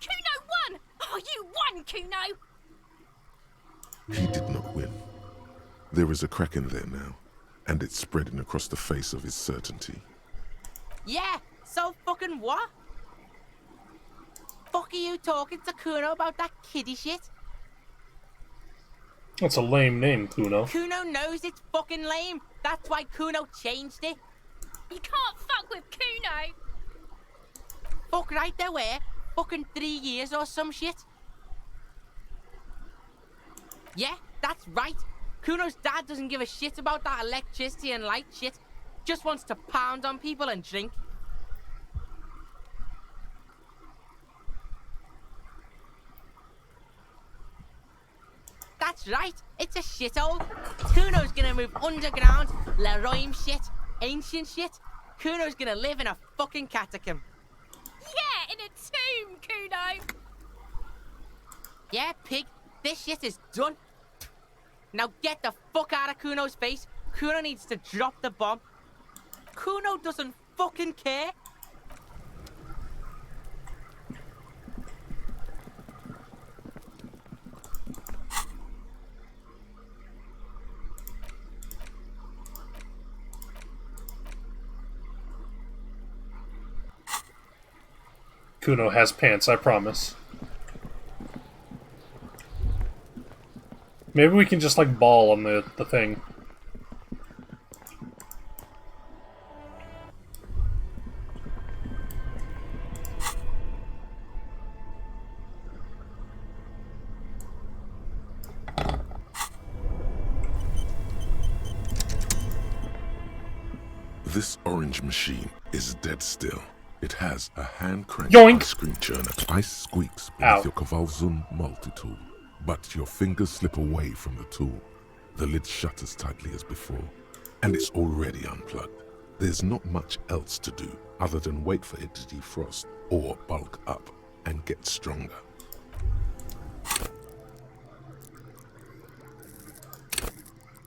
Kuno won! Oh, you won, Kuno! He did not win. There is a crack in there now, and it's spreading across the face of his certainty. Yeah, so fucking what? Fuck are you talking to Kuno about that kiddie shit? That's a lame name, Kuno. Kuno knows it's fucking lame. That's why Kuno changed it. You can't fuck with Kuno. Fuck right there were. Fucking 3 years or some shit. Yeah, that's right. Kuno's dad doesn't give a shit about that electricity and light shit. Just wants to pound on people and drink. That's right, it's a shithole. Kuno's gonna move underground, Leroy shit, ancient shit. Kuno's gonna live in a fucking catacomb. Yeah, in a tomb, Kuno. Yeah, pig, this shit is done. Now get the fuck out of Kuno's face. Kuno needs to drop the bomb. Kuno doesn't fucking care. Kuno has pants, I promise. Maybe we can just, like, ball on the thing. This orange machine is dead still. It has a hand-cranked Yoink! ice cream churner. Ice squeaks Ow. beneath your Kavalzun multi-tool, but your fingers slip away from the tool. The lid shutters tightly as before, and it's already unplugged. There's not much else to do other than wait for it to defrost or bulk up and get stronger.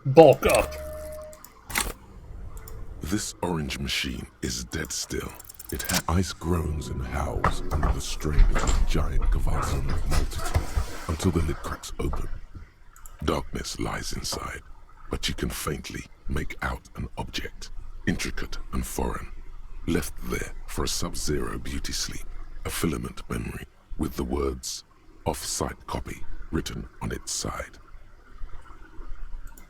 Bulk up. This orange machine is dead still. It has ice groans and howls under the strain of the giant Kavalzun multitude until the lid cracks open. Darkness lies inside, but you can faintly make out an object, intricate and foreign, left there for a sub-zero beauty sleep, a filament memory with the words "off-site copy" written on its side.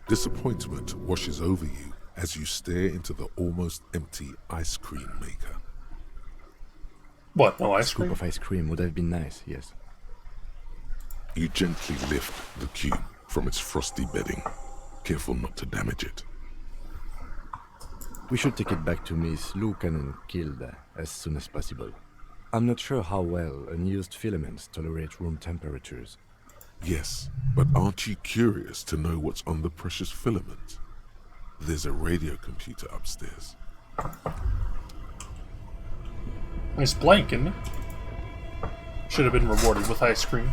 Disappointment washes over you as you stare into the almost empty ice cream maker. What, no ice Scoop cream? of ice cream would have been nice, yes. You gently lift the cube from its frosty bedding, careful not to damage it. We should take it back to Miss Lucan killed as soon as possible. I'm not sure how well unused filaments tolerate room temperatures. Yes, but aren't you curious to know what's on the precious filament? There's a radio computer upstairs. Nice blank, isn't it? Should have been rewarded with ice cream.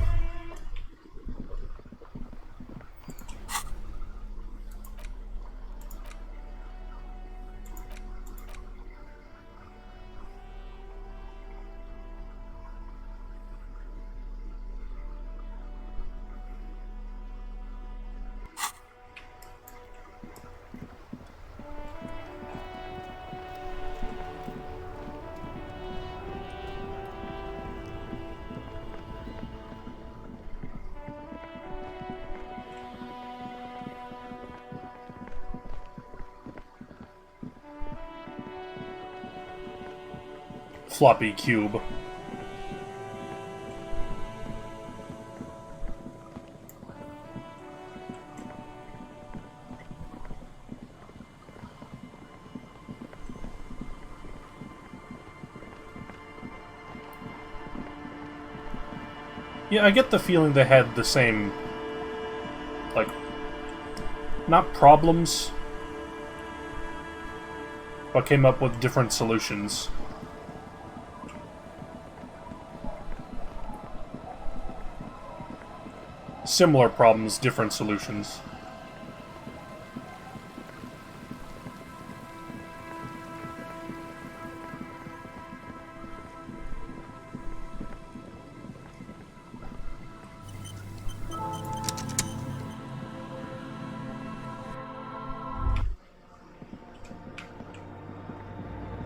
Floppy cube. Yeah, I get the feeling they had the same, like, not problems, but came up with different solutions. Similar problems, different solutions.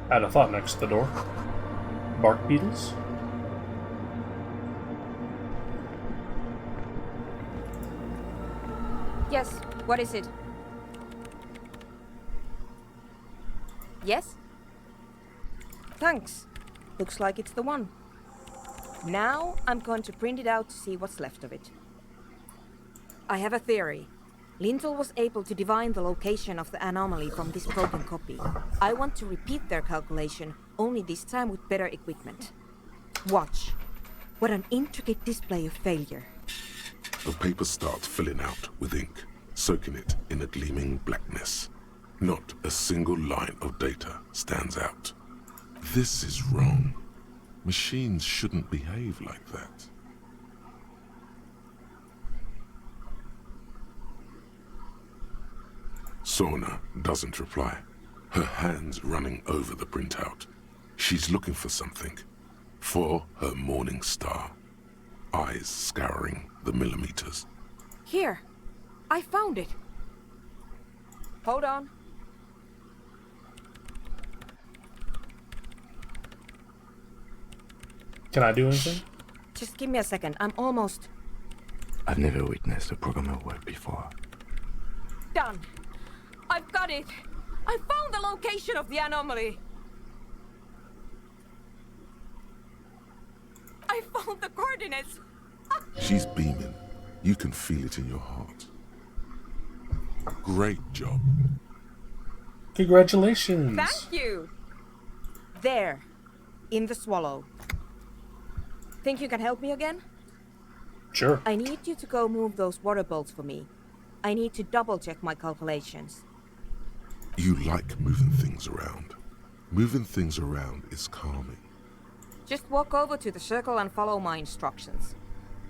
Had a thought next to the door. Bark beetles? Yes, what is it? Yes? Thanks. Looks like it's the one. Now I'm going to print it out to see what's left of it. I have a theory. Lintel was able to divine the location of the anomaly from this broken copy. I want to repeat their calculation, only this time with better equipment. Watch. What an intricate display of failure. The paper starts filling out with ink, soaking it in a gleaming blackness. Not a single line of data stands out. This is wrong. Machines shouldn't behave like that. Sona doesn't reply, her hands running over the printout. She's looking for something. For her morning star. Eyes scouring the millimeters. Here. I found it. Hold on. Can I do anything? Just give me a second. I'm almost I've never witnessed a programmer work before. done. I've got it. I found the location of the anomaly. I found the coordinates. She's beaming. You can feel it in your heart. Great job. Congratulations. Thank you. There, in the swallow. Think you can help me again? Sure. I need you to go move those water bolts for me. I need to double check my calculations. You like moving things around. Moving things around is calming. Just walk over to the circle and follow my instructions.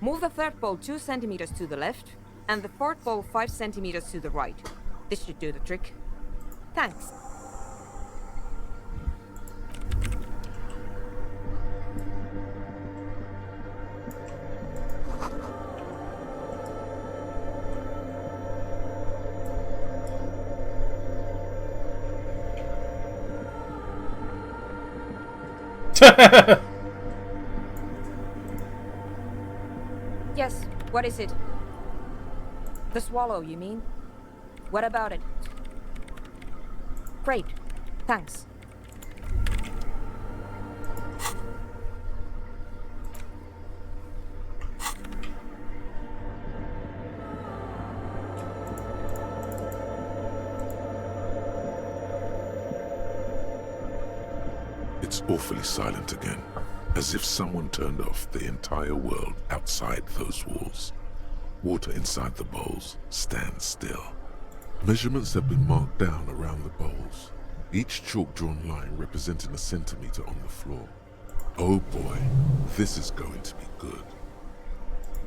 Move the third bolt 2 centimeters to the left, and the fourth bolt 5 centimeters to the right. This should do the trick. Thanks. Yes, what is it? The swallow, you mean? What about it? Great, thanks. It's awfully silent again, as if someone turned off the entire world outside those walls. Water inside the bowls stands still. Measurements have been marked down around the bowls, each chalk-drawn line representing a centimeter on the floor. Oh boy, this is going to be good.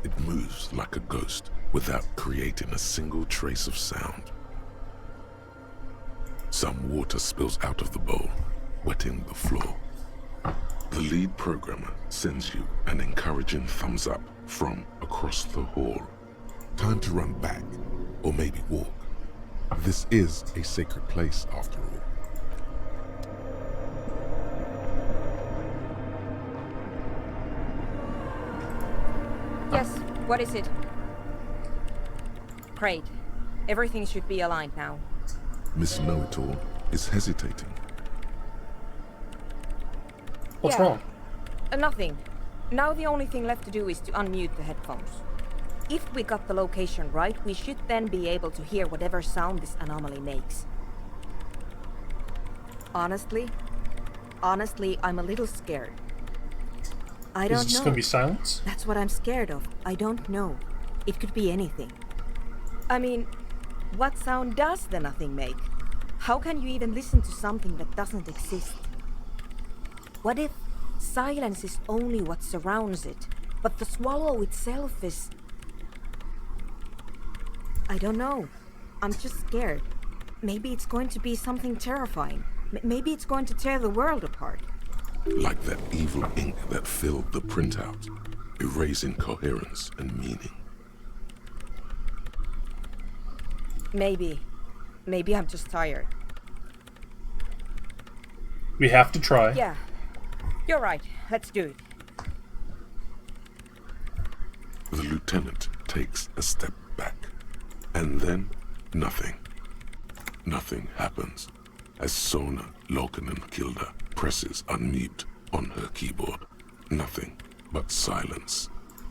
It moves like a ghost without creating a single trace of sound. Some water spills out of the bowl, wetting the floor. The lead programmer sends you an encouraging thumbs up from across the hall. Time to run back, or maybe walk. This is a sacred place, after all. Yes, what is it? Great. Everything should be aligned now. Miss Know-It-All is hesitating. What's wrong? Nothing. Now the only thing left to do is to unmute the headphones. If we got the location right, we should then be able to hear whatever sound this anomaly makes. Honestly, I'm a little scared. I don't know. Is it just gonna be silence? That's what I'm scared of. I don't know. It could be anything. I mean, what sound does the nothing make? How can you even listen to something that doesn't exist? What if silence is only what surrounds it, but the swallow itself is... I don't know. I'm just scared. Maybe it's going to be something terrifying. Maybe it's going to tear the world apart. Like that evil ink that filled the printout, erasing coherence and meaning. Maybe. Maybe I'm just tired. We have to try. Yeah. You're right. Let's do it. The lieutenant takes a step back. And then, nothing. Nothing happens as Sona Lokanen-Kilda presses unmute on her keyboard. Nothing but silence.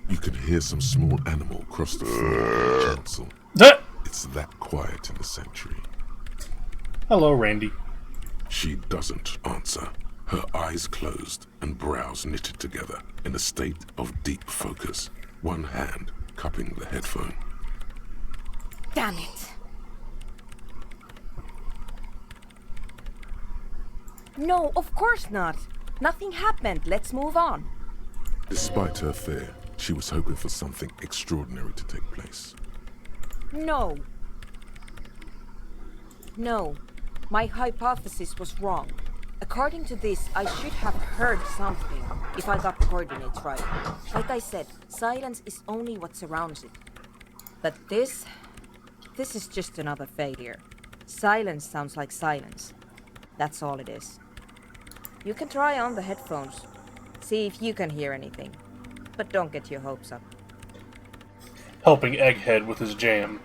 You can hear some small animal cross the floor of the chancel. It's that quiet in the sanctuary. Hello, Randy. She doesn't answer. Her eyes closed and brows knitted together in a state of deep focus, one hand cupping the headphone. Damn it. No, of course not. Nothing happened. Let's move on. Despite her fear, she was hoping for something extraordinary to take place. No. No. My hypothesis was wrong. According to this, I should have heard something if I got the coordinates right. Like I said, silence is only what surrounds it. But this is just another failure. Silence sounds like silence. That's all it is. You can try on the headphones. See if you can hear anything. But don't get your hopes up. Helping Egghead with his jam.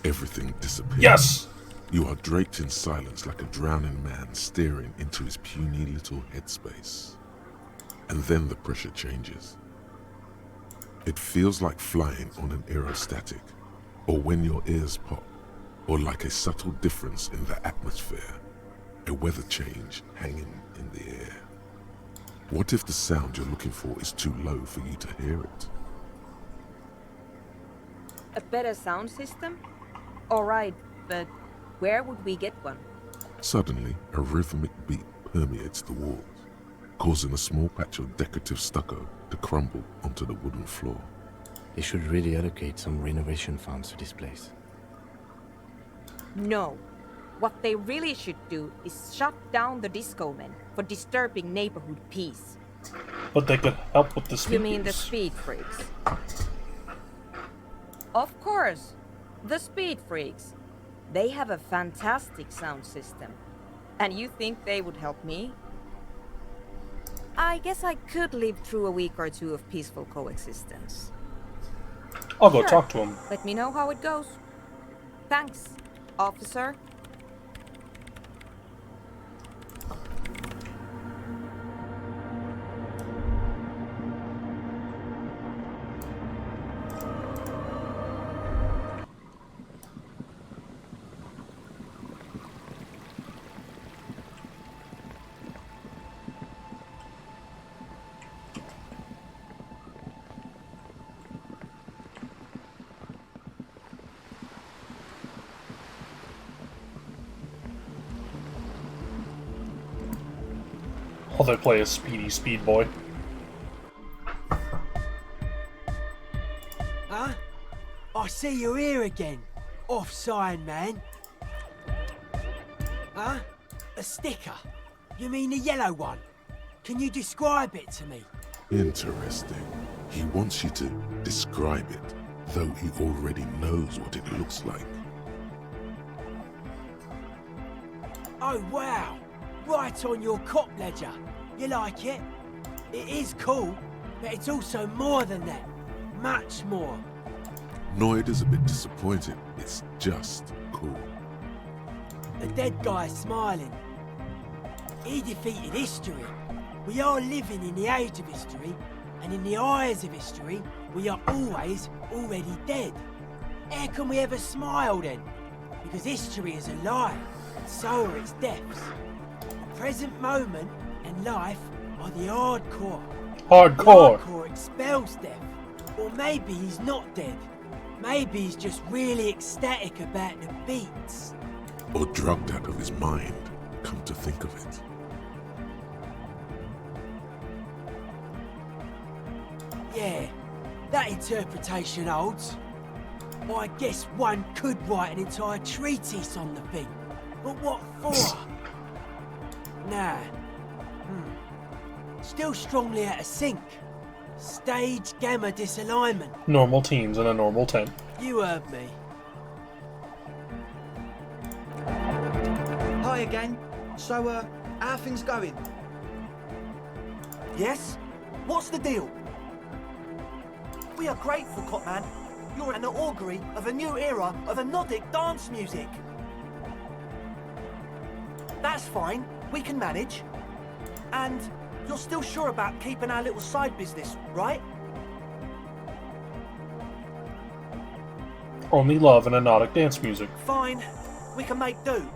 Everything disappears. Yes! You are draped in silence like a drowning man staring into his puny little headspace. And then the pressure changes. It feels like flying on an aerostatic, or when your ears pop, or like a subtle difference in the atmosphere, a weather change hanging in the air? What if the sound you're looking for is too low for you to hear it? A better sound system? Alright, but where would we get one? Suddenly, a rhythmic beat permeates the walls, causing a small patch of decorative stucco to crumble onto the wooden floor. They should really allocate some renovation funds to this place. No. What they really should do is shut down the disco men for disturbing neighborhood peace. But they could help with the speakers. You mean the speed freaks? Of course. The speed freaks. They have a fantastic sound system. And you think they would help me? I guess I could live through a week or two of peaceful coexistence. I'll go talk to him. Let me know how it goes. Thanks, officer. Oh, they play a speedy speed boy. Huh? I see you're here again, off-sign man. Huh? A sticker? You mean the yellow one? Can you describe it to me? Interesting. He wants you to describe it, though he already knows what it looks like. Oh wow! Right on your cop ledger. You like it? It is cool, but it's also more than that. Much more. Noid is a bit disappointed. It's just cool. The dead guy's smiling. He defeated history. We are living in the age of history, and in the eyes of history, we are always already dead. How can we ever smile then? Because history is a lie, and so are its depths. The present moment and life are the hardcore. Hardcore! The hardcore expels death. Or maybe he's not dead. Maybe he's just really ecstatic about the beats. Or drugged out of his mind, come to think of it. Yeah, that interpretation holds. I guess one could write an entire treatise on the thing. But what for? Nah. Still strongly out of sync. Stage gamma disalignment. Normal teens in a normal tent. You heard me. Hi again. So, how are things going? Yes? What's the deal? We are grateful, Copman. You're an augury of a new era of anodic dance music. That's fine. We can manage. And you're still sure about keeping our little side business, right? Only love and anodic dance music. Fine. We can make do.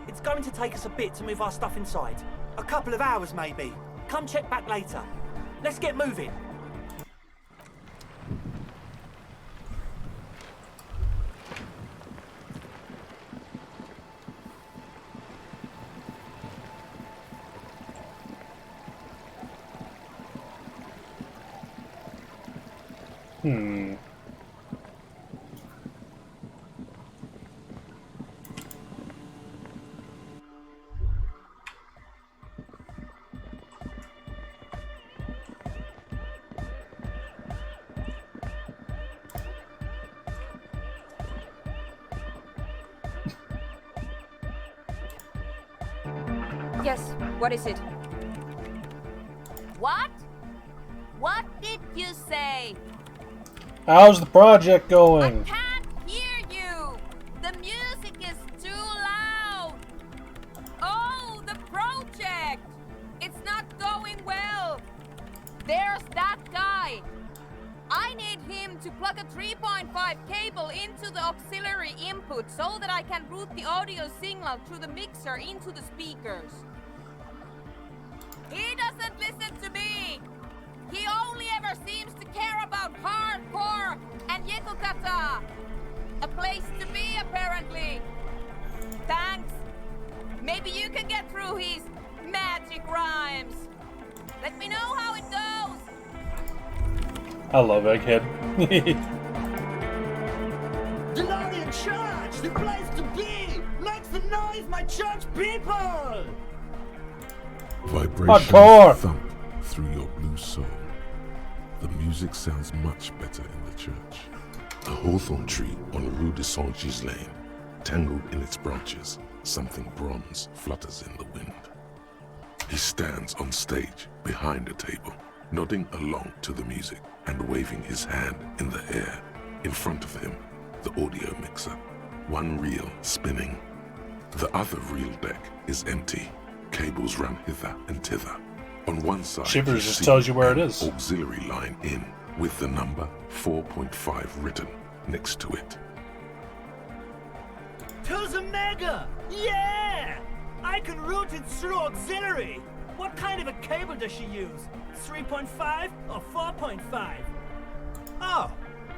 It's going to take us a bit to move our stuff inside. A couple of hours, maybe. Come check back later. Let's get moving. Yes, what is it? What? What did you say? How's the project going? Can't hear you. The music is too loud. Oh, the project! It's not going well. There's that guy. I need him to plug a 3.5 cable into the auxiliary input so that I can route the audio signal through the mixer into the speakers. He doesn't listen to me! He only ever seems to care about hardcore and Yekukata! A place to be, apparently. Thanks. Maybe you can get through his magic rhymes. Let me know how it goes. I love Egghead. Glorian Church, the place to be! Make some noise, my church people! Vibrations Hardcore! thump through your blue soul. The music sounds much better in the church. A hawthorn tree on Rue de Saint-Gilles Lane, tangled in its branches, something bronze flutters in the wind. He stands on stage behind a table, nodding along to the music and waving his hand in the air. In front of him, the audio mixer, one reel spinning. The other reel deck is empty. Cables run hither and thither. On one side, Shivers just tells you where it is. Auxiliary line in, with the number 4.5 written next to it. To the mega! Yeah! I can route it through auxiliary! What kind of a cable does she use? 3.5 or 4.5? Oh,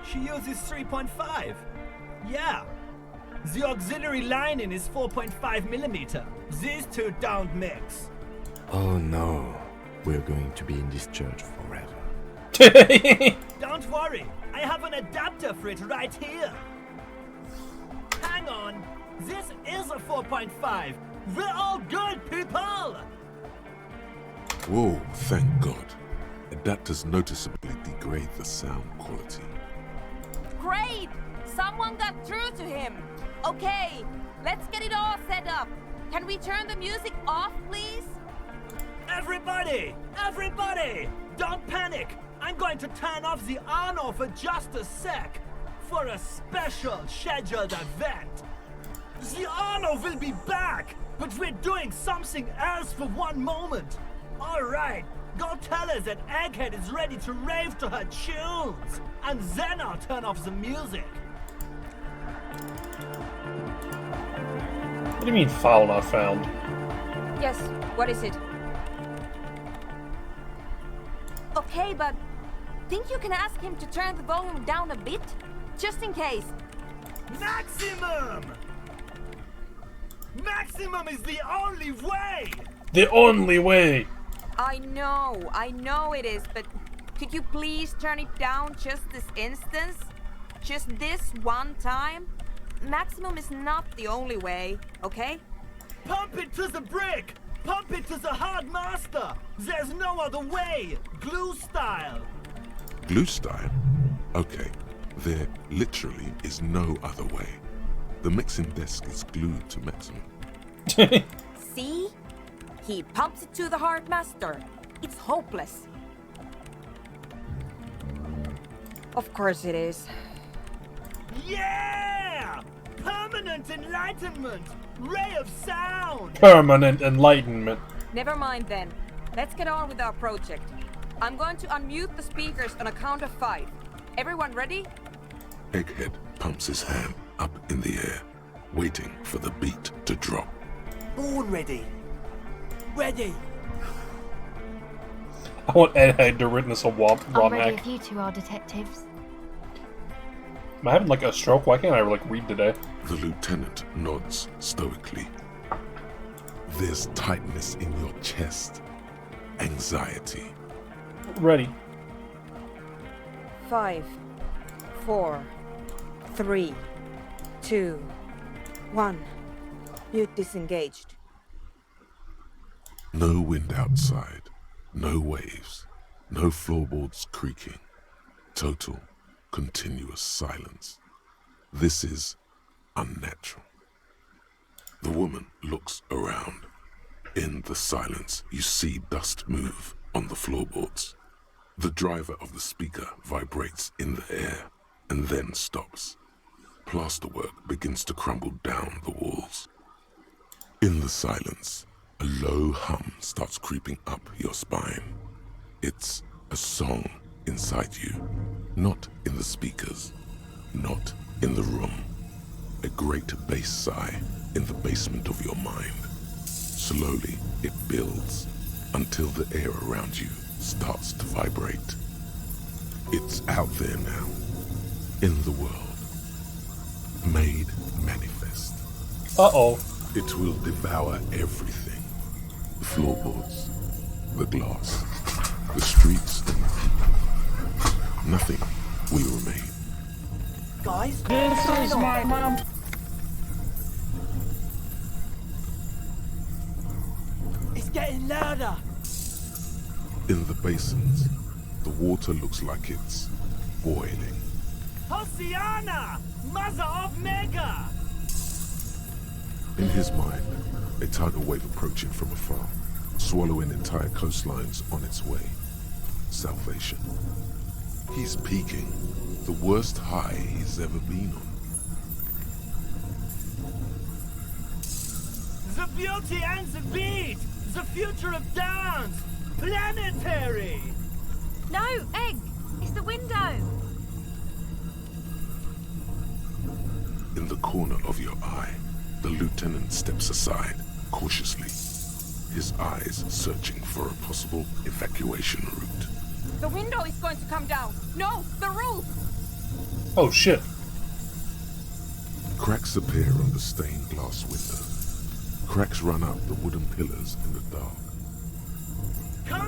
she uses 3.5. Yeah. The auxiliary lining is 4.5 millimeter. These two don't mix. Oh no, we're going to be in this church forever. Don't worry, I have an adapter for it right here. Hang on, this is a 4.5. We're all good, people! Whoa, thank God. Adapters noticeably degrade the sound quality. Great! Someone got through to him. Okay, let's get it all set up. Can we turn the music off, please? Everybody! Everybody! Don't panic! I'm going to turn off the on for just a sec for a special scheduled event. The Arno will be back, but we're doing something else for one moment. Alright, go tell her that Egghead is ready to rave to her tunes, and then I'll turn off the music. What do you mean, file not found? Yes, what is it? Okay, but think you can ask him to turn the volume down a bit? Just in case. Maximum! Maximum is the only way! The only way! I know it is, but could you please turn it down just this instance? Just this one time? Maximum is not the only way, okay? Pump it to the brick! Pump it to the hard master! There's no other way! Glue style! Glue style? Okay, there literally is no other way. The mixing desk is glued to maximum. See? He pumps it to the hard master. It's hopeless. Of course it is. Yeah! Permanent enlightenment! Ray of sound! Permanent enlightenment. Never mind then. Let's get on with our project. I'm going to unmute the speakers on a count of 5. Everyone ready? Egghead pumps his hand up in the air, waiting for the beat to drop. Born ready. Ready. I want Egghead to witness a I'm ROM ready hack. if you two are detectives. Am I having like a stroke? Why can't I like read today? The lieutenant nods stoically. There's tightness in your chest. Anxiety. Ready. 5, 4, 3, 2, 1. Mute disengaged. No wind outside. No waves. No floorboards creaking. Total, continuous silence. This is unnatural. The woman looks around. In the silence, you see dust move on the floorboards. The driver of the speaker vibrates in the air and then stops. Plasterwork begins to crumble down the walls. In the silence, a low hum starts creeping up your spine. It's a song inside you. Not in the speakers, not in the room. A great bass sigh in the basement of your mind. Slowly it builds until the air around you starts to vibrate. It's out there now, in the world, made manifest. Uh-oh. It will devour everything. The floorboards, the glass, the streets, and the people. Nothing will remain. Guys, This is my mom. It's getting louder. In the basins, the water looks like it's boiling. Hosiana! Mother of Mega! In his mind, a tidal wave approaching from afar, swallowing entire coastlines on its way. Salvation. He's peaking, the worst high he's ever been on. The beauty and the beat! The future of dance! Planetary! No, Egg! It's the window! In the corner of your eye, the lieutenant steps aside, cautiously, his eyes searching for a possible evacuation route. The window is going to come down. No, the roof! Oh shit. Cracks appear on the stained glass windows. Cracks run up the wooden pillars in the dark.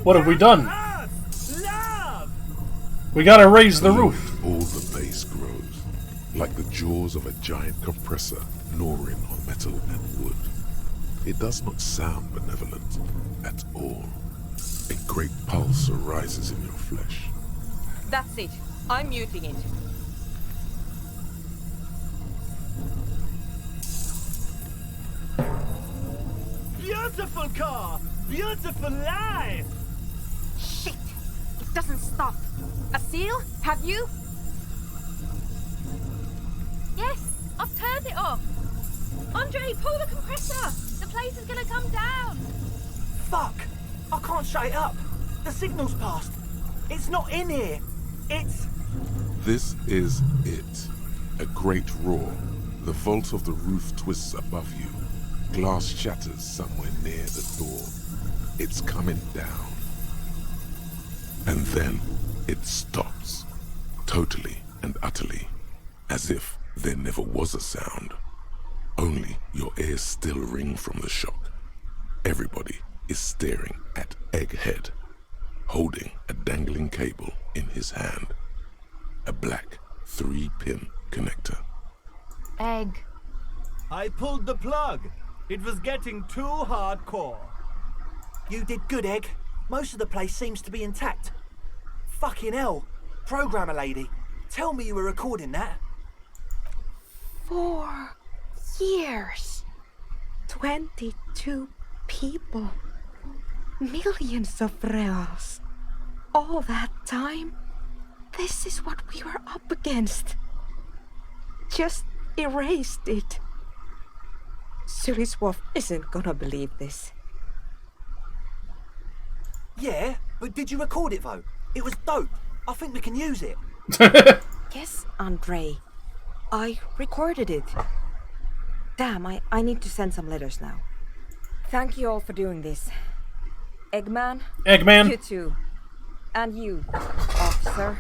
What have we done? Love! We gotta raise the roof. All the bass grows, like the jaws of a giant compressor gnawing on metal and wood. It does not sound benevolent at all. A great pulse arises in your flesh. That's it. I'm muting it. Beautiful car! Beautiful life! Shit! It doesn't stop. A seal? Have you? Yes, I've turned it off. Andre, pull the compressor. The place is gonna come down. Fuck! I can't shut it up. The signal's passed. It's not in here. It's... This is it. A great roar. The vault of the roof twists above you. Glass shatters somewhere near the door. It's coming down. And then it stops. Totally and utterly. As if there never was a sound. Only your ears still ring from the shock. Everybody is staring at Egghead, holding a dangling cable in his hand. A black 3-pin connector. Egg. I pulled the plug. It was getting too hardcore. You did good, Egg. Most of the place seems to be intact. Fucking hell. Programmer lady, tell me you were recording that. 4 years. 22 people. Millions of reals. All that time? This is what we were up against. Just erased it. Suliswolf isn't gonna believe this. Yeah, but did you record it though? It was dope. I think we can use it. Yes, Andre. I recorded it. Damn, I need to send some letters now. Thank you all for doing this. Eggman? Eggman! You too. And you, officer.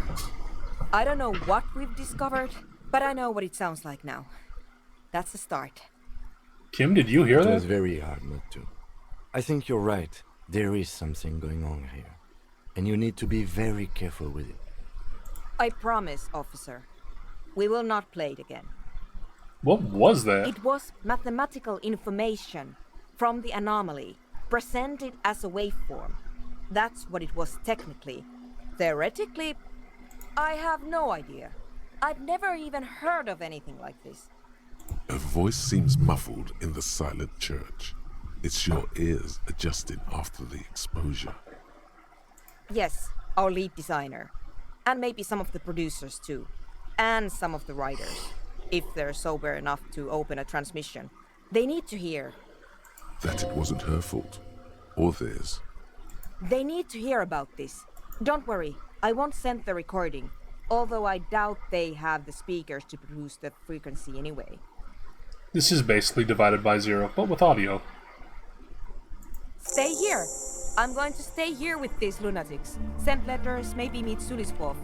I don't know what we've discovered, but I know what it sounds like now. That's a start. Kim, did you hear It that? was very hard not to. I think you're right. There is something going on here. And you need to be very careful with it. I promise, officer. We will not play it again. What was that? It was mathematical information from the anomaly, presented as a waveform. That's what it was technically. Theoretically, I have no idea. I've never even heard of anything like this. A voice seems muffled in the silent church. It's your ears adjusting after the exposure. Yes, our lead designer. And maybe some of the producers too. And some of the writers. If they're sober enough to open a transmission. They need to hear. That it wasn't her fault. Or theirs. They need to hear about this. Don't worry, I won't send the recording. Although I doubt they have the speakers to produce the frequency anyway. This is basically Divided by Zero, but with audio. Stay here. I'm going to stay here with these lunatics. Send letters, maybe meet Sulispov.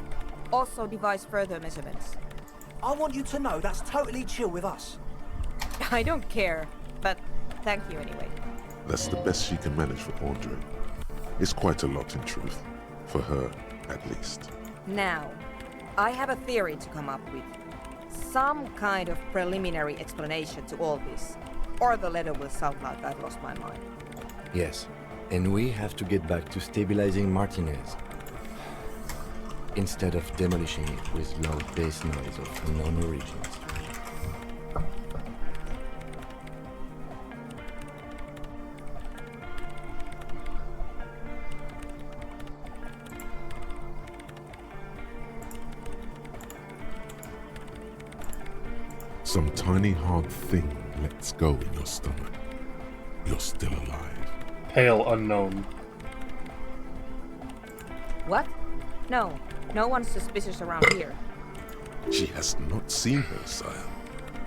Also devise further measurements. I want you to know that's totally chill with us. I don't care, but thank you anyway. That's the best she can manage for Audrey. It's quite a lot in truth. For her, at least. Now, I have a theory to come up with. Some kind of preliminary explanation to all this. Or the letter will sound like I've lost my mind. Yes, and we have to get back to stabilizing Martinez. Instead of demolishing it with loud bass noise of unknown origins. Some tiny hard thing lets go in your stomach. You're still alive. Pale unknown. What? No, no one's suspicious around here. She has not seen her, sire.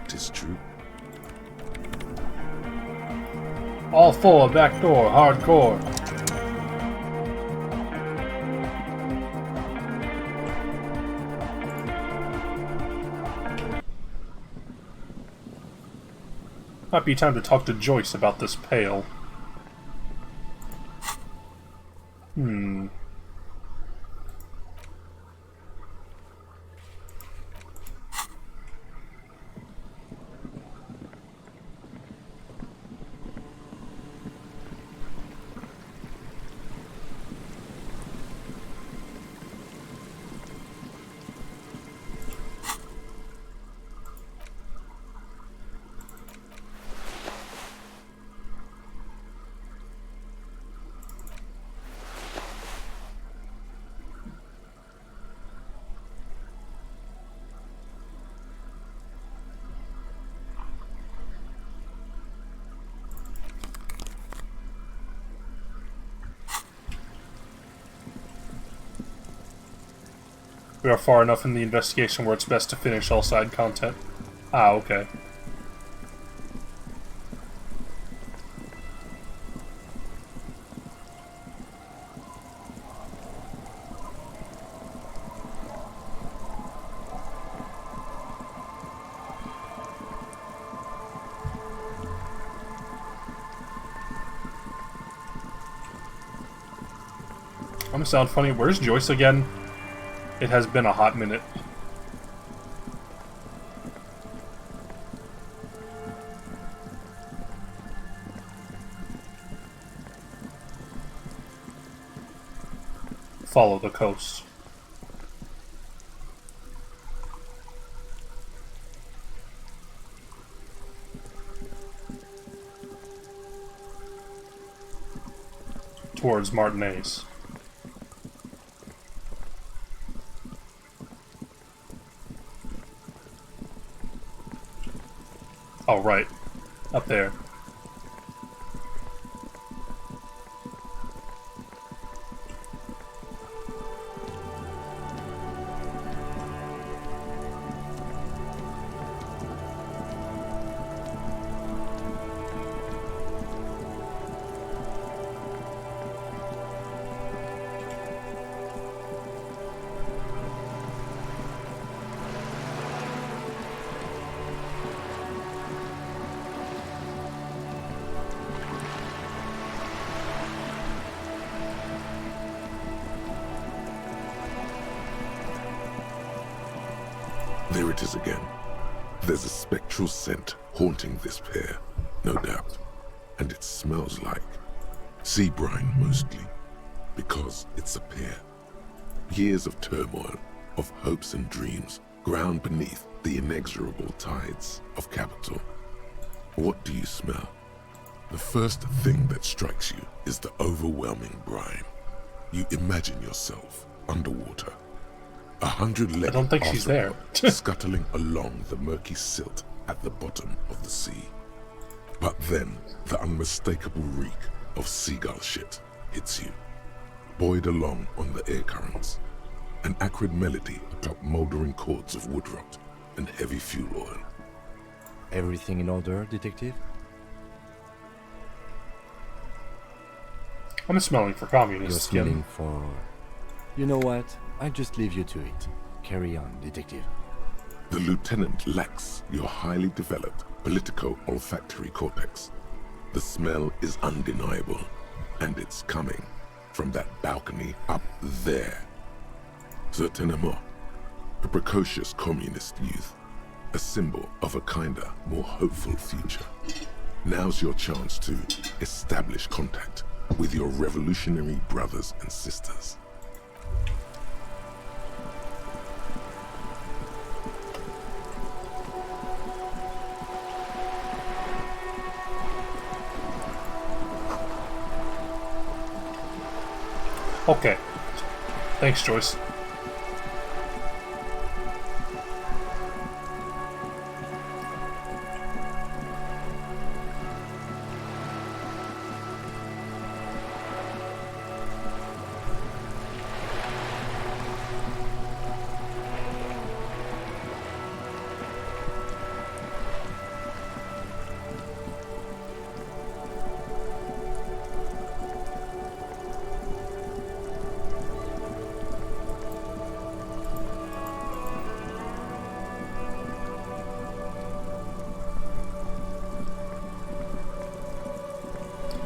'Tis true. All four, back door, hardcore. Might be time to talk to Joyce about this pail. We are far enough in the investigation where it's best to finish all side content. Ah, okay. I'm gonna sound funny. Where's Joyce again? It has been a hot minute. Follow the coast. Towards Martinez. Oh, right. Up there. There it is again. There's a spectral scent haunting this pair, no doubt. And it smells like sea brine mostly, because it's a pair. Years of turmoil, of hopes and dreams, ground beneath the inexorable tides of capital. What do you smell? The first thing that strikes you is the overwhelming brine. You imagine yourself underwater. 100-legged I don't think she's there. scuttling along the murky silt at the bottom of the sea. But then, the unmistakable reek of seagull shit hits you. Buoyed along on the air currents, an acrid melody atop moldering cords of wood rot and heavy fuel oil. Everything in order, detective? I'm smelling for communist You're skin. smelling for... You know what? I'll just leave you to it. Carry on, detective. The lieutenant lacks your highly developed politico-olfactory cortex. The smell is undeniable, and it's coming from that balcony up there. Certainement, a precocious communist youth, a symbol of a kinder, more hopeful future. Now's your chance to establish contact with your revolutionary brothers and sisters. Okay. Thanks, Joyce.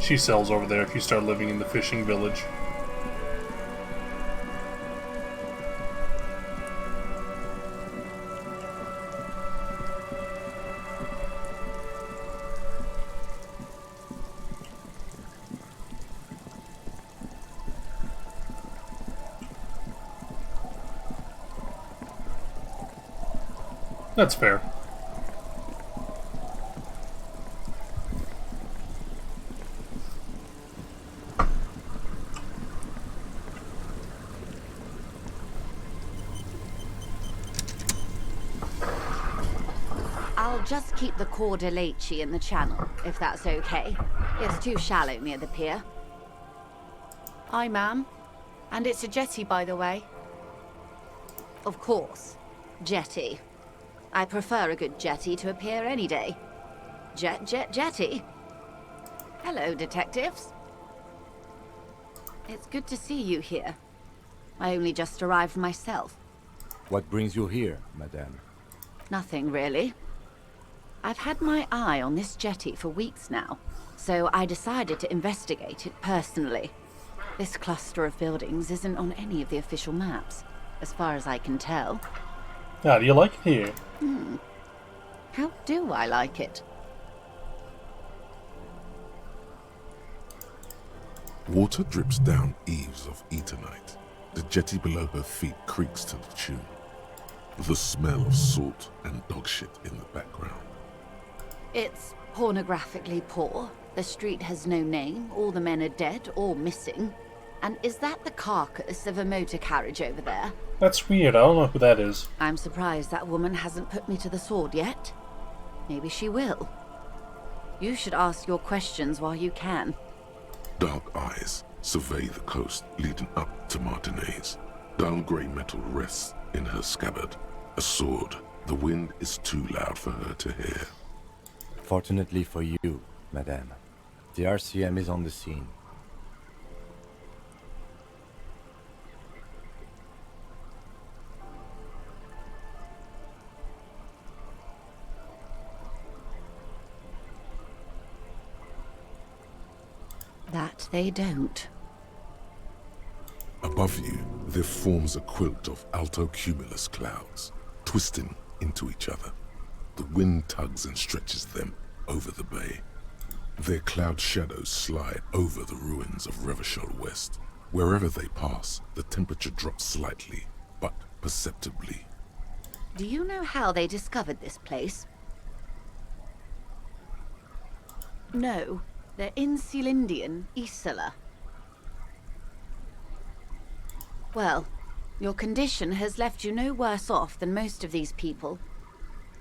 She sells over there if you start living in the fishing village. That's fair. I'll just keep the Corda Lacey in the channel, if that's okay. It's too shallow near the pier. Hi, ma'am. And it's a jetty, by the way. Of course. Jetty. I prefer a good jetty to a pier any day. Jetty. Hello, detectives. It's good to see you here. I only just arrived myself. What brings you here, madame? Nothing, really. I've had my eye on this jetty for weeks now, so I decided to investigate it personally. This cluster of buildings isn't on any of the official maps, as far as I can tell. How do you like it here? How do I like it? Water drips down eaves of Eternite. The jetty below her feet creaks to the tune. The smell of salt and dog shit in the background. It's pornographically poor. The street has no name, all the men are dead or missing. And is that the carcass of a motor carriage over there? That's weird, I don't know who that is. I'm surprised that woman hasn't put me to the sword yet. Maybe she will. You should ask your questions while you can. Dark eyes survey the coast leading up to Martinez. Dull grey metal rests in her scabbard. A sword. The wind is too loud for her to hear. Fortunately for you, madame, the RCM is on the scene. That they don't. Above you, there forms a quilt of alto-cumulus clouds, twisting into each other. The wind tugs and stretches them over the bay. Their cloud shadows slide over the ruins of Revachol West. Wherever they pass, the temperature drops slightly, but perceptibly. Do you know how they discovered this place? No, they're in Celindian, Isola. Well, your condition has left you no worse off than most of these people.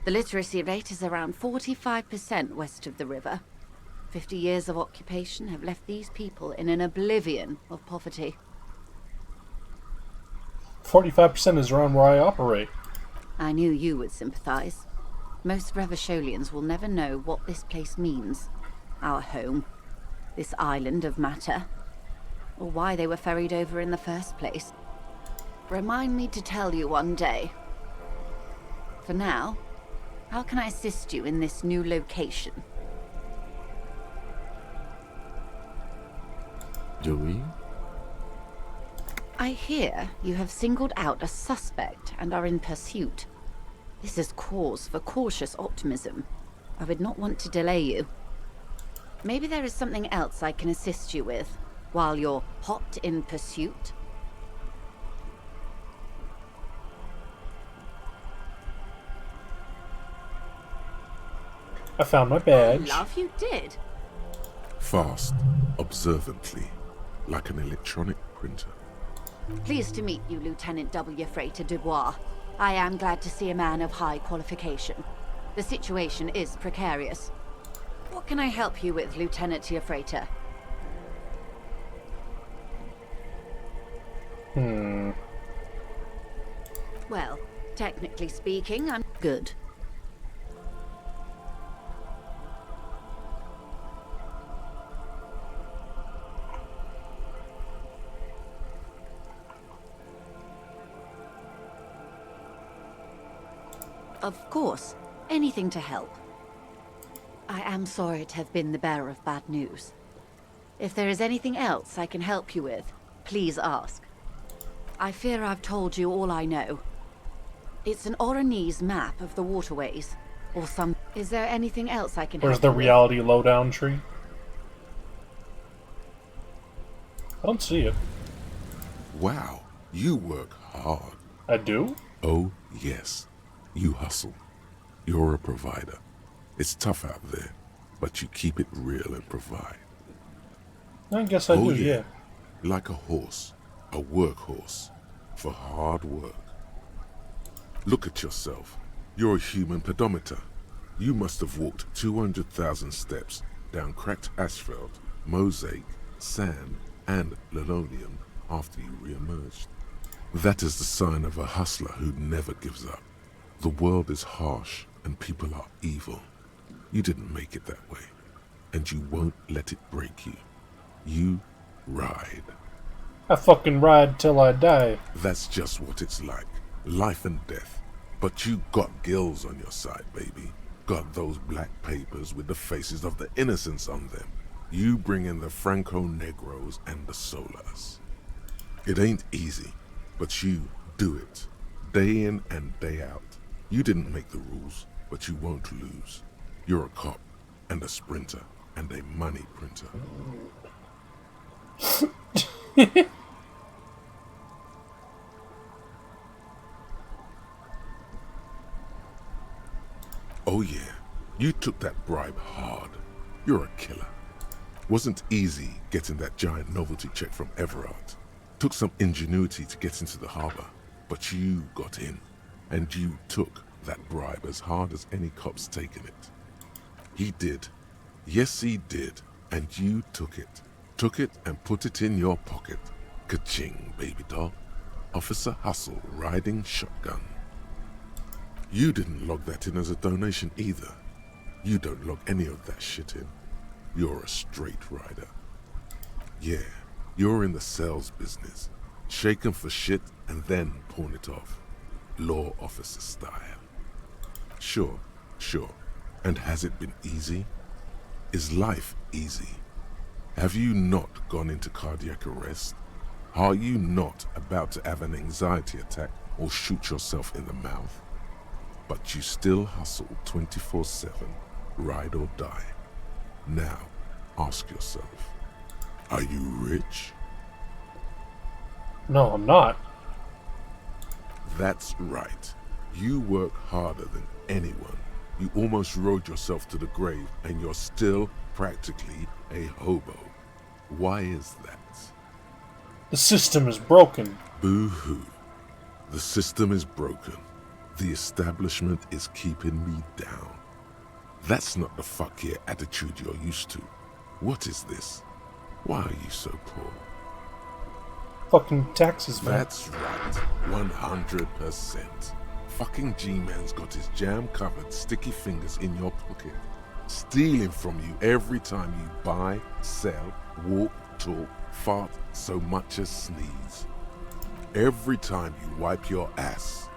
The literacy rate is around 45% west of the river. 50 years of occupation have left these people in an oblivion of poverty. 45% is around where I operate. I knew you would sympathize. Most Revacholians will never know what this place means. Our home. This island of matter. Or why they were ferried over in the first place. Remind me to tell you one day. For now, how can I assist you in this new location? Do we? I hear you have singled out a suspect and are in pursuit. This is cause for cautious optimism. I would not want to delay you. Maybe there is something else I can assist you with while you're hot in pursuit? I found my badge. Love, you did. Fast, observantly, like an electronic printer. Pleased to meet you, Lieutenant W. Freighter Dubois. I am glad to see a man of high qualification. The situation is precarious. What can I help you with, Lieutenant Freighter? Well, technically speaking, I'm good. Of course, anything to help. I am sorry to have been the bearer of bad news. If there is anything else I can help you with, please ask. I fear I've told you all I know. It's an Oranese map of the waterways, or some... Is there anything else I can Where's help the you with? reality lowdown tree? I don't see it. Wow, you work hard. I do? Oh, yes. You hustle. You're a provider. It's tough out there, but you keep it real and provide. I guess I do, yeah. Like a horse, a workhorse, for hard work. Look at yourself. You're a human pedometer. You must have walked 200,000 steps down cracked asphalt, mosaic, sand, and linoleum after you re-emerged. That is the sign of a hustler who never gives up. The world is harsh and people are evil. You didn't make it that way, and you won't let it break you. You ride. I fucking ride till I die. That's just what it's like. Life and death. But you got gills on your side, baby. Got those black papers with the faces of the innocents on them. You bring in the Franco-Negros and the Solas. It ain't easy, but you do it. Day in and day out. You didn't make the rules, but you won't lose. You're a cop, and a sprinter, and a money printer. Oh yeah, you took that bribe hard. You're a killer. Wasn't easy getting that giant novelty check from Everard. Took some ingenuity to get into the harbor, but you got in. And you took that bribe as hard as any cop's taken it. He did. Yes, he did. And you took it. Took it and put it in your pocket. Ka-ching, baby doll. Officer Hustle riding shotgun. You didn't log that in as a donation either. You don't log any of that shit in. You're a straight rider. Yeah, you're in the sales business. Shake 'em for shit and then pawn it off. Law officer style. Sure. And has it been easy? Is life easy? Have you not gone into cardiac arrest? Are you not about to have an anxiety attack or shoot yourself in the mouth? But you still hustle 24/7, ride or die. Now, ask yourself, are you rich? No, I'm not. That's right. You work harder than anyone. You almost rode yourself to the grave, and you're still practically a hobo. Why is that? The system is broken. Boo-hoo. The system is broken. The establishment is keeping me down. That's not the fuck yeah attitude you're used to. What is this? Why are you so poor? Fucking taxes, man. That's right, 100%. Fucking G-Man's got his jam-covered sticky fingers in your pocket, stealing from you every time you buy, sell, walk, talk, fart, so much as sneeze. Every time you wipe your ass,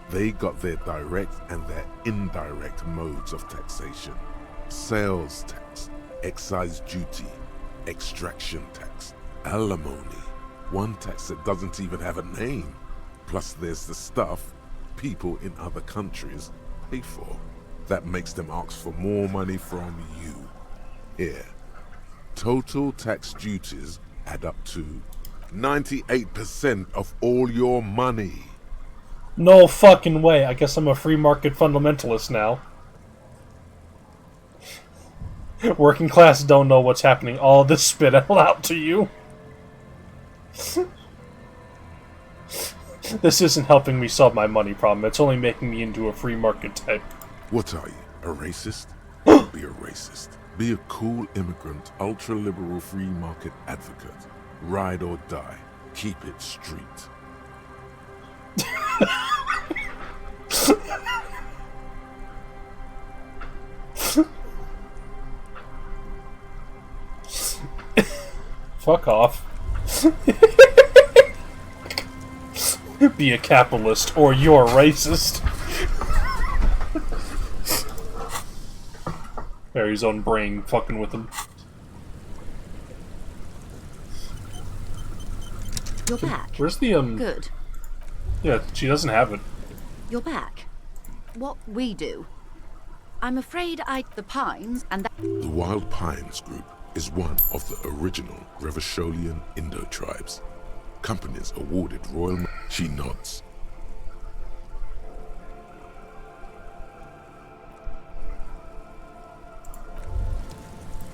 they got their direct and their indirect modes of taxation. Sales tax, excise duty, extraction tax, alimony, one tax that doesn't even have a name. Plus there's the stuff people in other countries pay for. That makes them ask for more money from you. Here, total tax duties add up to 98% of all your money. No fucking way. I guess I'm a free market fundamentalist now. Working class don't know what's happening. All this spit out to you. This isn't helping me solve my money problem. It's only making me into a free market type. What are you, a racist? Don't be a racist. Be a cool immigrant, ultra-liberal free market advocate. Ride or die. Keep it street. Fuck off. Be a capitalist or you're racist. Harry's own brain fucking with him. You're back. Where's the Good. Yeah, she doesn't have it. You're back. What we do. I'm afraid the Pines and that. The Wild Pines Group is one of the original Revacholian Indo tribes. Companies awarded royal. She nods.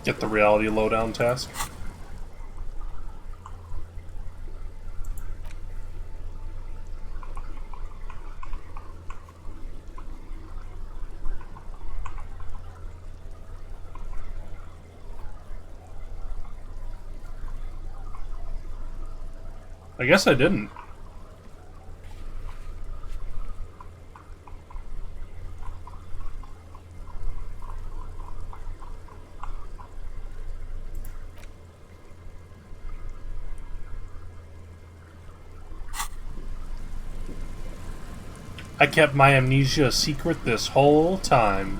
Get the reality lowdown task. I guess I didn't. I kept my amnesia a secret this whole time.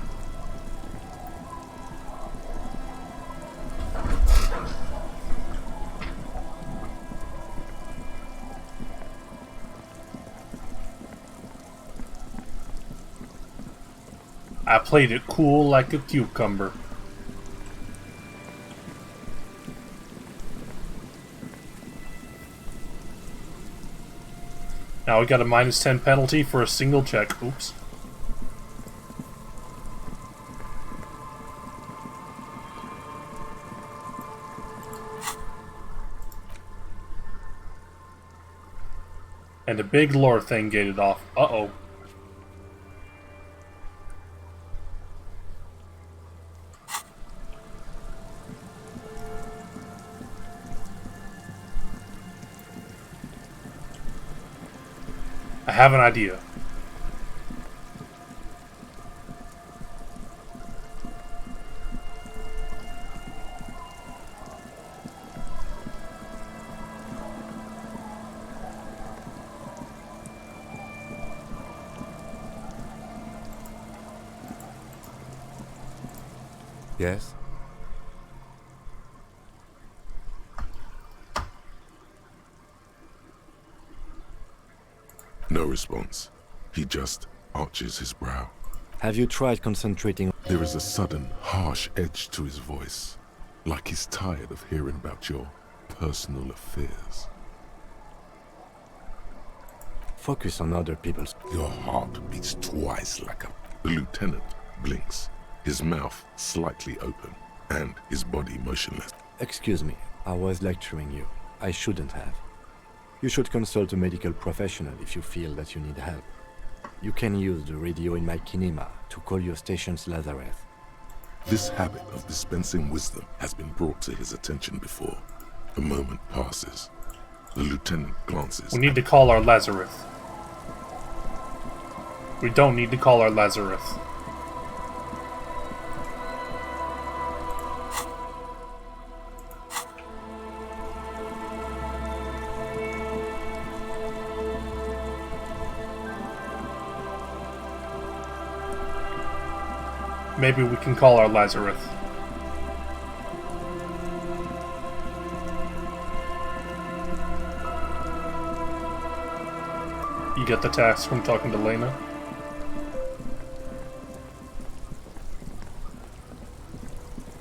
I played it cool like a cucumber. Now we got a -10 penalty for a single check. Oops. And a big lore thing gated off. Uh-oh. I have an idea. Yes? No response. He just arches his brow. Have you tried concentrating? There is a sudden, harsh edge to his voice, like he's tired of hearing about your personal affairs. Focus on other people's... Your heart beats twice like a... The lieutenant blinks, his mouth slightly open, and his body motionless. Excuse me, I was lecturing you. I shouldn't have. You should consult a medical professional if you feel that you need help. You can use the radio in my kinema to call your station's Lazareth. This habit of dispensing wisdom has been brought to his attention before. A moment passes. The lieutenant glances. We need to call our Lazarus. We don't need to call our Lazarus. Maybe we can call our Lazarus. You get the task from talking to Lena?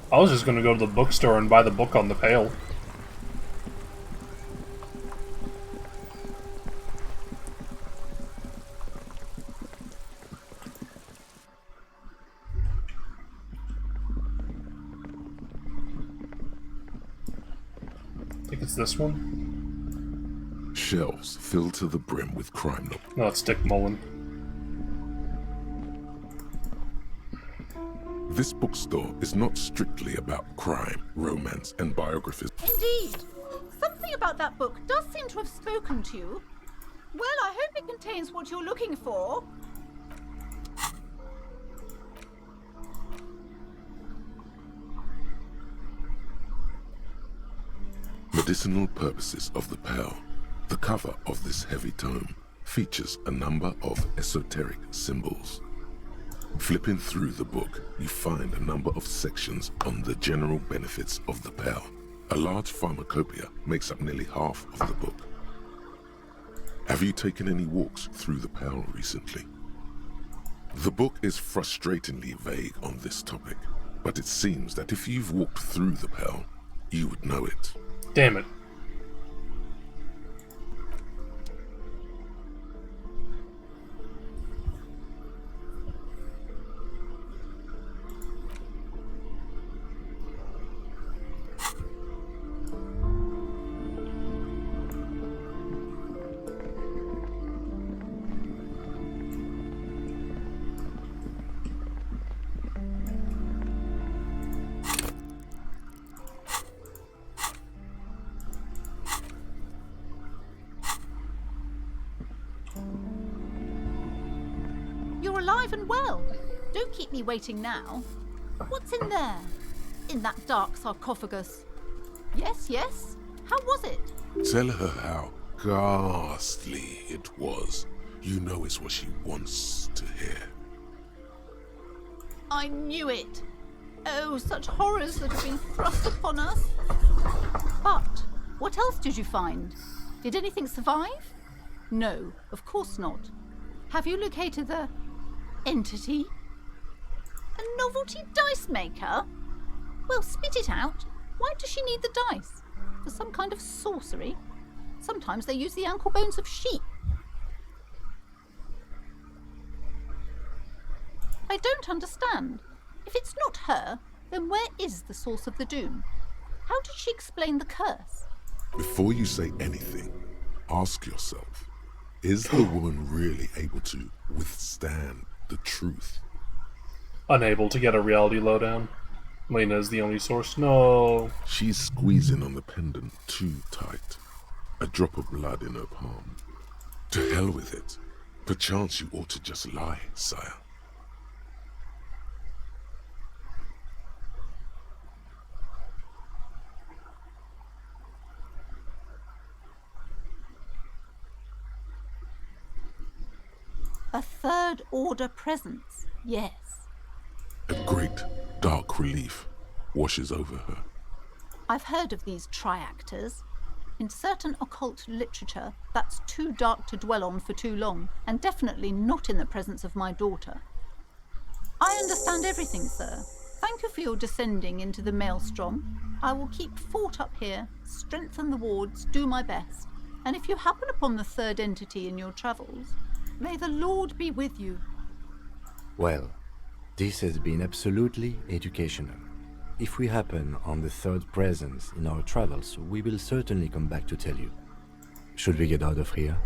I was just gonna go to the bookstore and buy the book on the pail. I think it's this one. Shelves filled to the brim with crime novels. No, it's Dick Mullen. This bookstore is not strictly about crime, romance, and biographies. Indeed. Something about that book does seem to have spoken to you. Well, I hope it contains what you're looking for. Medicinal purposes of the pearl. The cover of this heavy tome features a number of esoteric symbols. Flipping through the book, you find a number of sections on the general benefits of the pearl. A large pharmacopoeia makes up nearly half of the book. Have you taken any walks through the pearl recently? The book is frustratingly vague on this topic, but it seems that if you've walked through the pearl, you would know it. Damn it. You're alive and well. Don't keep me waiting now. What's in there? In that dark sarcophagus? Yes, yes. How was it? Tell her how ghastly it was. You know it's what she wants to hear. I knew it. Oh, such horrors that have been thrust upon us. But what else did you find? Did anything survive? No, of course not. Have you located the entity? A novelty dice maker? Well, spit it out. Why does she need the dice? For some kind of sorcery? Sometimes they use the ankle bones of sheep. I don't understand. If it's not her, then where is the source of the doom? How did she explain the curse? Before you say anything, ask yourself, is the woman really able to withstand the truth? Unable to get a reality lowdown. Lena is the only source. No. She's squeezing on the pendant too tight. A drop of blood in her palm. To hell with it. Perchance you ought to just lie, sire. A third order presence, yes. A great dark relief washes over her. I've heard of these triactors. In certain occult literature, that's too dark to dwell on for too long, and definitely not in the presence of my daughter. I understand everything, sir. Thank you for your descending into the maelstrom. I will keep fort up here, strengthen the wards, do my best. And if you happen upon the third entity in your travels, may the Lord be with you. Well, this has been absolutely educational. If we happen on the third presence in our travels, we will certainly come back to tell you. Should we get out of here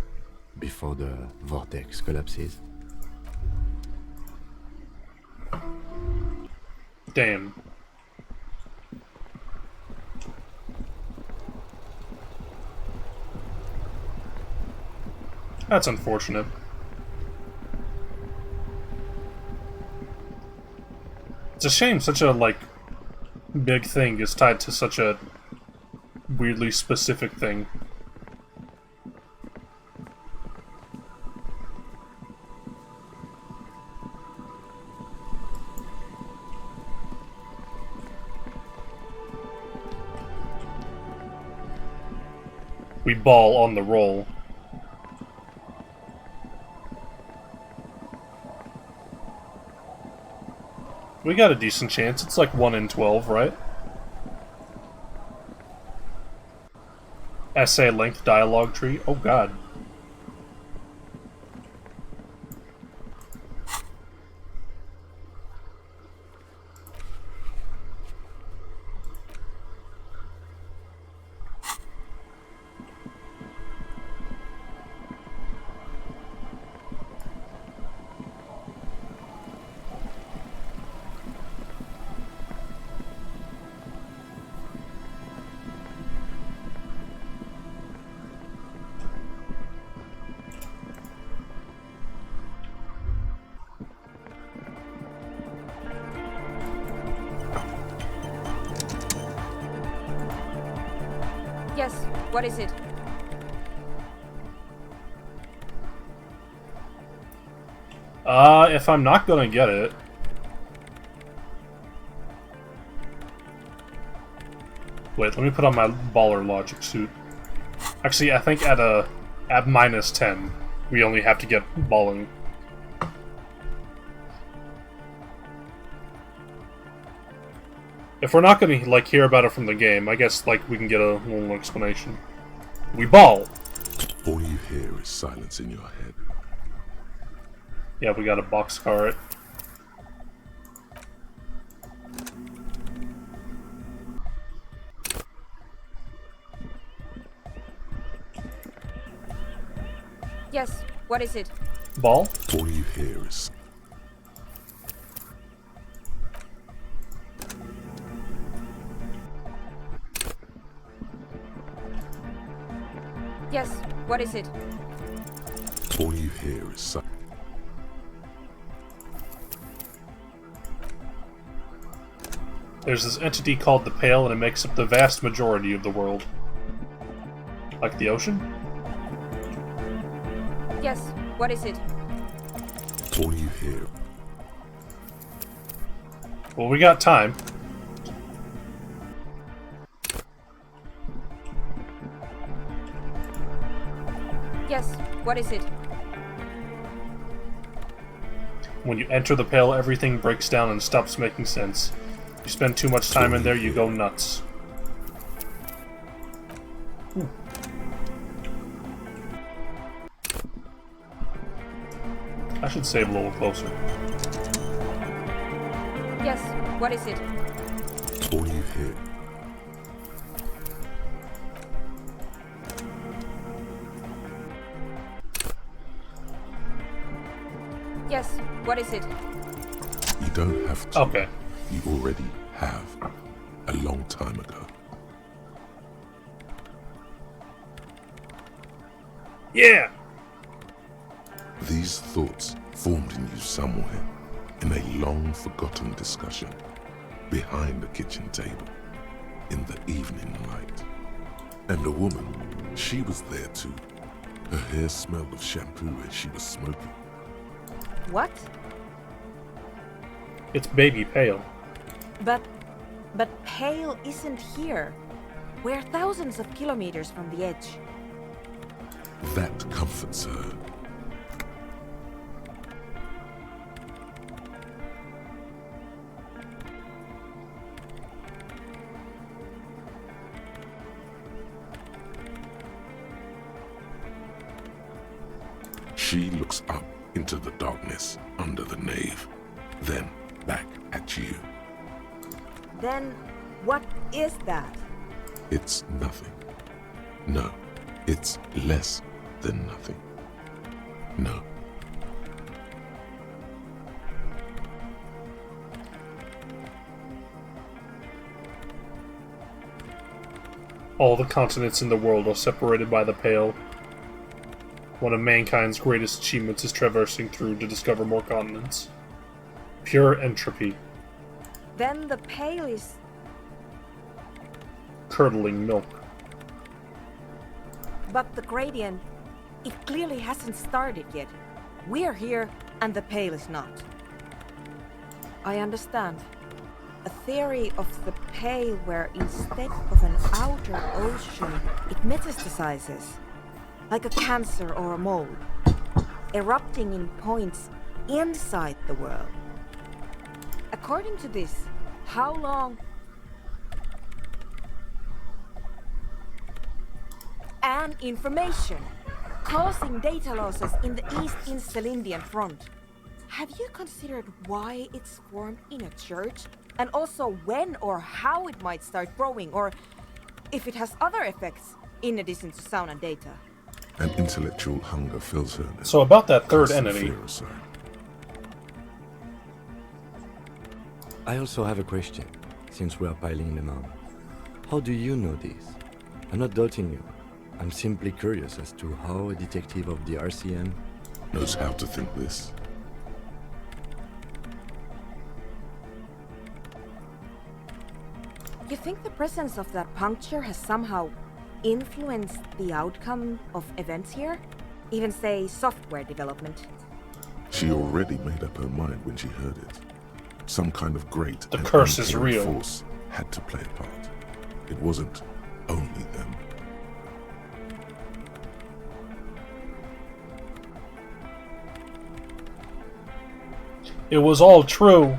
before the vortex collapses? Damn. That's unfortunate. It's a shame such a, like, big thing is tied to such a weirdly specific thing. We ball on the roll. We got a decent chance. It's like 1 in 12, right? Essay length dialogue tree. Oh god. Yes, what is it? If I'm not gonna get it... Wait, let me put on my baller logic suit. Actually, I think at -10, we only have to get balling. If we're not gonna, like, hear about it from the game, I guess, like, we can get a little explanation. We ball! All you hear is silence in your head. Yeah, we got a boxcar it. Yes, what is it? Ball? All you hear is... Yes, what is it? All you hear is... There's this entity called the Pale, and it makes up the vast majority of the world. Like the ocean? Yes, what is it? All you hear... Well, we got time. Yes, what is it? When you enter the Pale, everything breaks down and stops making sense. You spend too much time in there, you go nuts. I should save a little closer. Yes, what is it? All you hear... Yes, what is it? You don't have to. Okay. You already have. A long time ago. Yeah! These thoughts formed in you somewhere, in a long-forgotten discussion, behind the kitchen table, in the evening light. And a woman, she was there too. Her hair smelled of shampoo as she was smoking. What? It's Baby Pale. But Pale isn't here. We're thousands of kilometers from the edge. That comforts her. She looks up into the darkness under the nave, then back at you. Then, what is that? It's nothing. No, it's less than nothing. No. All the continents in the world are separated by the Pale. One of mankind's greatest achievements is traversing through to discover more continents. Pure entropy. Then the Pale is... Curdling milk. But the gradient, it clearly hasn't started yet. We're here, and the Pale is not. I understand. A theory of the Pale where instead of an outer ocean, it metastasizes. Like a cancer or a mold. Erupting in points inside the world. According to this, how long... And information, causing data losses in the East Indian front. Have you considered why it's formed in a church? And also when or how it might start growing, or if it has other effects, in addition to sound and data? An intellectual hunger fills her now. So about that third entity. I also have a question, since we are piling them on. How do you know this? I'm not doubting you. I'm simply curious as to how a detective of the RCM knows how to think this. You think the presence of that puncture has somehow influenced the outcome of events here? Even say software development? She already made up her mind when she heard it. Some kind of great the curse is real. Force had to play a part. It wasn't only them. It was all true.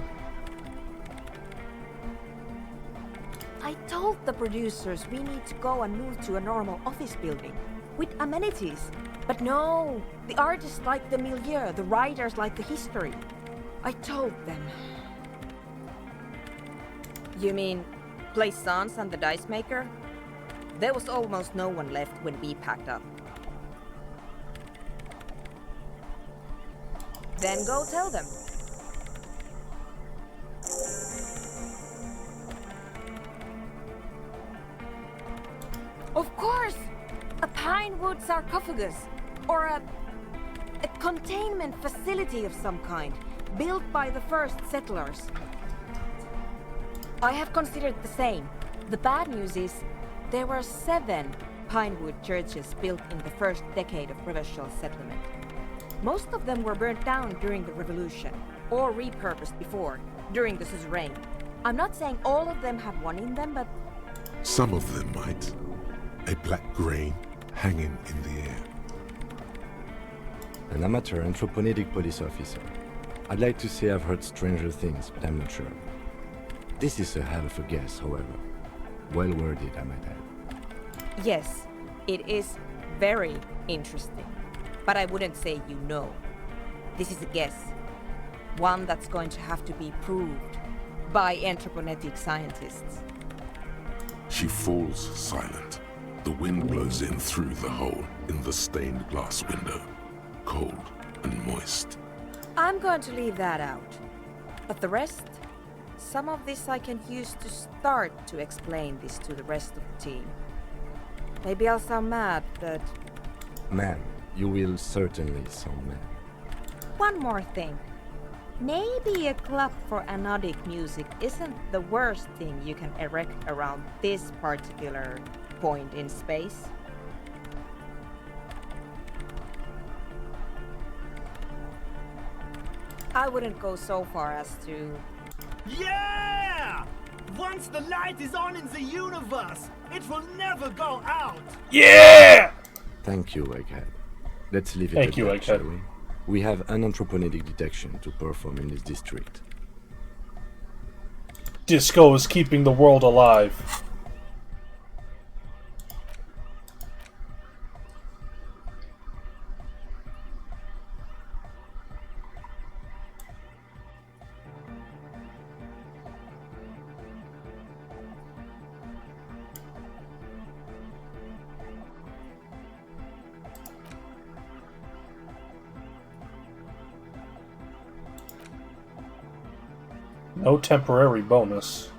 I told the producers we need to go and move to a normal office building with amenities. But no, the artists like the milieu, the writers like the history. I told them. You mean Plaisance and the Dice Maker? There was almost no one left when we packed up. Then go tell them. Of course! A pinewood sarcophagus, or a containment facility of some kind, built by the first settlers. I have considered the same. The bad news is, there were 7 pinewood churches built in the first decade of provincial settlement. Most of them were burnt down during the revolution, or repurposed before, during the suzerain. I'm not saying all of them have one in them, but... Some of them might. A black grain hanging in the air. An amateur anthropomedic police officer. I'd like to say I've heard stranger things, but I'm not sure. This is a hell of a guess, however. Well worded, I might add. Yes, it is very interesting. But I wouldn't say you know. This is a guess. One that's going to have to be proved by anthroponetic scientists. She falls silent. The wind blows in through the hole in the stained glass window. Cold and moist. I'm going to leave that out. But the rest? Some of this I can use to start to explain this to the rest of the team. Maybe I'll sound mad, but... Man, you will certainly sound mad. One more thing. Maybe a club for anodic music isn't the worst thing you can erect around this particular point in space. I wouldn't go so far as to... Yeah! Once the light is on in the universe, it will never go out! Yeah! Thank you, Egghead. Let's leave it Thank at you, that, shall Egghead. we? We have an anthropomedic detection to perform in this district. Disco is keeping the world alive. No temporary bonus.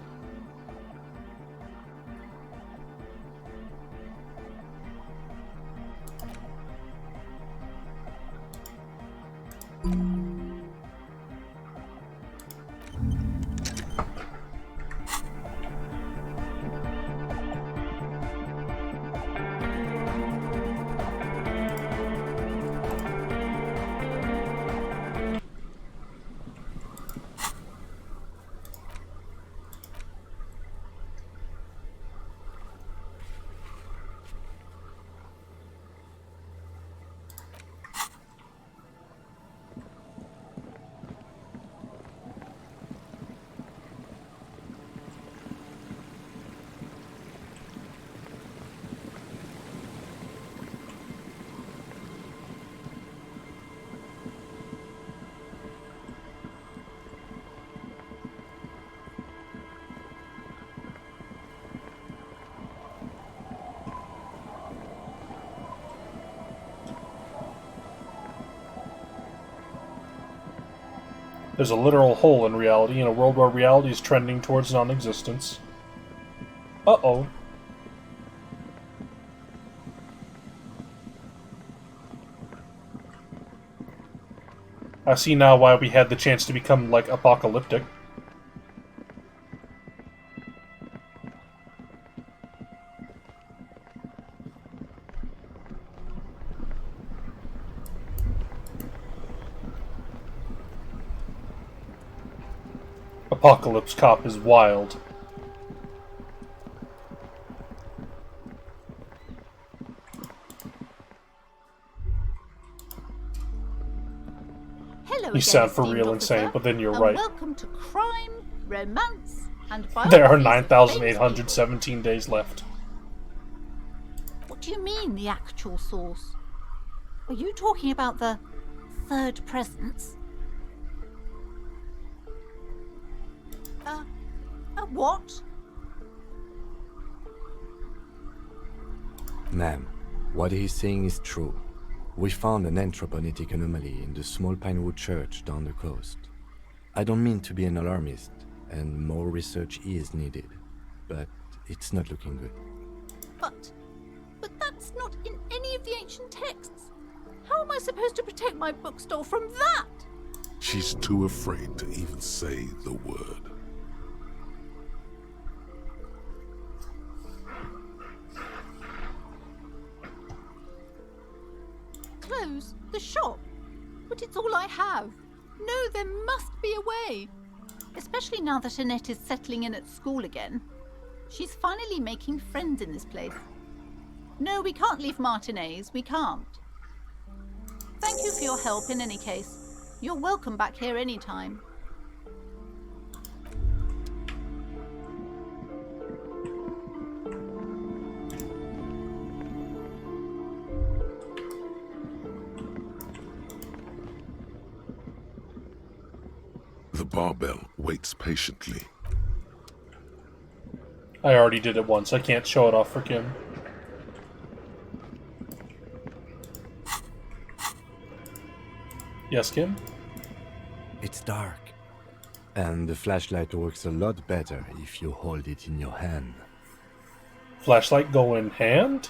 There's a literal hole in reality, in a world where reality is trending towards non-existence. Uh-oh. I see now why we had the chance to become, like, apocalyptic. Apocalypse Cop is wild. Hello You again, sound for esteemed real officer, insane, but then you're and right. welcome to crime, romance, and There are biographies of famous 9,817 days left. people. What do you mean, the actual source? Are you talking about the third presence? What? Ma'am, what he's saying is true. We found an anthroponetic anomaly in the small Pinewood church down the coast. I don't mean to be an alarmist, and more research is needed, but it's not looking good. But that's not in any of the ancient texts. How am I supposed to protect my bookstore from that? She's too afraid to even say the word. Close the shop? But it's all I have. No, there must be a way. Especially now that Annette is settling in at school again. She's finally making friends in this place. No, we can't leave Martinez. We can't. Thank you for your help in any case. You're welcome back here anytime. The barbell waits patiently. I already did it once. I can't show it off for Kim. Yes, Kim? It's dark. And the flashlight works a lot better if you hold it in your hand. Flashlight go in hand?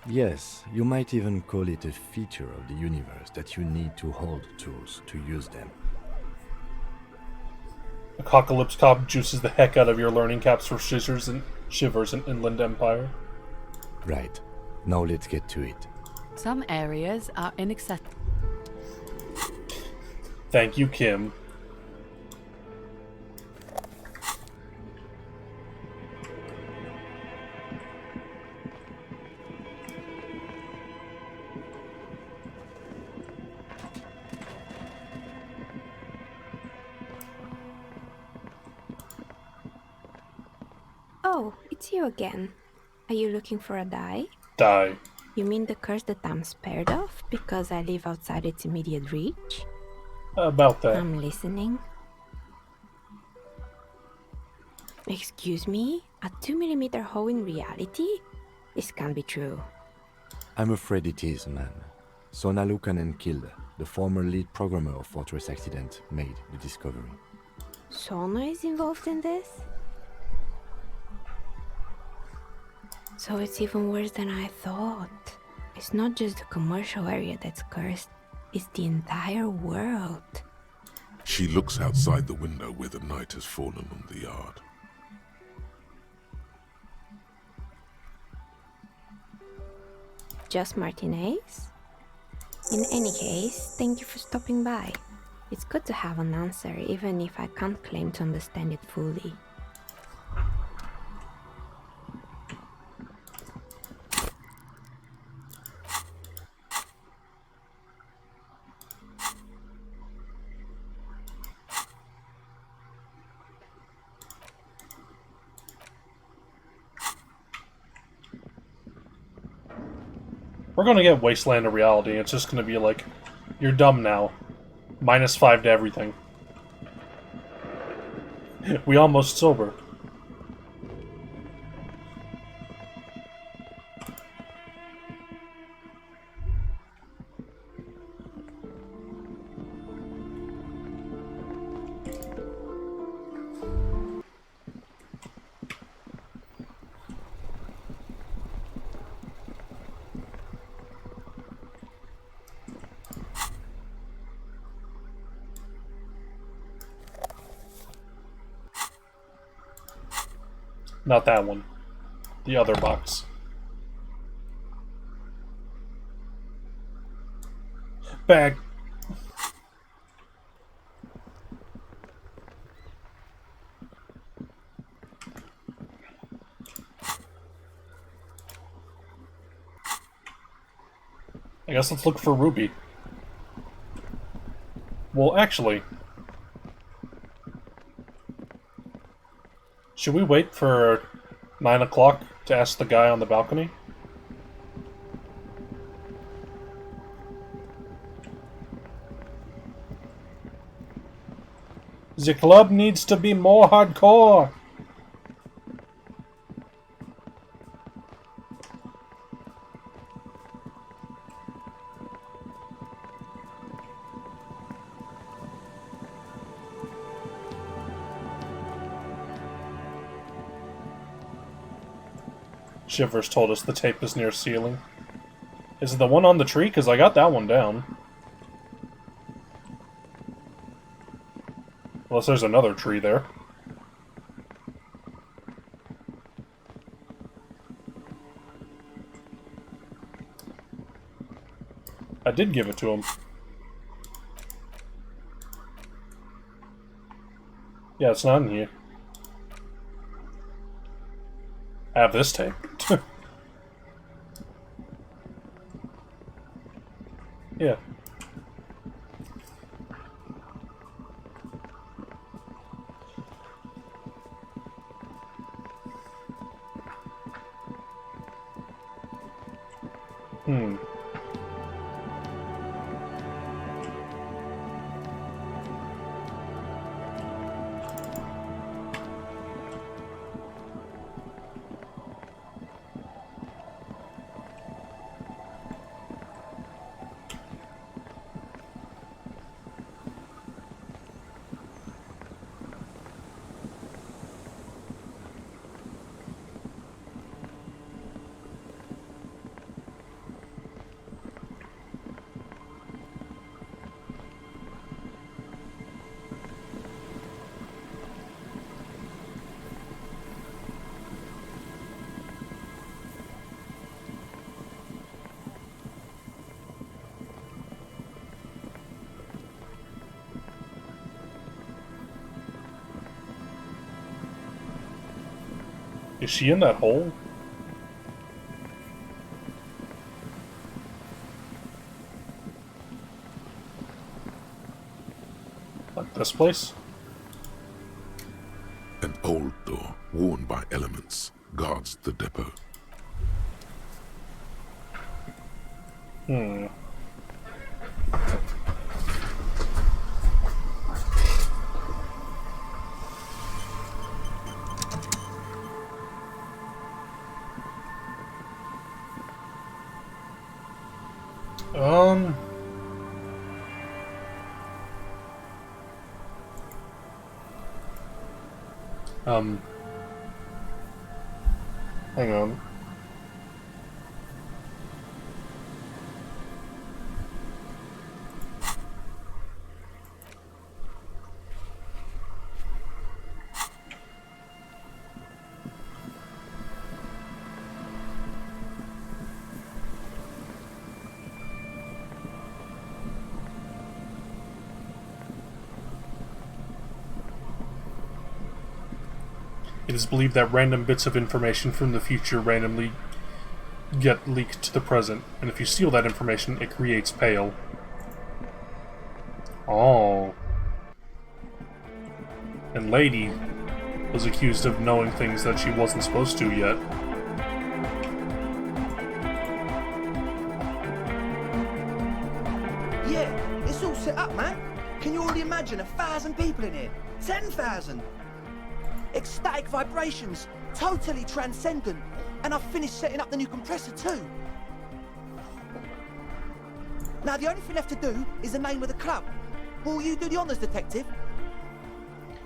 Yes, you might even call it a feature of the universe that you need to hold tools to use them. Apocalypse Cop juices the heck out of your learning caps for shivers in Inland Empire. Right. Now let's get to it. Some areas are inaccessible. Thank you, Kim. Oh, it's you again. Are you looking for a die? Die. You mean the curse that I'm spared of because I live outside its immediate reach? About that. I'm listening. Excuse me? A 2mm hole in reality? This can't be true. I'm afraid it is, ma'am. Sona Lukanen killed the former lead programmer of Fortress Accident made the discovery. Sona is involved in this? So it's even worse than I thought. It's not just the commercial area that's cursed, it's the entire world. She looks outside the window where the night has fallen on the yard. Just Martinez? In any case, thank you for stopping by. It's good to have an answer, even if I can't claim to understand it fully. We're gonna get Wasteland of Reality. It's just gonna be like, you're dumb now. -5 to everything. We almost sober. Not that one. The other box. Bag. I guess let's look for Ruby. Well, actually... should we wait for 9 o'clock to ask the guy on the balcony? The club needs to be more hardcore! Shivers told us the tape is near ceiling. Is it the one on the tree? Because I got that one down. Unless there's another tree there. I did give it to him. Yeah, it's not in here. I have this tape. Yeah. Is she in that hole? Like this place? An old door, worn by elements, guards the depot. Hang on. It is believed that random bits of information from the future randomly get leaked to the present, and if you steal that information, it creates Pale. Oh. And Lady was accused of knowing things that she wasn't supposed to yet. Yeah, it's all set up, man. Can you already imagine 1,000 people in here? 10,000! Ecstatic vibrations, totally transcendent. And I've finished setting up the new compressor too. Now the only thing left to do is the name of the club. Will you do the honors, detective?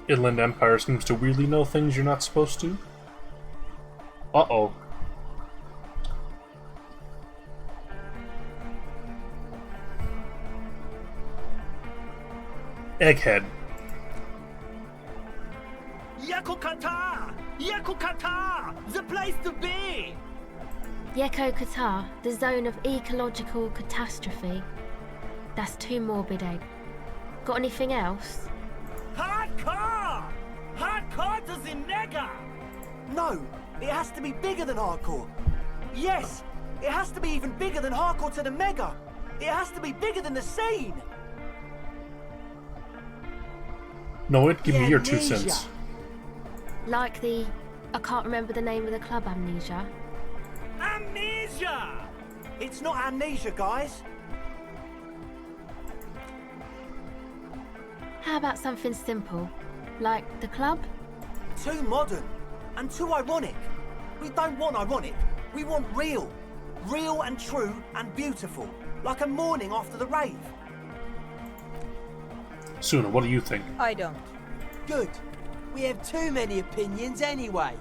Inland Empire seems to weirdly know things you're not supposed to. Uh-oh. Egghead. Yakukata! Yeko Qatar! The place to be! Yeko Qatar, the zone of ecological catastrophe. That's too morbid, Egg. Got anything else? Hardcore! Hardcore to the mega! No, it has to be bigger than hardcore. Yes, it has to be even bigger than hardcore to the mega. It has to be bigger than the scene. No, it give me your 2 Amnesia. cents. Like the... I can't remember the name of the club, Amnesia. Amnesia! It's not amnesia, guys. How about something simple? Like the club? Too modern and too ironic. We don't want ironic. We want real. Real and true and beautiful. Like a morning after the rave. Suna, what do you think? I don't. Good. We have too many opinions anyway.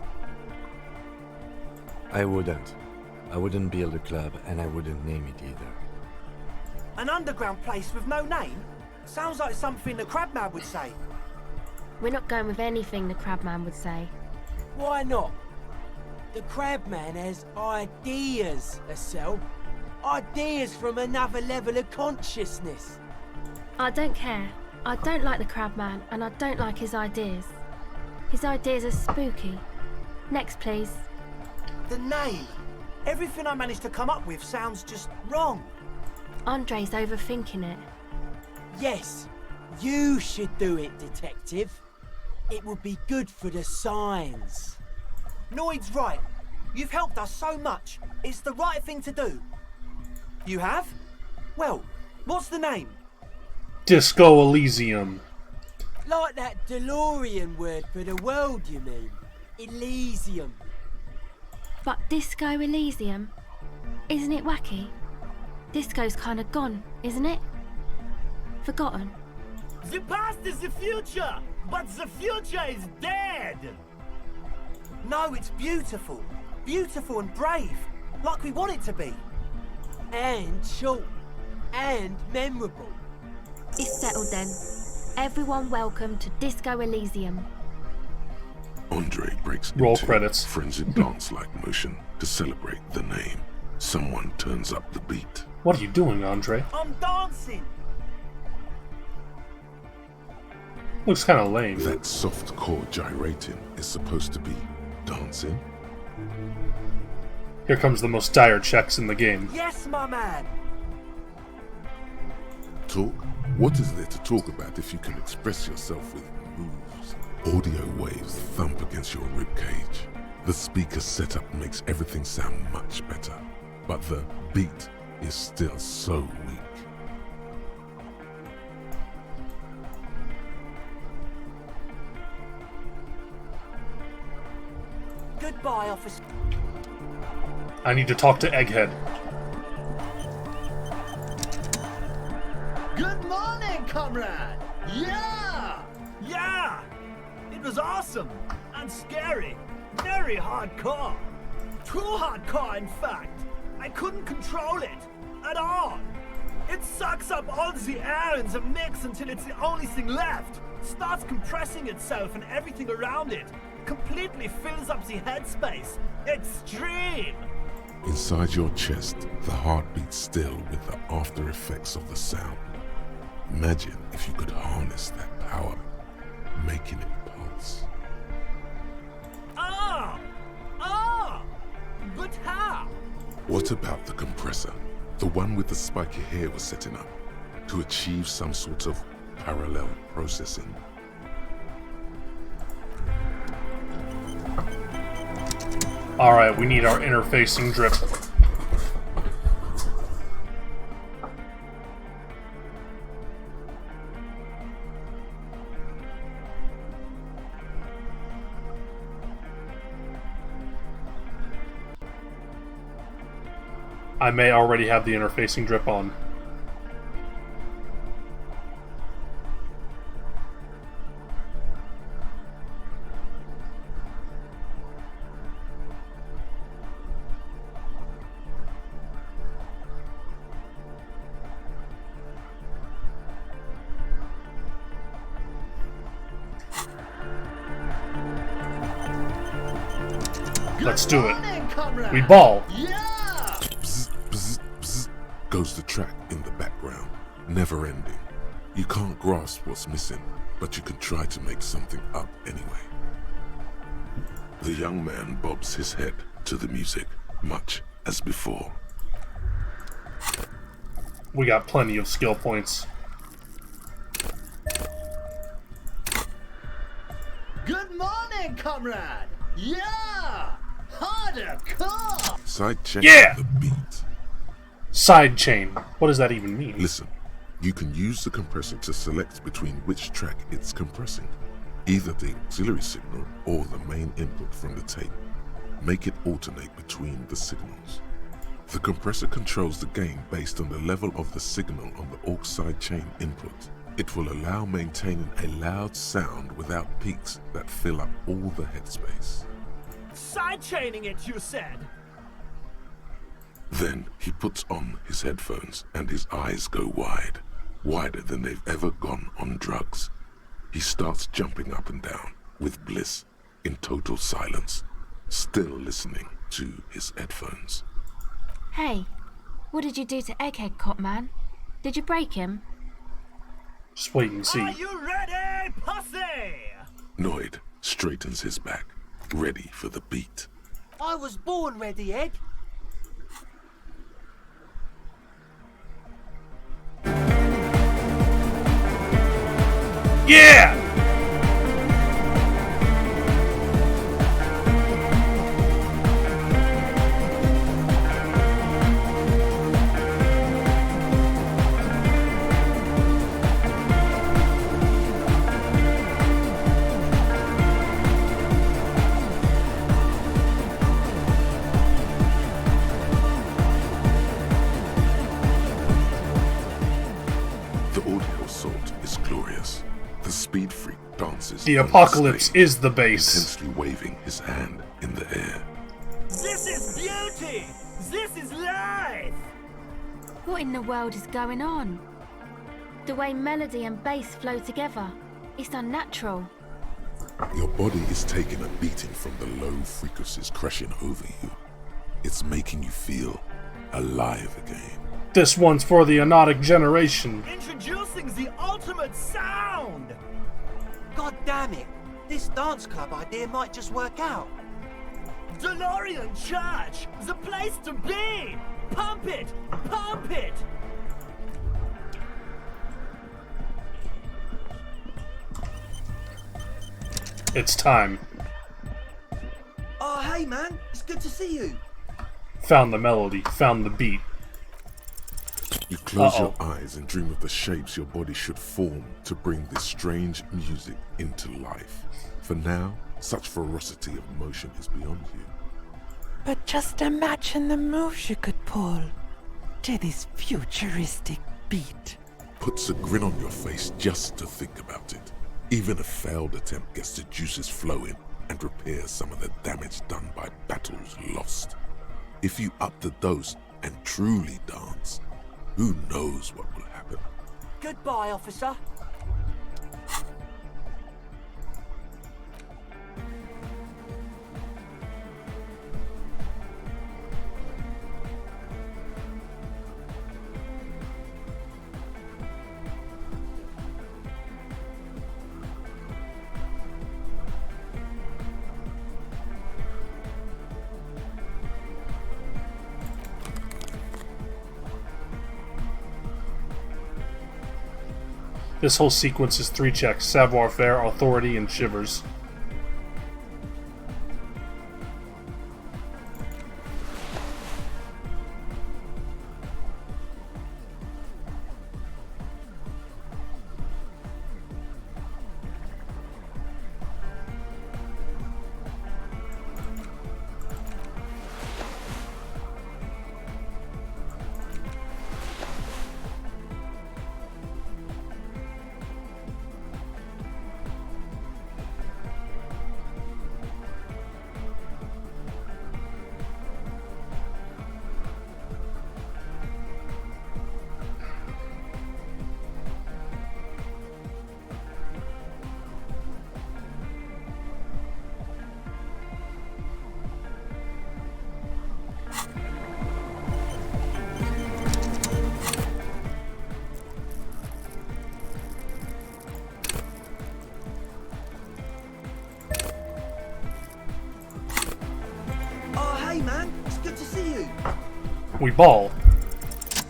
I wouldn't. I wouldn't build a club, and I wouldn't name it either. An underground place with no name? Sounds like something the Crabman would say. We're not going with anything the Crabman would say. Why not? The Crabman has ideas, Estelle. Ideas from another level of consciousness. I don't care. I don't like the Crabman, and I don't like his ideas. His ideas are spooky. Next, please. The name. Everything I managed to come up with sounds just wrong. Andre's overthinking it. Yes, you should do it, Detective. It would be good for the signs. Noid's right. You've helped us so much. It's the right thing to do. You have? Well, what's the name? Disco Elysium. Like that DeLorean word for the world, you mean? Elysium. But Disco Elysium? Isn't it wacky? Disco's kinda gone, isn't it? Forgotten. The past is the future, but the future is dead! No, it's beautiful. Beautiful and brave. Like we want it to be. And short. And memorable. It's settled then. Everyone welcome to Disco Elysium. Andre breaks Roll into credits. frenzied dance-like motion to celebrate the name. Someone turns up the beat. What are you doing, Andre? I'm dancing. Looks kinda lame. That soft core gyrating is supposed to be dancing. Here comes the most dire checks in the game. Yes, my man. Talk? What is there to talk about if you can express yourself with moves? Audio waves thump against your ribcage. The speaker setup makes everything sound much better, but the beat is still so weak. Goodbye, officer. I need to talk to Egghead. Good morning, comrade! Yeah! Yeah! It was awesome and scary. Very hardcore. Too hardcore, in fact. I couldn't control it at all. It sucks up all the air in the mix until it's the only thing left. Starts compressing itself and everything around it. Completely fills up the headspace. Extreme! Inside your chest, the heart beats still with the after effects of the sound. Imagine if you could harness that power, making it pulse. Ah! Ah! But how? What about the compressor? The one with the spiky hair was setting up to achieve some sort of parallel processing. Alright, we need our interfacing drip. I may already have the interfacing drip on. Let's do it. We ball. Bzz, bzz, bzz, goes the track in the background, never ending. You can't grasp what's missing, but you can try to make something up anyway. The young man bobs his head to the music, much as before. We got plenty of skill points. Good morning, comrade! Yeah! Harder, car! Sidechain Yeah! the beat. Sidechain. What does that even mean? Listen, you can use the compressor to select between which track it's compressing, either the auxiliary signal or the main input from the tape. Make it alternate between the signals. The compressor controls the gain based on the level of the signal on the aux sidechain input. It will allow maintaining a loud sound without peaks that fill up all the headspace. Sidechaining it, you said? Then he puts on his headphones and his eyes go wide, wider than they've ever gone on drugs. He starts jumping up and down with bliss in total silence, still listening to his headphones. Hey, what did you do to Egghead Cop Man? Did you break him? Just wait and see. Are you ready, pussy? Noid straightens his back, ready for the beat. I was born ready, Ed. Yeah! The audio assault is glorious. The speed freak dances. The on apocalypse stage, is the base. intensely waving his hand in the air. This is beauty! This is life! What in the world is going on? The way melody and bass flow together, it's unnatural. Your body is taking a beating from the low frequencies crashing over you. It's making you feel alive again. This one's for the Anodic generation. Introducing the ultimate sound! God damn it! This dance club idea might just work out. DeLorean Church! The place to be! Pump it! Pump it! It's time. Oh, hey man, it's good to see you. Found the melody, found the beat. You close your eyes and dream of the shapes your body should form to bring this strange music into life. For now, such ferocity of motion is beyond you. But just imagine the moves you could pull to this futuristic beat. Puts a grin on your face just to think about it. Even a failed attempt gets the juices flowing and repairs some of the damage done by battles lost. If you up the dose and truly dance, who knows what will happen? Goodbye, officer. This whole sequence is 3 checks: savoir-faire, authority, and shivers. We ball.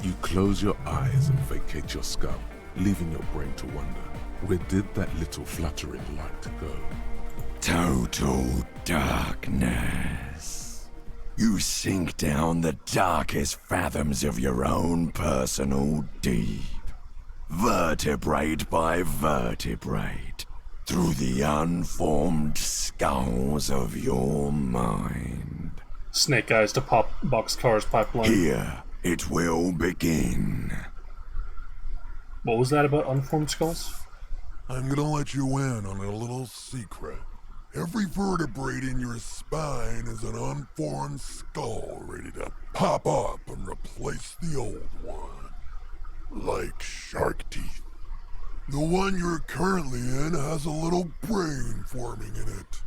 You close your eyes and vacate your skull, leaving your brain to wonder, where did that little fluttering light go? Total darkness. You sink down the darkest fathoms of your own personal deep, vertebrate by vertebrate, through the unformed skulls of your mind. Snake Eyes to pop Boxcar's pipeline. Here it will begin. What was that about unformed skulls? I'm gonna let you in on a little secret. Every vertebrae in your spine is an unformed skull ready to pop up and replace the old one. Like shark teeth. The one you're currently in has a little brain forming in it,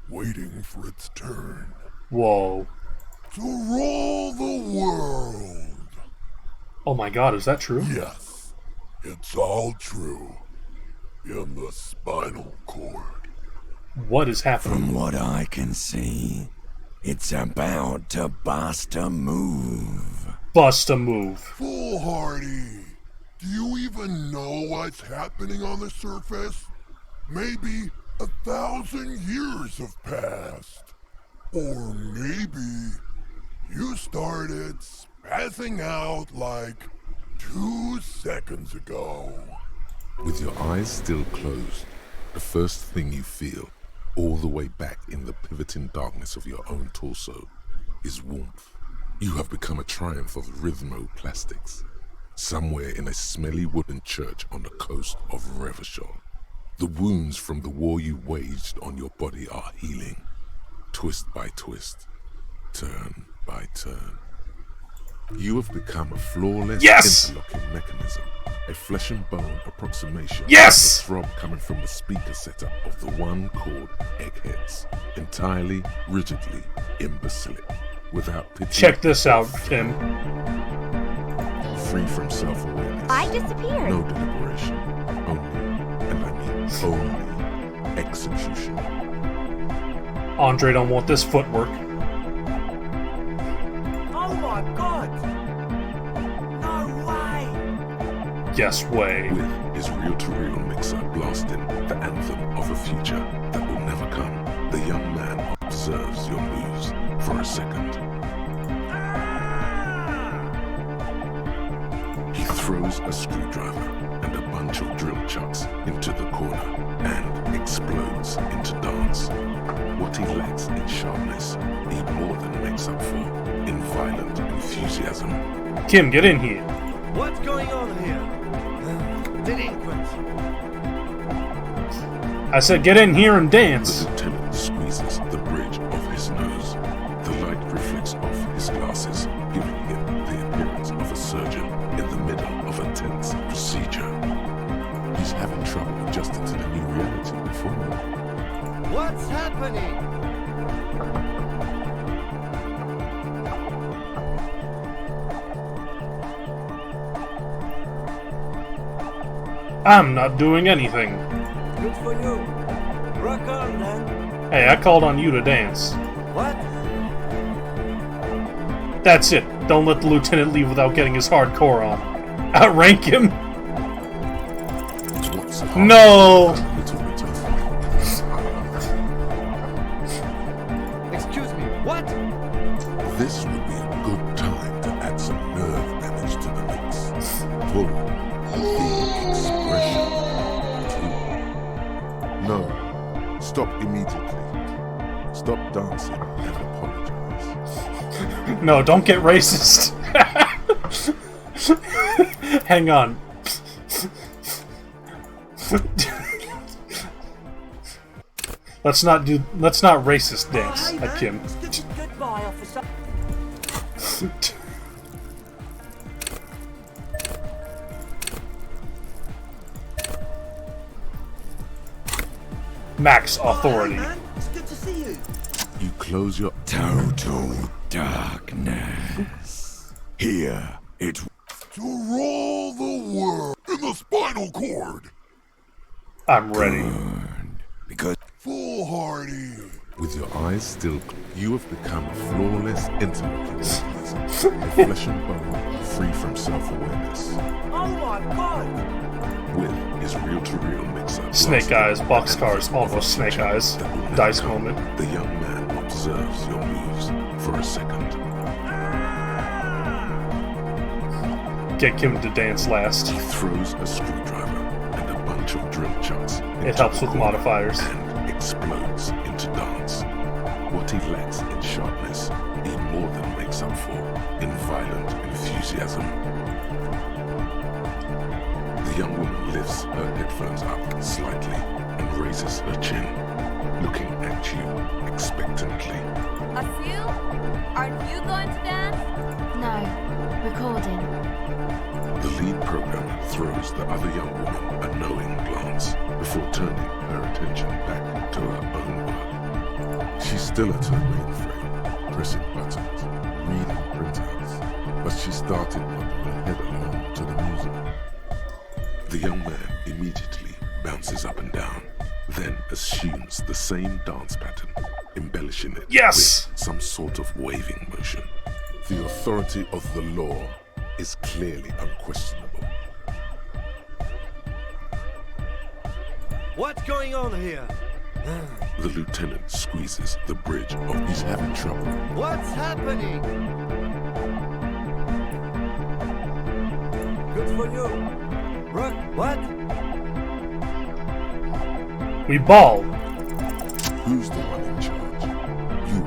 waiting for its turn. Whoa. To rule the world. Oh my god, is that true? Yes, it's all true. In the spinal cord. What is happening? From what I can see, it's about to bust a move. Bust a move. Foolhardy, do you even know what's happening on the surface? Maybe 1,000 years have passed. Or maybe you started spazzing out like 2 seconds ago. With your eyes still closed, the first thing you feel, all the way back in the pivoting darkness of your own torso, is warmth. You have become a triumph of rhythmoplastics, somewhere in a smelly wooden church on the coast of Revachol. The wounds from the war you waged on your body are healing, twist by twist, turn by turn. You have become a flawless interlocking mechanism, a flesh and bone approximation of the throb coming from the speaker setup of the one called Eggheads, entirely, rigidly imbecilic, without pity. Check this out, Tim. Free from self-awareness. I disappeared. No deliberation. Only, and I mean only, execution. Andre don't want this footwork. Oh my god! No way! Yes way. With his reel-to-reel mixer blasting the anthem of a future that will never come, the young man observes your moves for a second. He throws a screwdriver and a bunch of drill chucks into the corner and explodes into dance. What he lacks in sharpness, he more than makes up for in violent enthusiasm. Kim, get in here. What's going on here? Delinquent. I said get in here and dance. The lieutenant squeezes the bridge of his nose. The light reflects off his glasses, giving him the appearance of a surgeon in the middle of a tense procedure. He's having trouble adjusting to the new reality before him. What's happening? I'm not doing anything. Good for you. Rock on, then. Hey, I called on you to dance. What? That's it. Don't let the lieutenant leave without getting his hardcore on. Outrank him. No. Excuse me, what? This would be a good time to add some nerve damage to the mix. Full, the expression, too. No, stop immediately. Stop dancing and apologize. No, don't get racist. Hang on. Let's not racist dance at Kim. Goodbye, officer. Max authority. Hey, it's good to see you. You close your total darkness. Here it to rule the world in the spinal cord. I'm ready. Because foolhardy, With your eyes still, you have become a flawless, interlocking organism, a flesh and bone, free from self-awareness. Oh my god! With his reel-to-reel mixer. Snake eyes, boxcars, almost snake eyes. Dice moment. The young man observes your moves for a second. Get Kim to dance last. He throws a screwdriver and a bunch of drill chucks. It helps with modifiers. And explodes into dance. What he lacks in sharpness, he more than makes up for in violent enthusiasm. The young woman lifts her headphones up slightly and raises her chin, looking at you expectantly. Asil? Aren't you going to dance? No, recording. The lead programmer throws the other young woman a knowing glance before turning her attention back to her own work. She's still at her mainframe, pressing buttons, reading printouts, but she started nodding her head along to the music. The young man immediately bounces up and down, then assumes the same dance pattern, embellishing it with some sort of waving motion. The authority of the law is clearly unquestionable. What's going on here? The lieutenant squeezes the bridge of he's having trouble. What's happening? Good for you. Rook, what? We ball. Who's the one in charge? You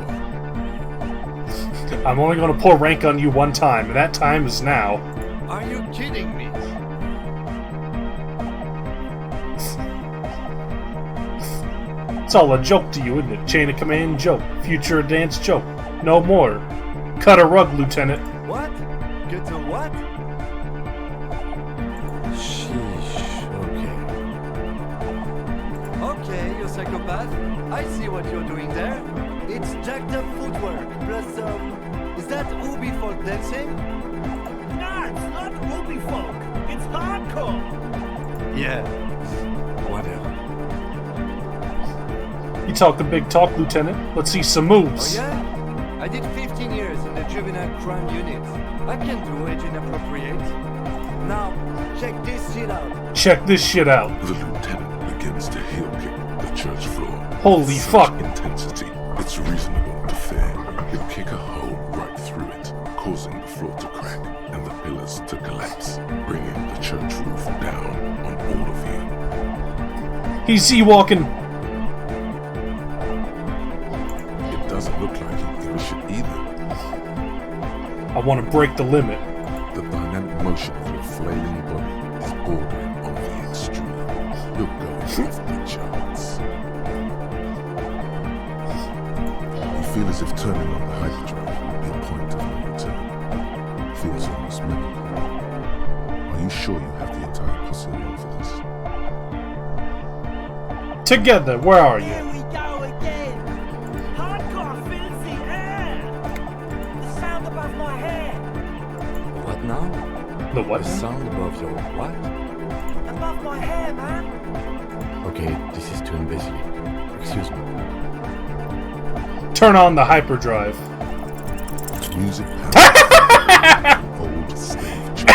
are. I'm only going to pour rank on you one time, and that time is now. Are you kidding me? It's all a joke to you, isn't it? Chain of command joke. Future dance joke. No more. Cut a rug, Lieutenant. What? Get to what? Sheesh, Okay, you psychopath. I see what you're doing there. It's jacked up footwork, plus is that Ubi folk dancing? Nah, it's not Ubi folk. It's hardcore. Yeah. Whatever. You talk a big talk, Lieutenant. Let's see some moves. Oh yeah? I did 15 years in the juvenile crime unit. I can do age inappropriate. Now, check this shit out. Check this shit out. The lieutenant begins to heel kick the church floor. Holy with fuck. such intensity, it's reasonable to fear he'll kick a hole right through it, causing the floor to crack and the pillars to collapse, bringing the church roof down on all of you. He's sea-walking. It doesn't look like he gives a shit either. I want to break the limit. The dynamic motion of your flailing body is bordering on the extreme. You're going off the charts. You feel as if turning on the hyperdrive would be a point of no return. Feels almost minimal. Are you sure you have the entire pussy along for this? Together, where are you? Here we go again. Hardcore filthy air. The sound above my head. What now? The what? The sound above your what? Above my hair, man. Okay, this is too imbecile. Excuse me. Turn on the hyperdrive. Music power. Old slave church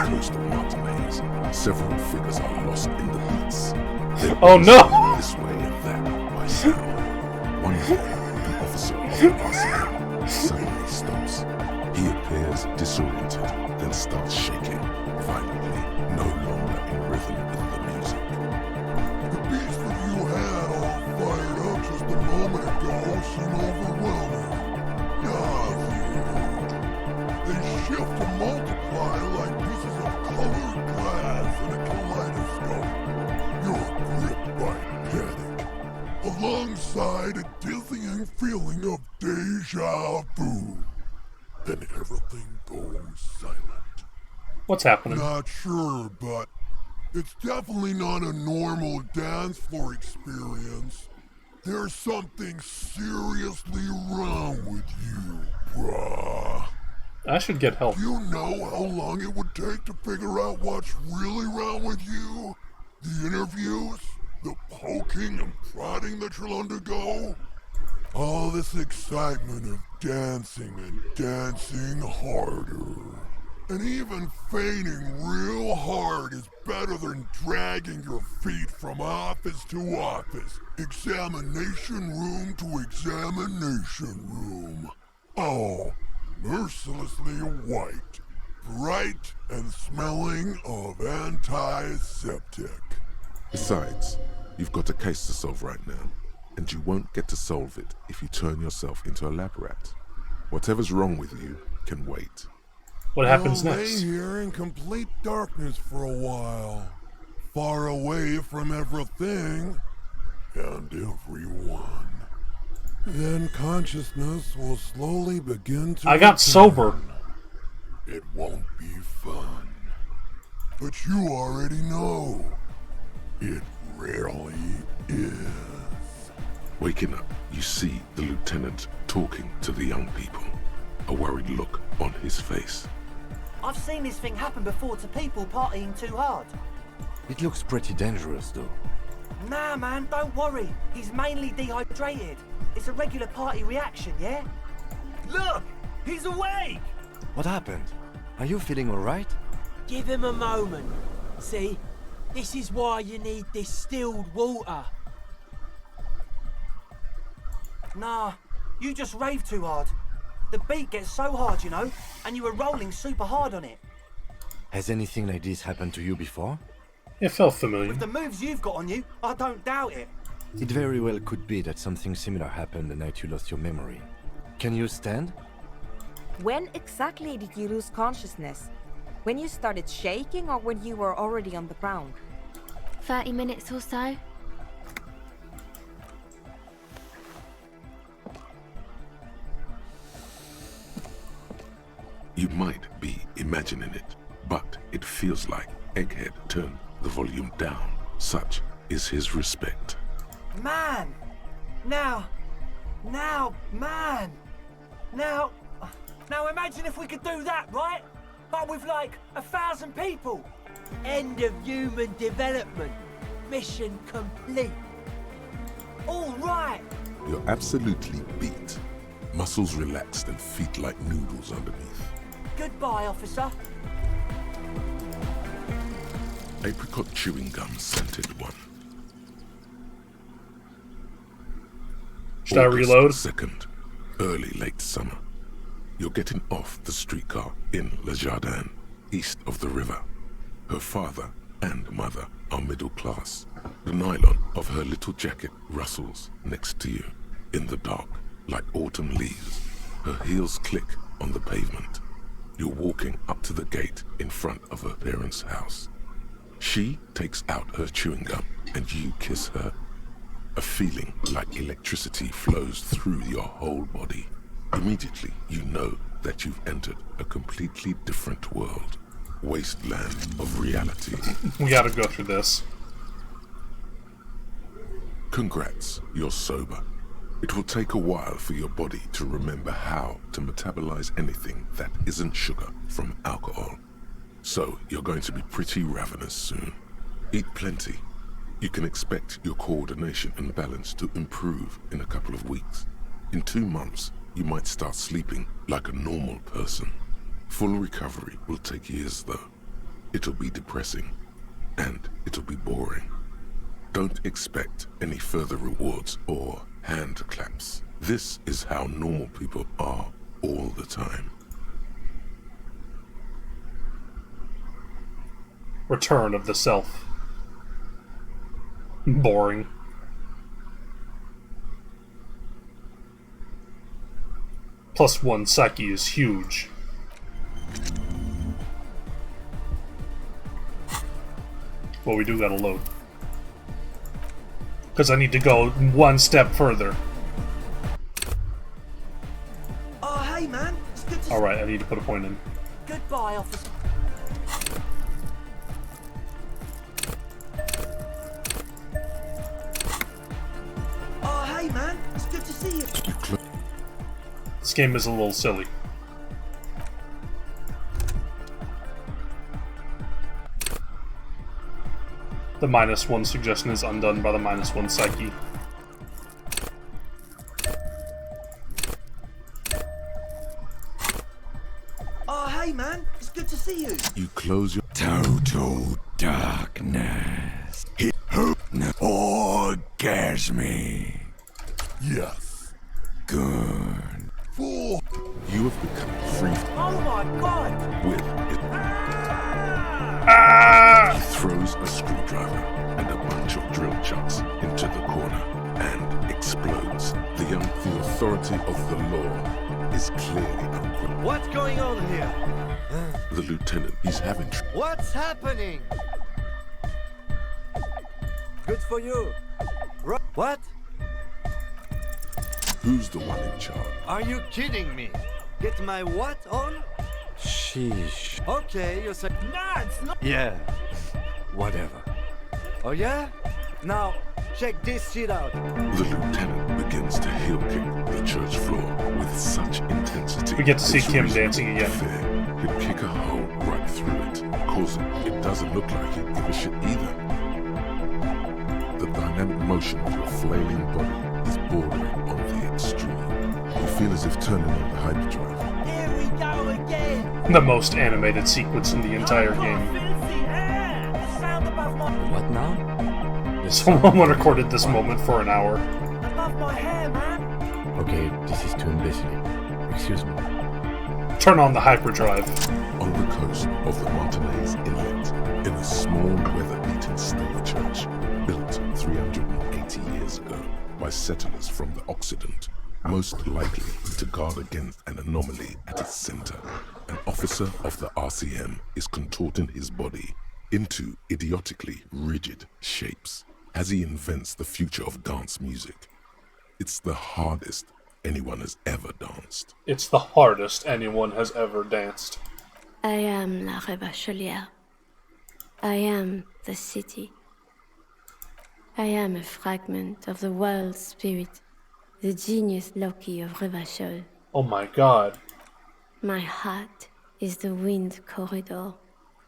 close to Martinez. Several figures are lost in the beats. Oh no! This way and that by sound. One day, an officer of the RCM suddenly stops. He appears disoriented, then starts shaking violently, no longer in rhythm with the music. The beats that you had all fired up just a moment ago seem overwhelming. They shift and multiply like pieces of colored glass in a kaleidoscope. You're gripped by panic, alongside a dizzying feeling of deja vu. Then everything goes silent. What's happening? Not sure, but it's definitely not a normal dance floor experience. There's something seriously wrong with you, bruh. I should get help. Do you know how long it would take to figure out what's really wrong with you? The interviews? The poking and prodding that you'll undergo? All this excitement of dancing and dancing harder. And even fainting real hard is better than dragging your feet from office to office, examination room to examination room. All mercilessly white, bright and smelling of antiseptic. Besides, you've got a case to solve right now, and you won't get to solve it if you turn yourself into a lab rat. Whatever's wrong with you can wait. What happens We'll next? lay here in complete darkness for a while, far away from everything and everyone. Then consciousness will slowly begin to I got return. sober. It won't be fun, but you already know. It really is. Waking up, you see the lieutenant talking to the young people, a worried look on his face. I've seen this thing happen before to people partying too hard. It looks pretty dangerous, though. Nah, man, don't worry. He's mainly dehydrated. It's a regular party reaction, yeah? Look! He's awake! What happened? Are you feeling alright? Give him a moment. See, this is why you need distilled water. Nah, you just rave too hard. The beat gets so hard, you know, and you were rolling super hard on it. Has anything like this happened to you before? It felt familiar. With the moves you've got on you, I don't doubt it. It very well could be that something similar happened the night you lost your memory. Can you stand? When exactly did you lose consciousness? When you started shaking or when you were already on the ground? 30 minutes or so. You might be imagining it, but it feels like Egghead turned the volume down. Such is his respect. Man! Now, man! Now imagine if we could do that, right? But with like 1,000 people. End of human development. Mission complete. All right! You're absolutely beat. Muscles relaxed and feet like noodles underneath. Goodbye, officer. Apricot chewing gum scented one. Should I reload? 2nd, early late summer. You're getting off the streetcar in Le Jardin, east of the river. Her father and mother are middle class. The nylon of her little jacket rustles next to you in the dark like autumn leaves. Her heels click on the pavement. You're walking up to the gate in front of her parents' house. She takes out her chewing gum and you kiss her. A feeling like electricity flows through your whole body. Immediately, you know that you've entered a completely different world. Wasteland of reality. We gotta go through this. Congrats, you're sober. It will take a while for your body to remember how to metabolize anything that isn't sugar from alcohol. So you're going to be pretty ravenous soon. Eat plenty. You can expect your coordination and balance to improve in a couple of weeks. In 2 months, you might start sleeping like a normal person. Full recovery will take years though. It'll be depressing, and it'll be boring. Don't expect any further rewards or hand claps. This is how normal people are all the time. Return of the Self. Boring. +1 psyche is huge. Well, we do gotta load. Because I need to go one step further. Oh, hey, man. It's good to Alright, I need to put a point in. Goodbye, officer. Oh, hey, man. It's good to see you. This game is a little silly. The -1 suggestion is undone by the -1 psyche. Hey, man. It's good to see you. You close your... Total darkness. It orgasme. Yes. Good. For You have become free Oh my god! with it. He throws a screwdriver and a bunch of drill chucks into the corner and explodes. The authority of the law is clearly unquestioned. What's going on here? The lieutenant is having... What's happening? Good for you. What? Who's the one in charge? Are you kidding me? Get my what on? Sheesh. Okay, you said... Nah, it's not... Yeah. Whatever. Oh yeah? Now, check this shit out. The lieutenant begins to heel kick the church floor with such intensity. We get to see it's Kim reasonably dancing again. Fair. He'd kick a hole right through it, causing it doesn't look like he'd give a shit either. The dynamic motion of your flailing body is bordering on the extreme. You feel as if turning on the hyperdrive. Here we go again! The most animated sequence in the entire game. Filthy air! The sound above my... What now? Someone recorded this moment for an hour. Above my hair, man! Okay, this is too imbecile. Excuse me. Turn on the hyperdrive. On the coast of the Martinez Inlet, in a small weather-beaten stave church built 380 years ago by settlers from the Occident, most likely to guard against an anomaly at its center, an officer of the RCM is contorting his body into idiotically rigid shapes as he invents the future of dance music. It's the hardest anyone has ever danced. It's the hardest anyone has ever danced. I am La Rebachelière. I am the city. I am a fragment of the world spirit, the genius Loki of Revachol. Oh my god. My heart is the wind corridor.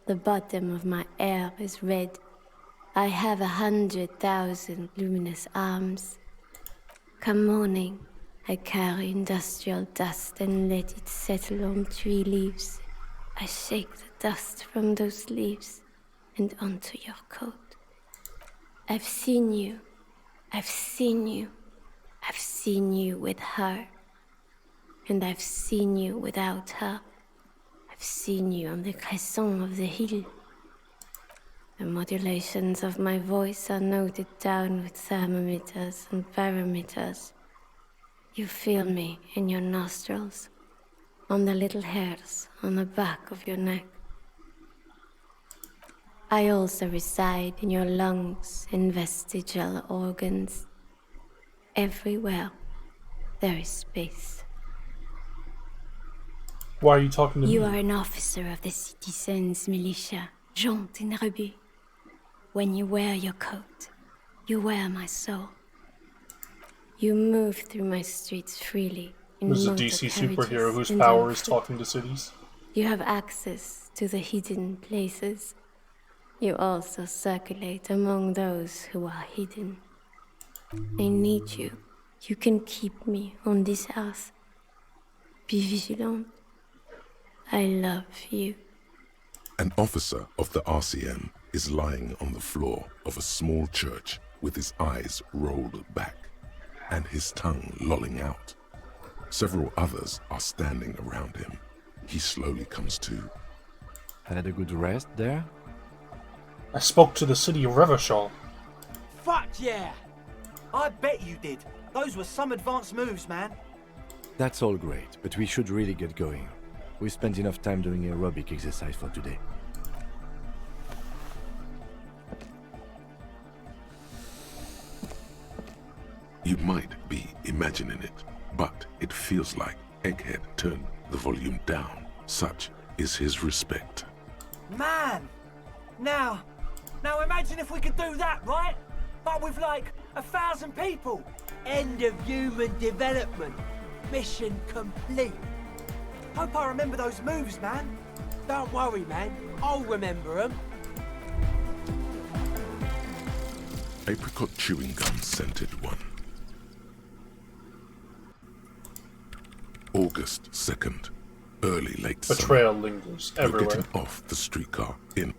The bottom of my air is red. I have 100,000 luminous arms. Come morning, I carry industrial dust and let it settle on tree leaves. I shake the dust from those leaves and onto your coat. I've seen you. I've seen you. I've seen you with her. And I've seen you without her. I've seen you on the crescent of the hill. The modulations of my voice are noted down with thermometers and barometers. You feel me in your nostrils, on the little hairs on the back of your neck. I also reside in your lungs and vestigial organs. Everywhere there is space. Why are you talking to me? You are an officer of the citizens' militia, Jaunt and Rebut. When you wear your coat, you wear my soul. You move through my streets freely. There's a DC superhero whose power is talking to cities. You have access to the hidden places. You also circulate among those who are hidden. I need you. You can keep me on this earth. Be vigilant. I love you. An officer of the RCM is lying on the floor of a small church with his eyes rolled back and his tongue lolling out. Several others are standing around him. He slowly comes to. Had a good rest there? I spoke to the city of Revachol. Fuck yeah! I bet you did. Those were some advanced moves, man. That's all great, but we should really get going. We spent enough time doing aerobic exercise for today. You might be imagining it, but it feels like Egghead turned the volume down. Such is his respect. Man! Now imagine if we could do that, right? But with like 1,000 people. End of human development. Mission complete. Hope I remember those moves, man. Don't worry, man. I'll remember them. Apricot chewing gum scented one. August 2nd. early late Betrayal summer. lingers You're everywhere. getting off the streetcar in.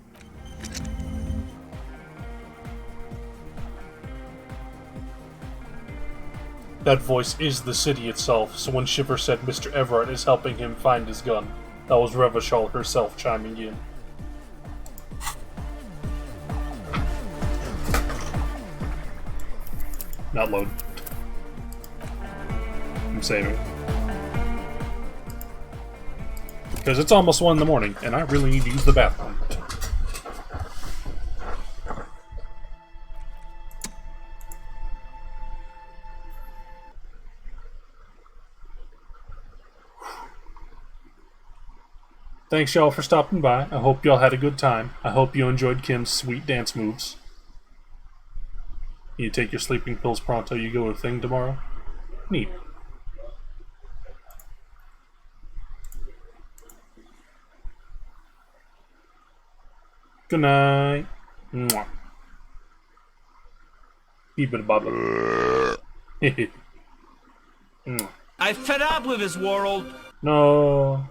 That voice is the city itself, so when Shiver said Mr. Everard is helping him find his gun, that was Revachol herself chiming in. Not load. I'm saving. Because it's almost 1 in the morning, and I really need to use the bathroom. Thanks y'all for stopping by. I hope y'all had a good time. I hope you enjoyed Kim's sweet dance moves. You take your sleeping pills pronto, you go to thing tomorrow? Neat. Good night. Mwah. Beebada baba. I fed up with this world. No.